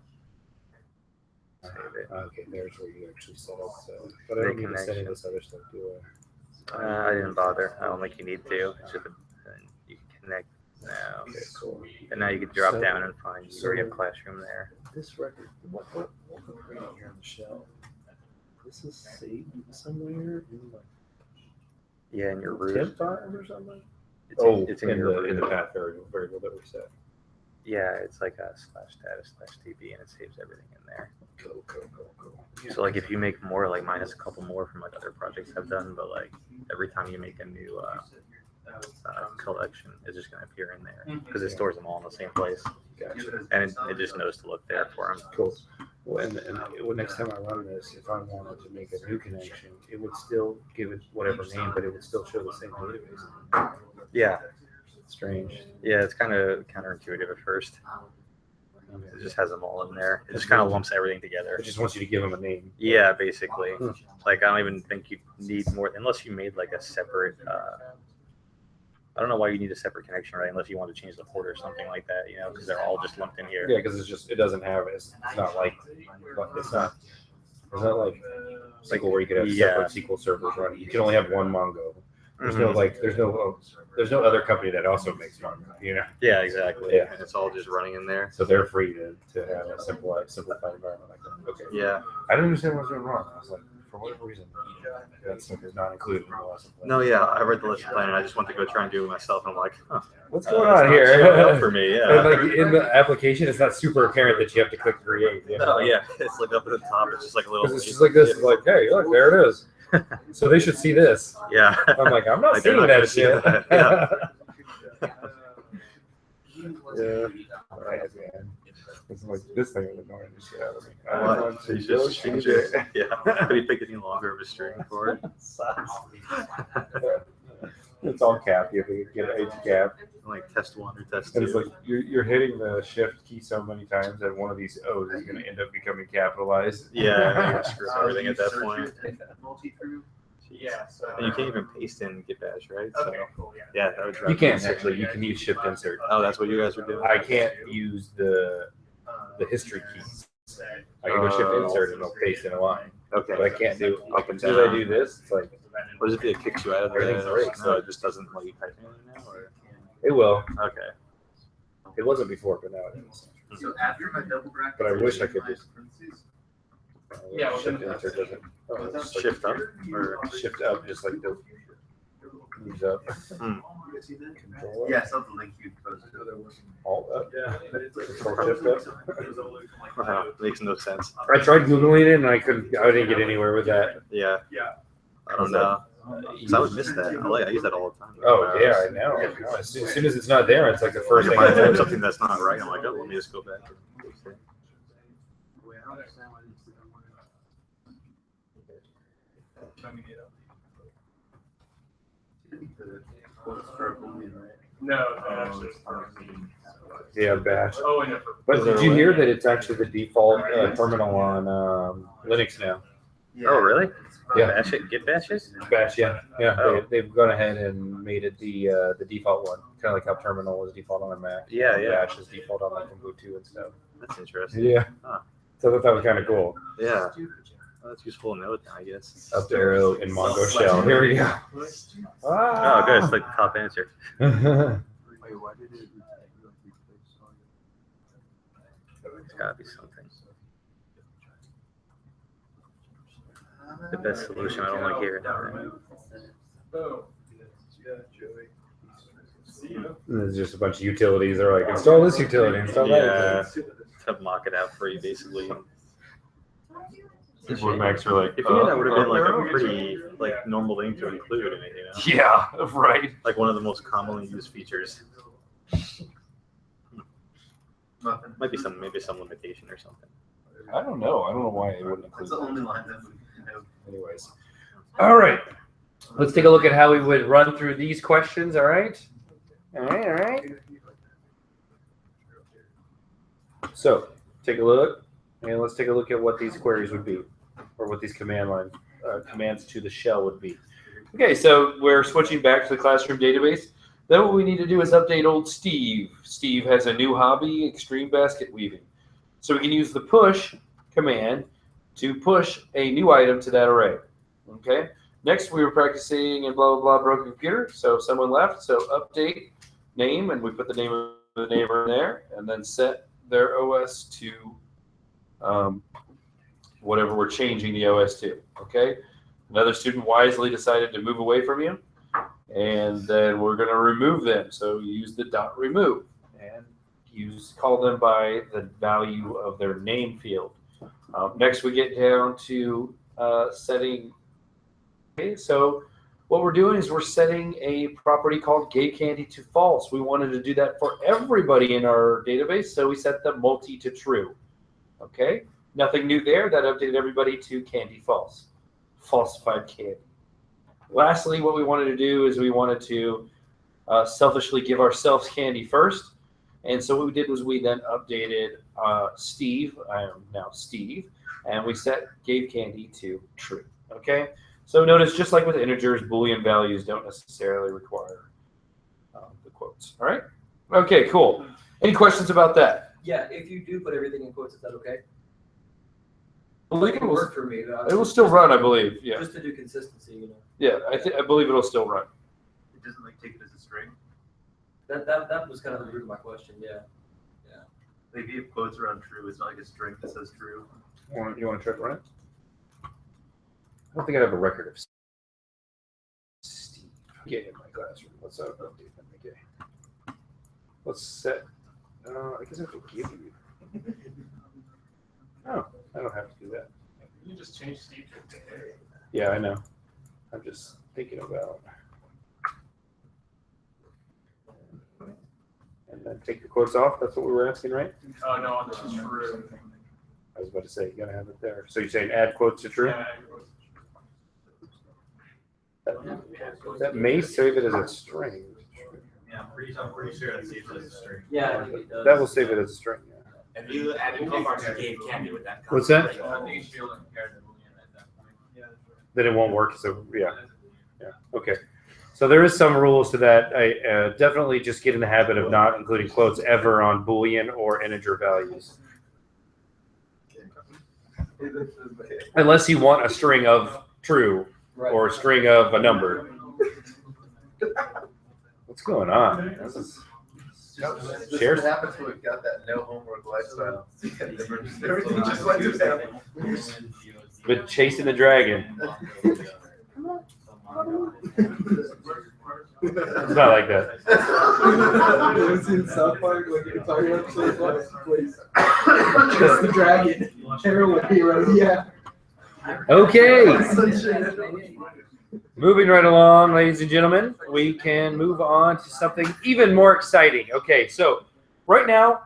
Save it. Okay, there's where you actually set up. But I don't need to set in this other stuff, do I? I didn't bother. I don't think you need to. It's just you can connect now. Okay, cool. And now you can drop So- down and find. You so- already have Classroom there. This record, what we're creating here on the shell? This is saved somewhere in like Yeah, in your root. temp file or something? It's in your root. in the path variable that we set. Yeah, it's like a /status/db, and it saves everything in there. Cool. So like if you make more, like mine has a couple more from like other projects I've done, but like every time you make a new collection, it's just gonna appear in there because it stores them all in the same place, Gotcha. and it just knows to look there for them. Cool. Well, and next time I run this, if I wanted to make a new connection, it would still give it whatever name, but it would still show the same database. Yeah, Strange. yeah, it's kind of counterintuitive at first. It just has them all in there. It just kind of lumps everything together. It just wants you to give them a name. Yeah, basically. Like I don't even think you need more unless you made like a separate. I don't know why you need a separate connection, right? Unless you want to change the port or something like that, you know, because they're all just lumped in here. Yeah, because it doesn't have it's not like SQL where you could have separate SQL servers running. You can only have one Mongo. There's there's no other company that also makes Mongo, you know. Yeah, exactly. Yeah. And it's all just running in there. So they're free to have a simplified environment like that. Okay. Yeah. I didn't understand what I was doing wrong. I was like, for whatever reason, that stuff is not included in the lesson plan. No, yeah, I read the lesson plan and I just went to go try and do it myself. And I'm like, huh, What's going on here? It's not showing up for me, yeah. And like in the application, it's not super apparent that you have to click create. You know? Oh yeah, it's like up at the top. It's just like a little. It's just like this. It's like, hey, look, there it is. So they should see this. Yeah. I'm like, I'm not Like, they're seeing not that gonna see shit. that, yeah. Yeah. Right, man. It's like this thing is annoying the shit out of me. I What? want to You go just change it. Yeah. Could you pick any longer of a string for it? It's all cap. You have to get an H cap. Like test 1 or test 2. And it's like you're hitting the shift key so many times that one of these O's is going to end up becoming capitalized. Yeah, you screw up everything at that point. Yeah. So, And you can't even paste in Git Bash, right? Okay, cool. Yeah. Yeah, that would drive You me can't insane. actually. You can use shift insert. Oh, that's what you guys were doing? I can't use the history keys. I can go shift insert and it'll paste in a line. Okay. But I can't do Up and as soon as I down. do this, it's like What does it do? It kicks you out of Everything's the great. so it just doesn't let you type anything now? Or? it will. Okay. It wasn't before, but now it is. So after my double bracket. But I wish I could just Yeah, well, shift then- insert doesn't. Oh, it's just like Shift up? Or shift up, just like the moves up. Hmm. Control up. Yeah, something like you posted. Alt up. Yeah. Control shift up. Makes no sense. I tried googling it and I didn't get anywhere with that. Yeah. Yeah. I don't know. 'Cause I would miss that. I use that all the time. Oh yeah, I know. As soon as it's not there, it's like the first thing If I I type do. something that's not right, I'm like, oh, let me just go back. No, actually. Yeah, bash. Oh, and But did you hear that it's actually the default terminal on Linux now? Oh, really? Yeah. Bash it? Get bashes? Bash, yeah, yeah. Oh. They've gone ahead and made it the default one, kind of like how terminal was default on a Mac. Yeah, yeah. Bash is default on like Ubuntu and stuff. That's interesting. Yeah. Huh. So I thought that was kind of cool. Yeah. Well, that's useful to know, I guess. Up arrow in Mongo shell. Here we go. Oh, good. It's like the top answer. It's gotta be something. The best solution. I don't like hearing that. There's just a bunch of utilities. They're like, install this utility, install that Yeah. utility. To mock it out for you, basically. People Macs are like, If you knew that would have been like a pretty like normal thing to include in it, you know? yeah, right. Like one of the most commonly used features. Might be maybe some limitation or something. I don't know. I don't know why it wouldn't include That's the that. only line that we have. Anyways. All right. Let's take a look at how we would run through these questions. All right. All right. All right. So take a look, and let's take a look at what these queries would be, or what these commands to the shell would be. Okay, so we're switching back to the classroom database. Then what we need to do is update old Steve. Steve has a new hobby, extreme basket weaving. So we can use the push command to push a new item to that array. Okay. Next, we were practicing in blah, blah, blah, broken computer. So someone left. So update name, and we put the name of the neighbor in there, and then set their OS to whatever we're changing the OS to. Okay. Another student wisely decided to move away from you, and then we're going to remove them. So use the dot remove and call them by the value of their name field. Next, we get down to setting. Okay, so what we're doing is we're setting a property called gave candy to false. We wanted to do that for everybody in our database, so we set the multi to true. Okay, nothing new there. That updated everybody to candy false, falsified candy. Lastly, what we wanted to do is we wanted to selfishly give ourselves candy first. And so what we did was we then updated Steve, I am now Steve, and we set gave candy to true. Okay, so notice just like with integers, Boolean values don't necessarily require the quotes. All right. Okay, cool. Any questions about that? Yeah, if you do put everything in quotes, is that okay? I believe It can work for me. It will still run, I believe. Yeah. Just to do consistency, you know. Yeah, I believe it'll still run. It doesn't like take it as a string. That was kind of the root of my question. Yeah. Yeah. Like if you have quotes around true, it's not like a string that says true. You want to try to run it? I don't think I have a record of Steve. Get in my classroom. Let's update them again. Let's set. I guess I have to give you. Oh, I don't have to do that. You just change Steve to Harry. Yeah, I know. I'm just thinking about. And then take the quotes off. That's what we were asking, right? Oh, no, this is true. I was about to say, you gotta have it there. So you're saying add quotes to true? Yeah, That may save it as a string. Yeah, I'm pretty sure it saves it as a string. Yeah, I think it does. That will save it as a string, yeah. If you add bookmarks to gave candy with that. What's that? I think you should be able to compare the Boolean at that point. Yeah. Then it won't work, so yeah. Yeah, okay. So there is some rules to that. I definitely just get in the habit of not including quotes ever on Boolean or integer values. Unless you want a string of true or a string of a number. What's going on? This is This is Cheers. what happens when we've got that no homework lifestyle. Everything just went to them. been chasing the dragon. It's not like that. It was in South Park, like you're talking about South Park, please. Just the dragon. Heroin hero, yeah. Okay. Moving right along, ladies and gentlemen, we can move on to something even more exciting. Okay, so right now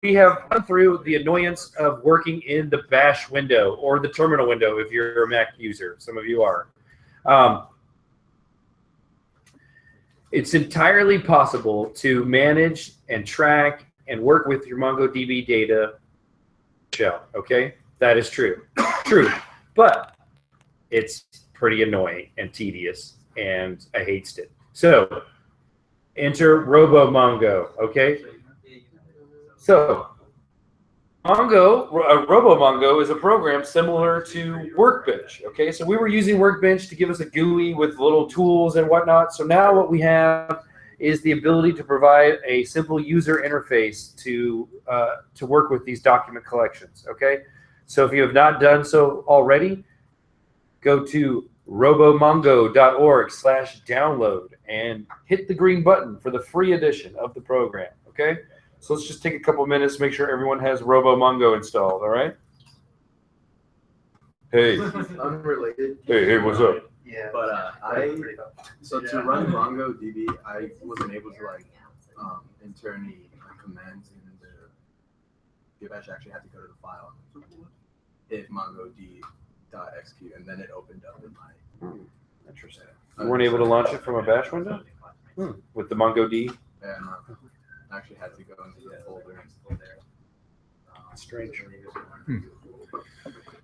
we have gone through the annoyance of working in the bash window or the terminal window if you're a Mac user. Some of you are. It's entirely possible to manage and track and work with your MongoDB data shell. Okay, that is true. True, but it's pretty annoying and tedious, and I hates it. So enter RoboMongo. Okay, so RoboMongo is a program similar to Workbench. Okay, so we were using Workbench to give us a GUI with little tools and whatnot. So now what we have is the ability to provide a simple user interface to work with these document collections. Okay, so if you have not done so already, go to robomongo.org/download and hit the green button for the free edition of the program. Okay. So let's just take a couple minutes, make sure everyone has RoboMongo installed, all right? Hey. Unrelated. Hey, what's up? Yeah. But to run MongoDB, I wasn't able to enter any commands in the GitBash. I actually had to go to the file, hit MongoD.execute, and then it opened up in my. Interesting. You weren't able to launch it from a bash window? With the MongoD? Yeah, no. I actually had to go into the folder and still there. Strange.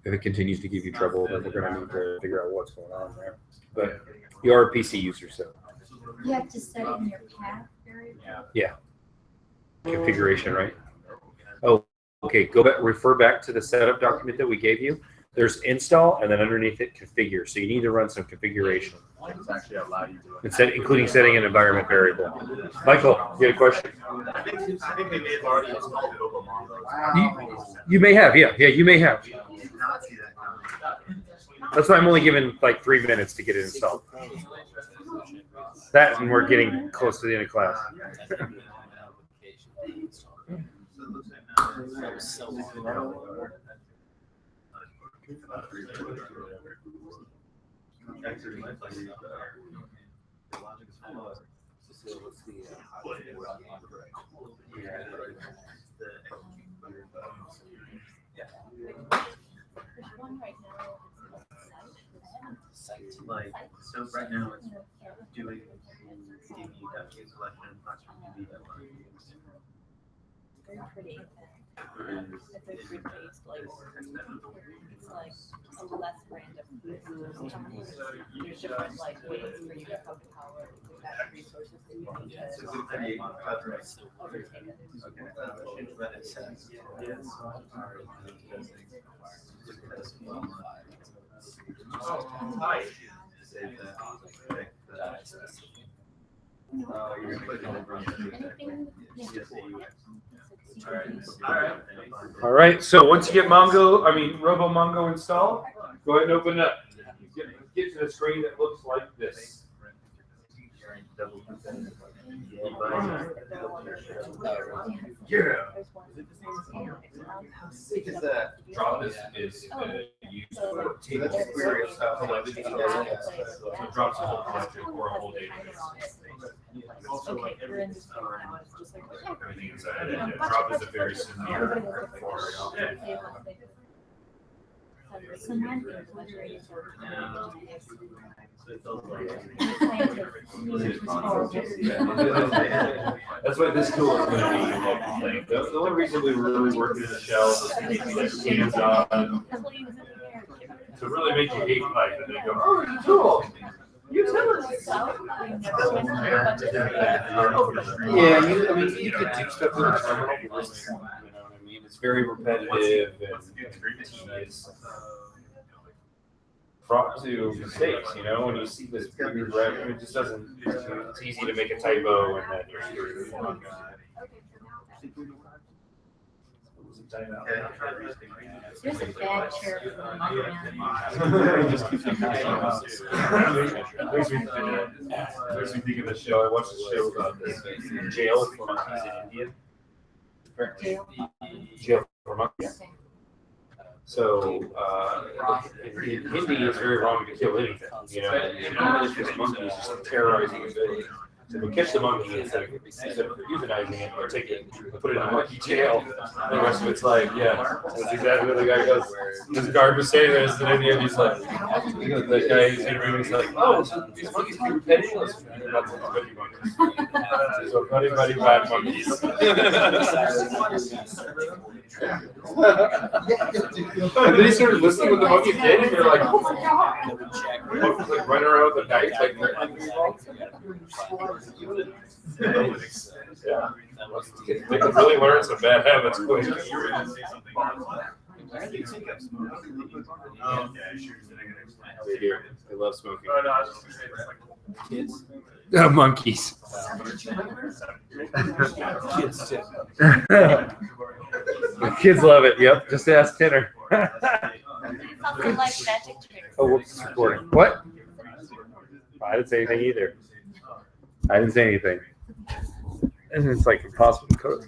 If it continues to give you trouble, then we're going to need to figure out what's going on there. But you are a PC user, so. You have to set in your path variable. Yeah. Configuration, right? Oh, okay. Go back. Refer back to the setup document that we gave you. There's install, and then underneath it, configure. So you need to run some configuration. It's actually allowed you to. Including setting an environment variable. Michael, you had a question? I think they may have already installed RoboMongo. You may have, yeah, you may have. That's why I'm only given like 3 minutes to get it installed. That, and we're getting close to the end of class. Like, so right now it's doing DB.use selection, not DB.line. Very pretty. It's a grid based, like, it's like a less random. There's different like ways for you to come to power that resources that you need to overtake it. All right. So once you get RoboMongo installed, go ahead and open up. Get to the screen that looks like this. Yeah. Because drop is used for table query stuff. So it drops a whole collection or a whole database. Everything inside it. Drop is a very similar for That's why this tool is going to be like the only reason we really work in the shell is hands-on to really make you hate life and then go, oh, it's a tool. Utilities. Yeah, you could do stuff in the terminal. You know what I mean? It's very repetitive and tedious. Fraught to mistakes, when you see this weird record, it just doesn't, it's easy to make a typo and then you're screwed. There's a bad chair for Makes me think of a show. I watched a show about this jail for monkeys in India. Jail for monkeys. So in Hindi, it's very wrong to kill anything. You know, this monkey is just terrorizing a village. So we catch the monkey instead of euthanizing it, or take it and put it in a monkey jail. And the rest of it's like, yeah, that's exactly what the guy goes. This guard was saying this, and in the end, he's like, the guy who's interviewing, he's like, oh, so these monkeys are petty? Let's talk about the petty monkeys. So buddy, bad monkeys. And then he started listening what the monkey did, and you're like, oh my god! The monkey's like running around with a knife, like, yeah. They can really learn some bad habits quick. They do. They love smoking. Monkeys. Kids love it. Yep. Just ask Tinner. Oh, whoops, it's recording. What? I didn't say anything either. I didn't say anything. And it's like impossible to cook.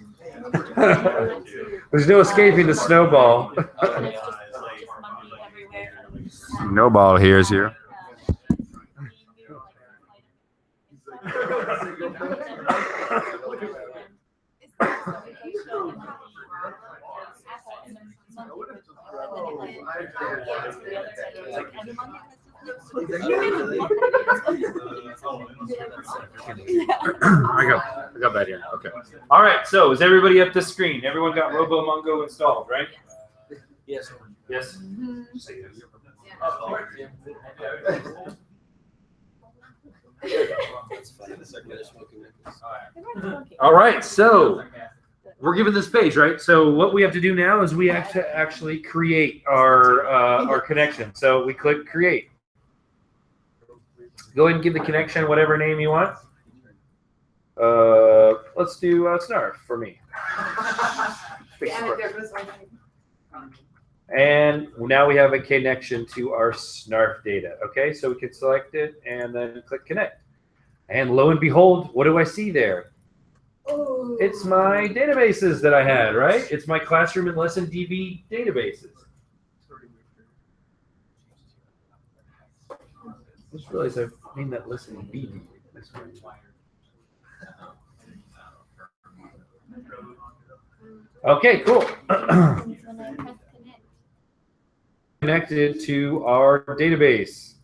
There's no escaping the snowball. Snowball here is here. I got that here. Okay. All right. So is everybody up the screen? Everyone got RoboMongo installed, right? Yes. Yes. All right. So we're given this page, right? So what we have to do now is we have to actually create our connection. So we click create. Go ahead and give the connection whatever name you want. Let's do Snarf for me. And now we have a connection to our Snarf data. Okay, so we can select it and then click connect. And lo and behold, what do I see there? Oh. It's my databases that I had, right? It's my classroom and lesson DB databases. I just realized I've named that lesson BD. This one. Okay, cool. Connected to our database.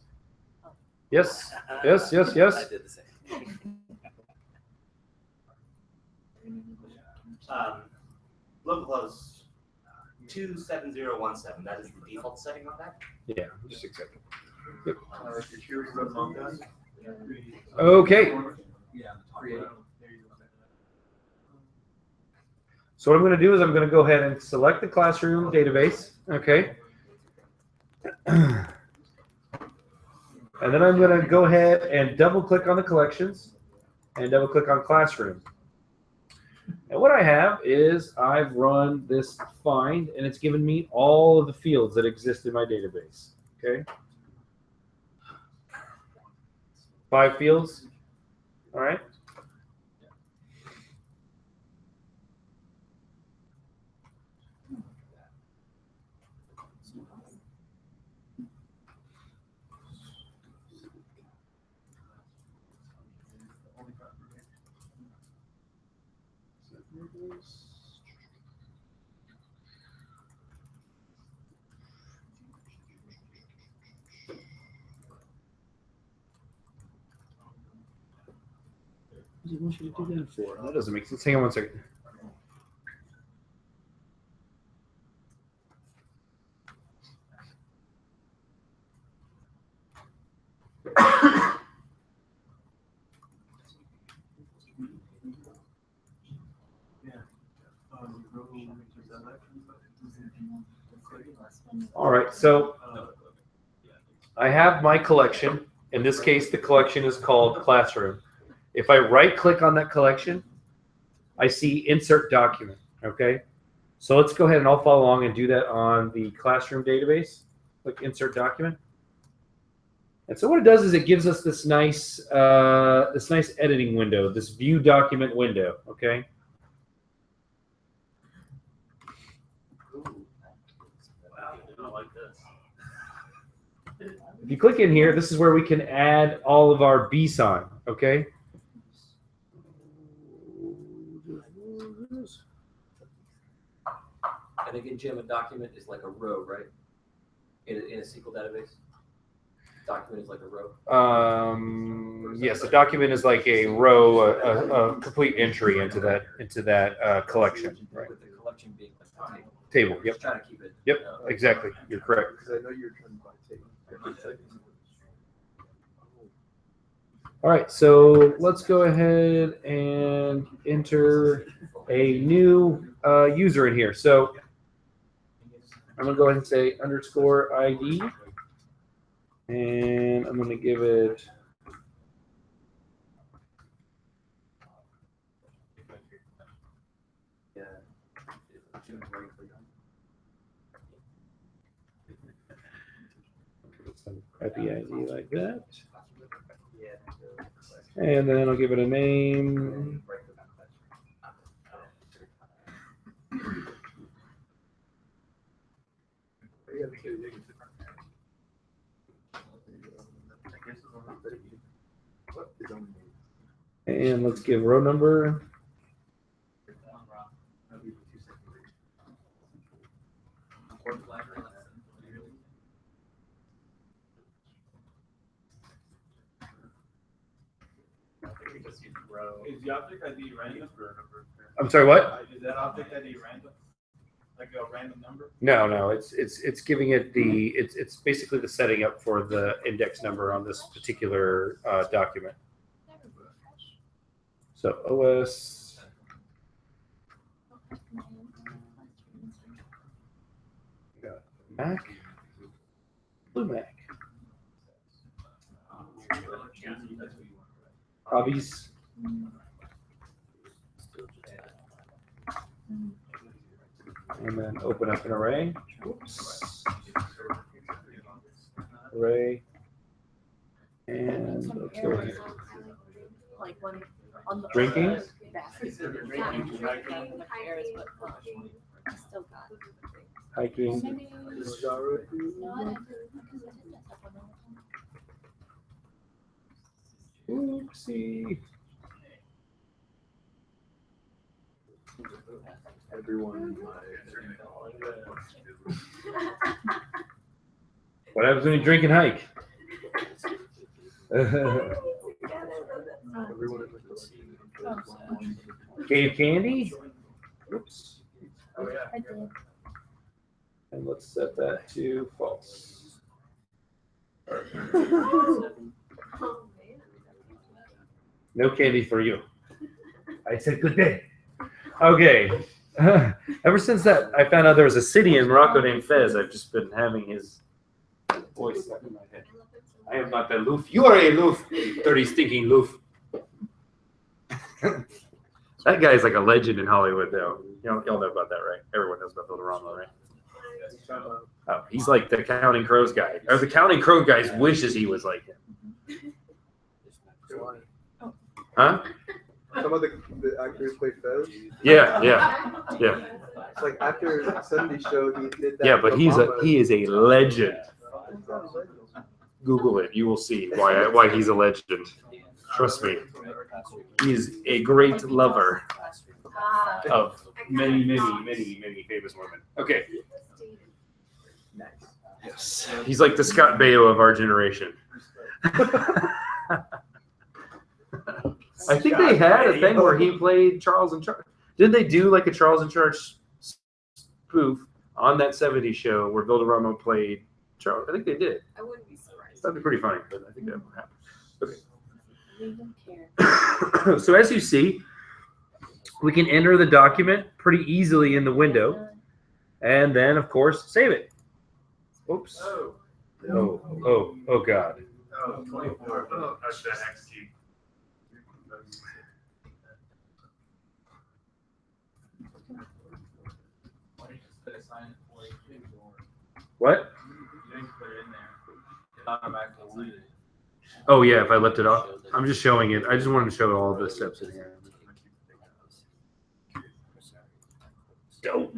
Yes, yes, yes, yes. I did the same. Localhost 27017. That is the default setting on that. Yeah, just accept it. Yep. Okay. So what I'm going to do is I'm going to go ahead and select the classroom database. Okay. And then I'm going to go ahead and double click on the collections and double click on classroom. And what I have is I've run this find and it's given me all of the fields that exist in my database. Okay. 5 fields. All right. What do you want you to do that for? That doesn't make sense. Hang on one second. All right, so I have my collection. In this case, the collection is called Classroom. If I right-click on that collection, I see Insert Document, okay? So let's go ahead and I'll follow along and do that on the Classroom database. Click Insert Document. And so what it does is it gives us this nice editing window, this View Document window, okay? you click in here, this is where we can add all of our BSON, okay? And again, Jim, a document is like a row, right? In a SQL database? Document is like a row? Yes, a document is like a row, a complete entry into that collection, right? With the collection being like a table. Table, yep. Just trying to keep it. Yep, exactly. You're correct. Because I know you're trying to buy tape. All right, so let's go ahead and enter a new user in here. So I'm gonna go ahead and say underscore ID, and I'm gonna give it. Some crappy ID like that. And then I'll give it a name. And let's give row number. Is the object ID random? I'm sorry, what? Is that object ID random? Like a random number? No, it's giving it the it's basically the setting up for the index number on this particular document. So OS. Got Mac. Blue Mac. Hobbies. And then open up an array. Oops. Array. And let's go here. Like one on the Drinking. Hiking. Oopsie. Everyone. What happens when you drink and hike? Cave candy? Oops. I did. And let's set that to false. No candy for you. I said good day. Okay. Ever since that, I found out there was a city in Morocco named Fez. I've just been having his voice stuck in my head. I am not that loof. You are a loof, dirty, stinking loof. That guy's like a legend in Hollywood, though. Y'all know about that, right? Everyone knows about Valderrama, right? Oh, he's like the Counting Crows guy. Or the Counting Crow guys wishes he was like him. Huh? Some of the actors play Fez. Yeah. It's like after 70 show, he did that. Yeah, but he is a legend. Google it. You will see why he's a legend. Trust me. He is a great lover of many famous women. Okay. Yes. He's like the Scott Baio of our generation. I think they had a thing where he played Charles in Charge. Didn't they do like a Charles in Charge spoof on that 70s show where Valderrama played Charles? I think they did. I wouldn't be surprised. That'd be pretty funny, but I think that would happen. Okay. We don't care. So as you see, we can enter the document pretty easily in the window, and then of course save it. Oops. Oh God. Oh, 24. Oh, that's that XT. What? You didn't put it in there. Automatically. Oh yeah, if I left it off. I'm just showing it. I just wanted to show all the steps in here. Dope.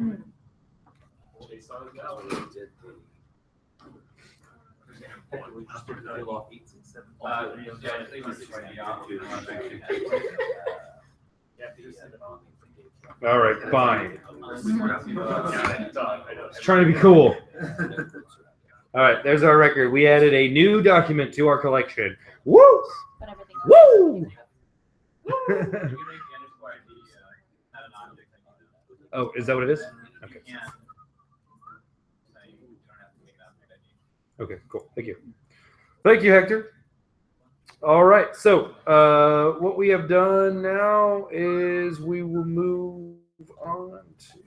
All right, fine. It's trying to be cool. All right, there's our record. We added a new document to our collection. Woo! Woo! Oh, is that what it is? Okay. Okay, cool. Thank you. Thank you, Hector. All right, so what we have done now is we will move on to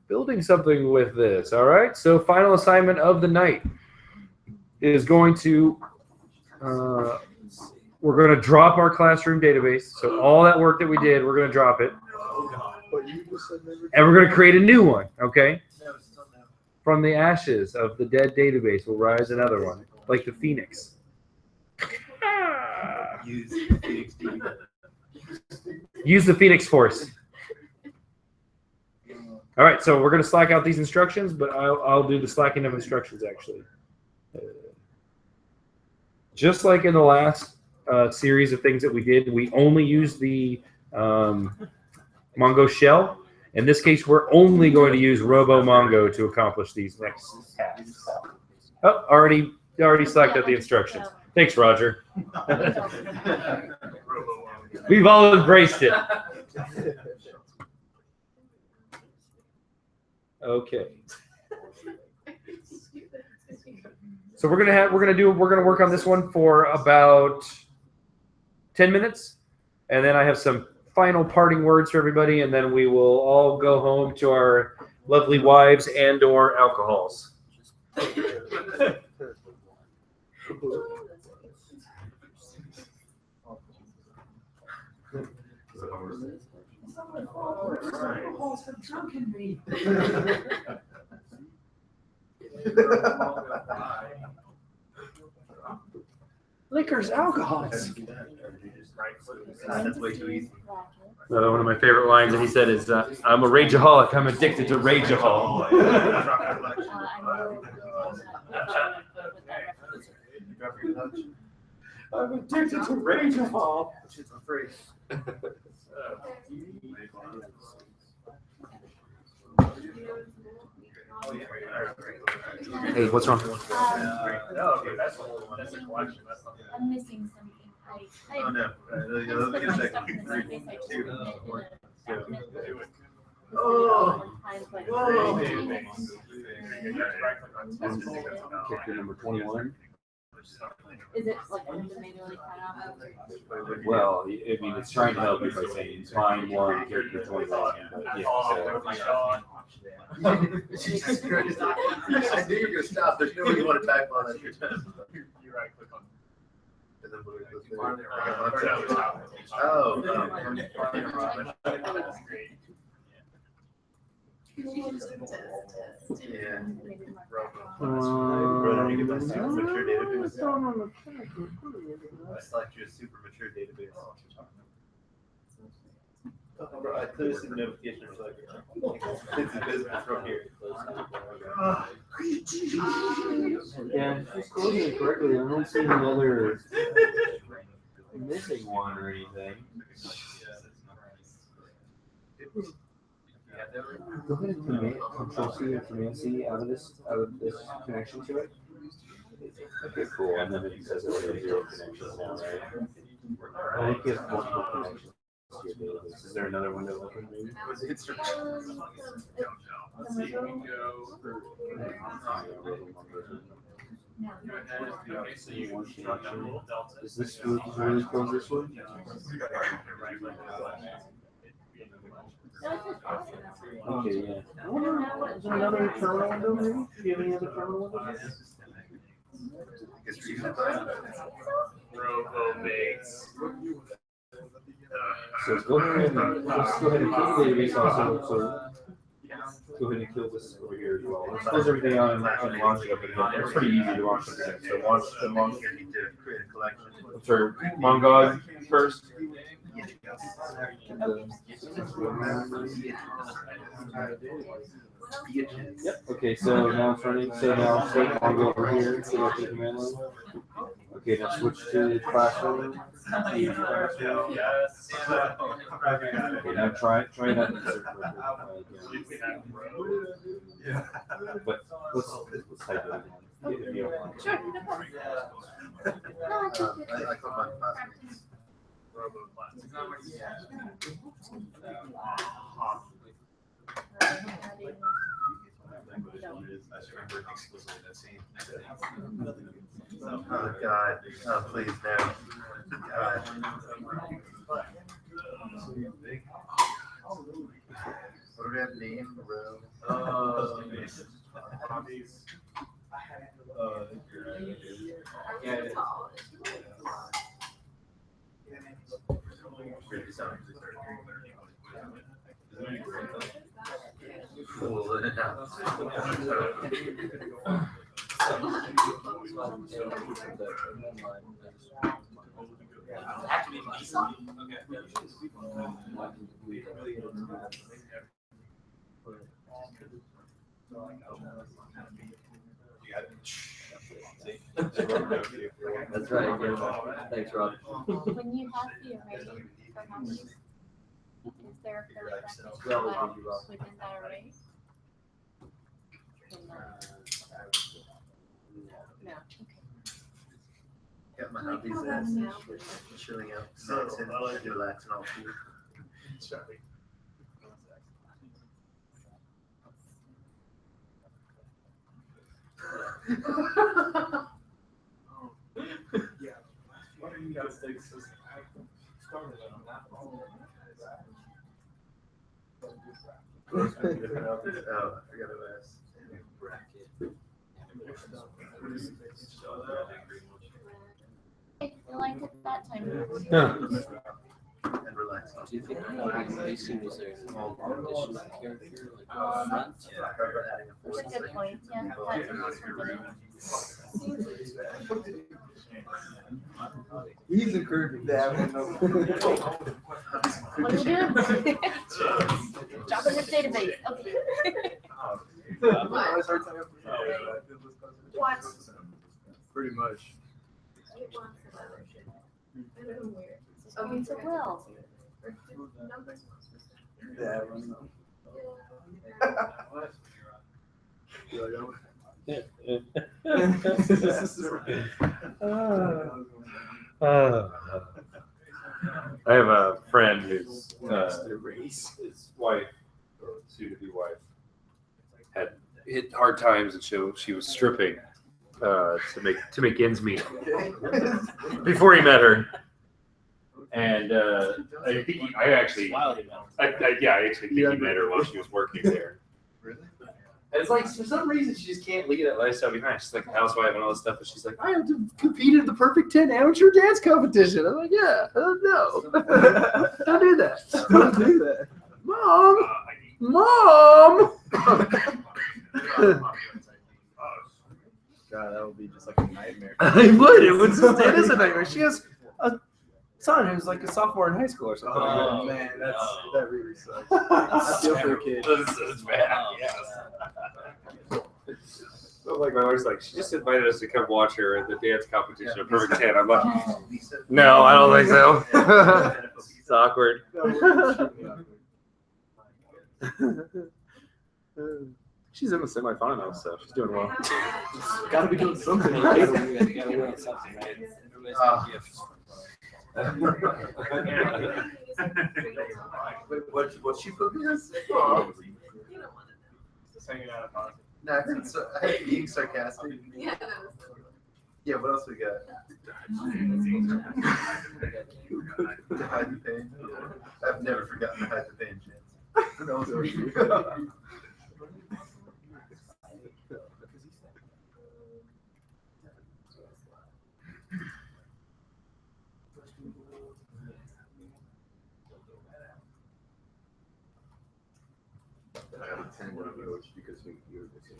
building something with this. All right, so final assignment of the night is going to, we're going to drop our classroom database. So all that work that we did, we're going to drop it. And we're going to create a new one, okay? From the ashes of the dead database will rise another one, like the phoenix. Use the Phoenix Force. All right, so we're going to slack out these instructions, but I'll do the slacking of instructions, actually. Just like in the last series of things that we did, we only used the Mongo shell. In this case, we're only going to use RoboMongo to accomplish these next tasks. Oh, already slacked out the instructions. Thanks, Roger. We've all embraced it. Okay. So we're gonna work on this one for about 10 minutes, and then I have some final parting words for everybody, and then we will all go home to our lovely wives and/or alcohols. Liquors, alcohols. That's way too easy. One of my favorite lines that he said is, "I'm a rageaholic. I'm addicted to rageahol." I'm addicted to rageahol. Hey, what's wrong? I'm missing something. Oh no. Give me a second. 3, 2, 1. Character number 21. Is it like manually cut off? Well, I mean, it's trying to help you by saying find one character 21. But yeah, Jesus Christ. I knew you were going to stop. There's no way you want to type on it. You right click on. Select your super mature database. I clearly see the notification for like it's a business from here. yeah, if she's coding it correctly, I don't see any other missing one or anything. Go ahead and Control C or Command C out of this connection to it. Okay, cool. And then it says that we have 0 connections now, right? I think it has multiple connections to your database. Is there another window open? Maybe? Is this really close this one? Okay, yeah. Is there another terminal window maybe? Do you have any other terminal windows? So go ahead and kill the database also. So go ahead and kill this over here as well. Let's close everything on and launch it up again. It's pretty easy to launch it again. So launch the Mongo. Sorry, Mongo first. bitches. Yep. Okay, so now it's running. So now take Mongo over here to the command line. Okay, now switch to classroom. Use classroom. Okay, now try that insert again. But let's type it again. If you don't mind. Sure, no problem. No, I think I call my classmates. I just remember explicitly that scene. Oh God! Oh please no! God. What do we have? Name, row. Cool. That's right. Yeah. Thanks, Rob. When you have the array for houses, is there a code that within that array? No. Got my hobbies and chilling out, relaxing, relaxing all too. Oh, I forgot to ask. I liked it that time. And relax. Do you think Mason was a small additional character, like front? That's a good point. Yeah, that's a nice one. He's encouraging that. What are we doing? Drop in this database. Okay. What? Pretty much. Okay, so Will. Yeah, I don't know. I have a friend whose his wife, or soon-to-be wife, had hit hard times, and she was stripping to make ends meet before he met her. And I think I actually think he met her while she was working there. Really? And it's like, for some reason, she just can't leave that lifestyle behind. She's like a housewife and all this stuff, but she's like, I have to compete in the perfect 10 amateur dance competition. I'm like, yeah, no. Don't do that. Don't do that. Mom! God, that would be just like a nightmare. I would. It is a nightmare. She has a son who's like a sophomore in high school or something. Oh man, that really sucks. I feel for the kid. It's bad. Yes. So like my wife's like, she just invited us to come watch her at the dance competition at Perfect 10. I'm like, no, I don't think so. It's awkward. She's in the semifinals, so she's doing well. Gotta be doing something. What she put me as? Just hanging out of politics. No, I think being sarcastic. Yeah, what else we got? To hide the pain. I've never forgotten to hide the pain, Chance. That was really I got a 10 coach because you were missing.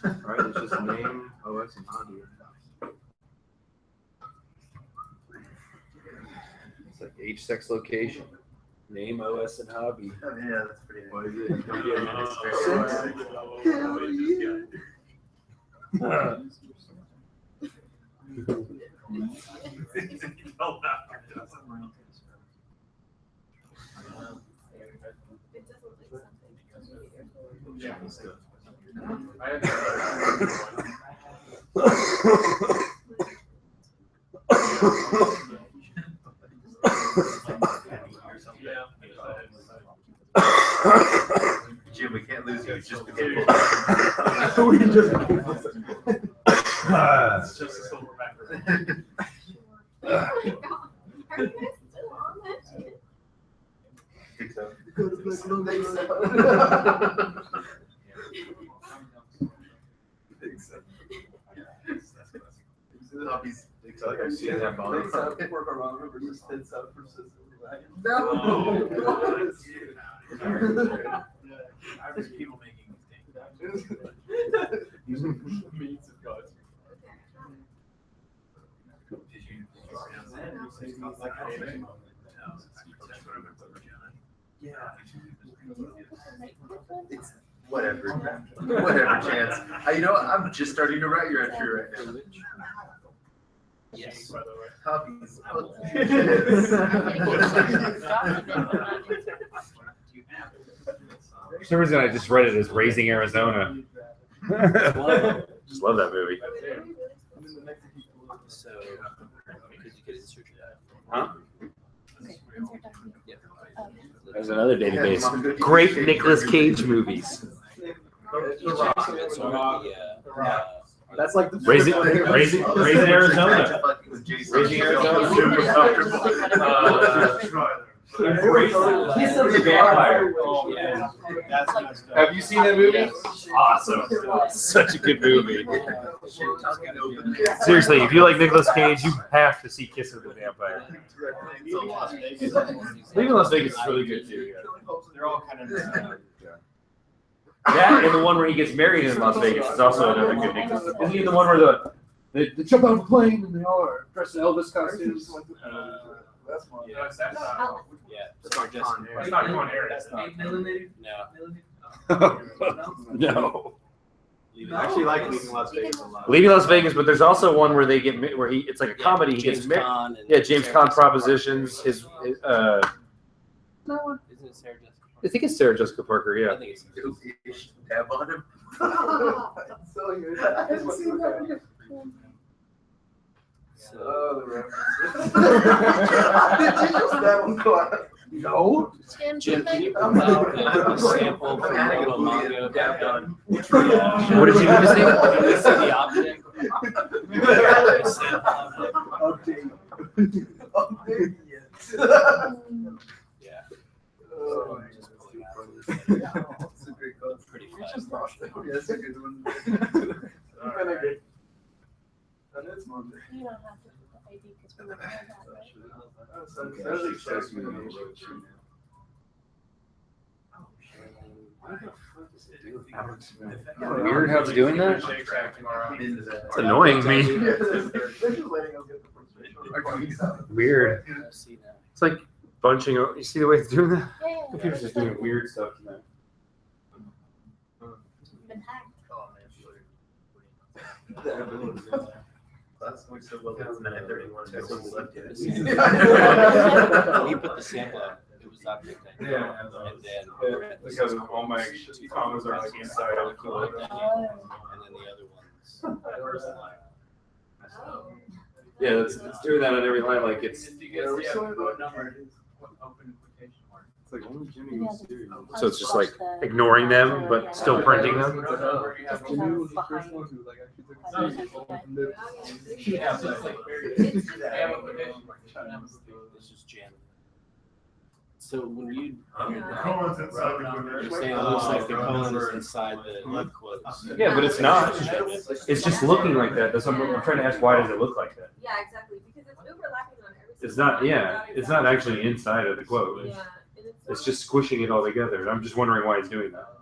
Alright, it's just name, OS, and audio. It's like age, sex, location. Name, OS, and hobby. Oh, yeah, that's pretty What is nice. Jim, we can't lose you just because we just. It's just a silver backer. Oh my God. Are you guys still on that shit? think so. Hobbies. Like I've seen that bond. Work around versus heads up versus. No. There's people making these things. Means of God. Did you pronounce that? It's whatever. Whatever, Chance. You know what? I'm just starting to write your entry right now. Yes. Hobbies. For some reason, I just read it as Raising Arizona. Just love that movie. So, could you get it searched out? Huh? Okay, insert document. Yeah. There's another database. Great Nicolas Cage movies. That's like the Raising Arizona. Raising Arizona. Super comfortable. He's such a vampire. Have you seen that movie? Awesome. Such a good movie. Seriously, if you like Nicolas Cage, you have to see Kiss of the Vampire. Leaving Las Vegas is really good too. Yeah. They're all kind of. That and the one where he gets married in Las Vegas is also another good Nicolas. Isn't he the one where they jump out of a plane and they all are dressed in Elvis costumes? That's one. Yeah, that's It's not just. It's not Con Air. That's not. No. I actually like leaving Las Vegas a lot. Leaving Las Vegas, but there's also one where they get where it's like a comedy. He gets married. Yeah, James Caan Propositions. His no, Isn't it Sarah Jessica? I think it's Sarah Jessica Parker. Yeah. I think it's. Tab on him. So good. I haven't seen that yet. So, Oh, the references. Did you just that one go out? No. Jim, can you pull out a sample from MongoDB? What did you just say? Can you see the object? Update. Update. Yes. Yeah. Oh, Just pulling out. It's a great call. Pretty you fast. just lost it. Yeah, that's a good one. And it's Monday. You don't have to put the ID because we were doing that, right? Weird how it's doing that? It's annoying me. Weird. It's like bunching. You see the way it's doing that? Yeah, Computer's just doing weird stuff tonight. been hacked. Last week so well, it's 9:31. So we left it. He put the sample out. It was object ID. Yeah. And then. Because all my commas are like inside of the code. And then the other ones. Yeah, it's doing that on every line. Like it's It's like only Jimmy was serious. so it's just like ignoring them but still printing them. Just because I was behind. Yeah, so it's like this is Jan. So when you. Colon's inside the You're saying it looks like the colon is inside the quotes. Yeah, but it's not. It's just looking like that. That's what I'm trying to ask. Why does it look like that? Yeah, exactly, because it's overlapping on every. It's not. Yeah, it's not actually inside of the quote. Yeah. It's just squishing it all together. I'm just wondering why it's doing that.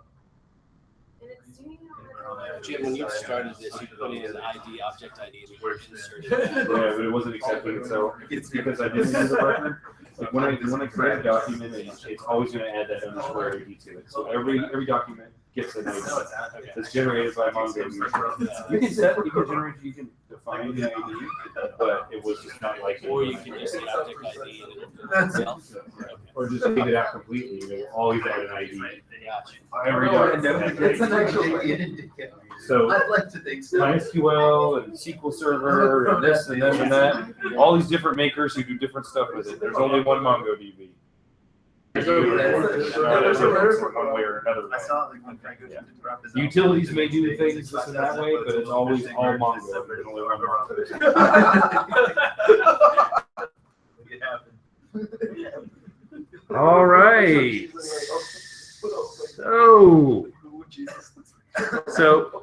And it's doing it Jim, when you started this, you put in ID, object ID, and you inserted Yeah, but it wasn't accepting it. So it's because I didn't use the record. Like when I create a document, it's always going to add that underscore ID to it. So every document gets an ID that's generated by MongoDB. You can generate, you can define the ID, but it was just not like. Or you can just object ID itself. Or just leave it out completely. They will always add an ID. Gotcha. Every document. So I'd like to think so. MySQL and SQL Server and this and then and that, all these different makers who do different stuff with it. There's only one MongoDB. One way or another. I saw like when Frank goes to drop his. Utilities may do things this and that way, but it's always all Mongo. There's only one Mongo. It happened. All right. So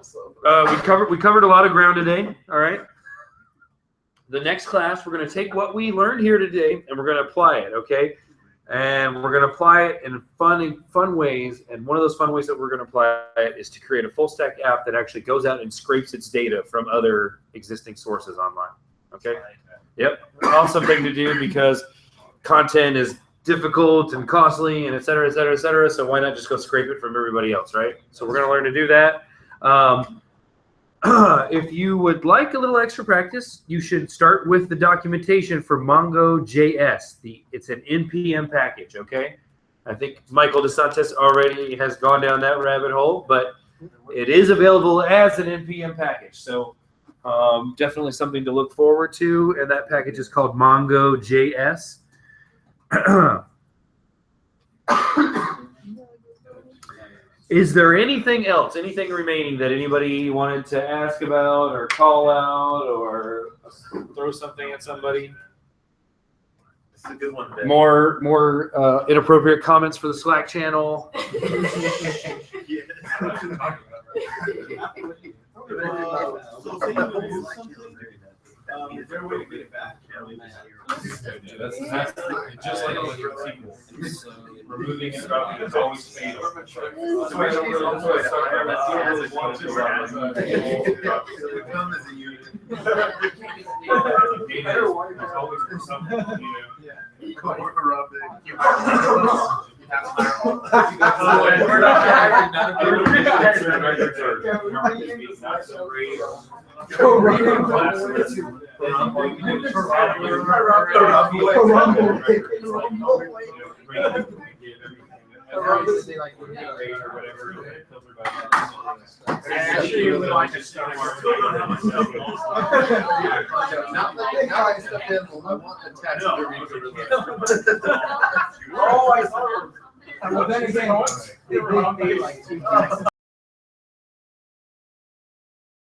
we covered a lot of ground today. All right. The next class, we're going to take what we learned here today and we're going to apply it. Okay. And we're going to apply it in fun ways. And one of those fun ways that we're going to apply it is to create a full stack app that actually goes out and scrapes its data from other existing sources online. Okay. Yep. Awesome thing to do because content is difficult and costly and et cetera, et cetera, et cetera. So why not just go scrape it from everybody else, right? So we're going to learn to do that. If you would like a little extra practice, you should start with the documentation for MongoJS. It's an NPM package, okay? I think Michael DeSantis already has gone down that rabbit hole, but it is available as an NPM package. So definitely something to look forward to, and that package is called MongoJS. Is there anything else, anything remaining that anybody wanted to ask about or call out or throw something at somebody? It's a good one, Ben. More inappropriate comments for the Slack channel. Is there a way to get it back? That's just like electric SQL. Removing it, dropping it's always fatal. Well, then again,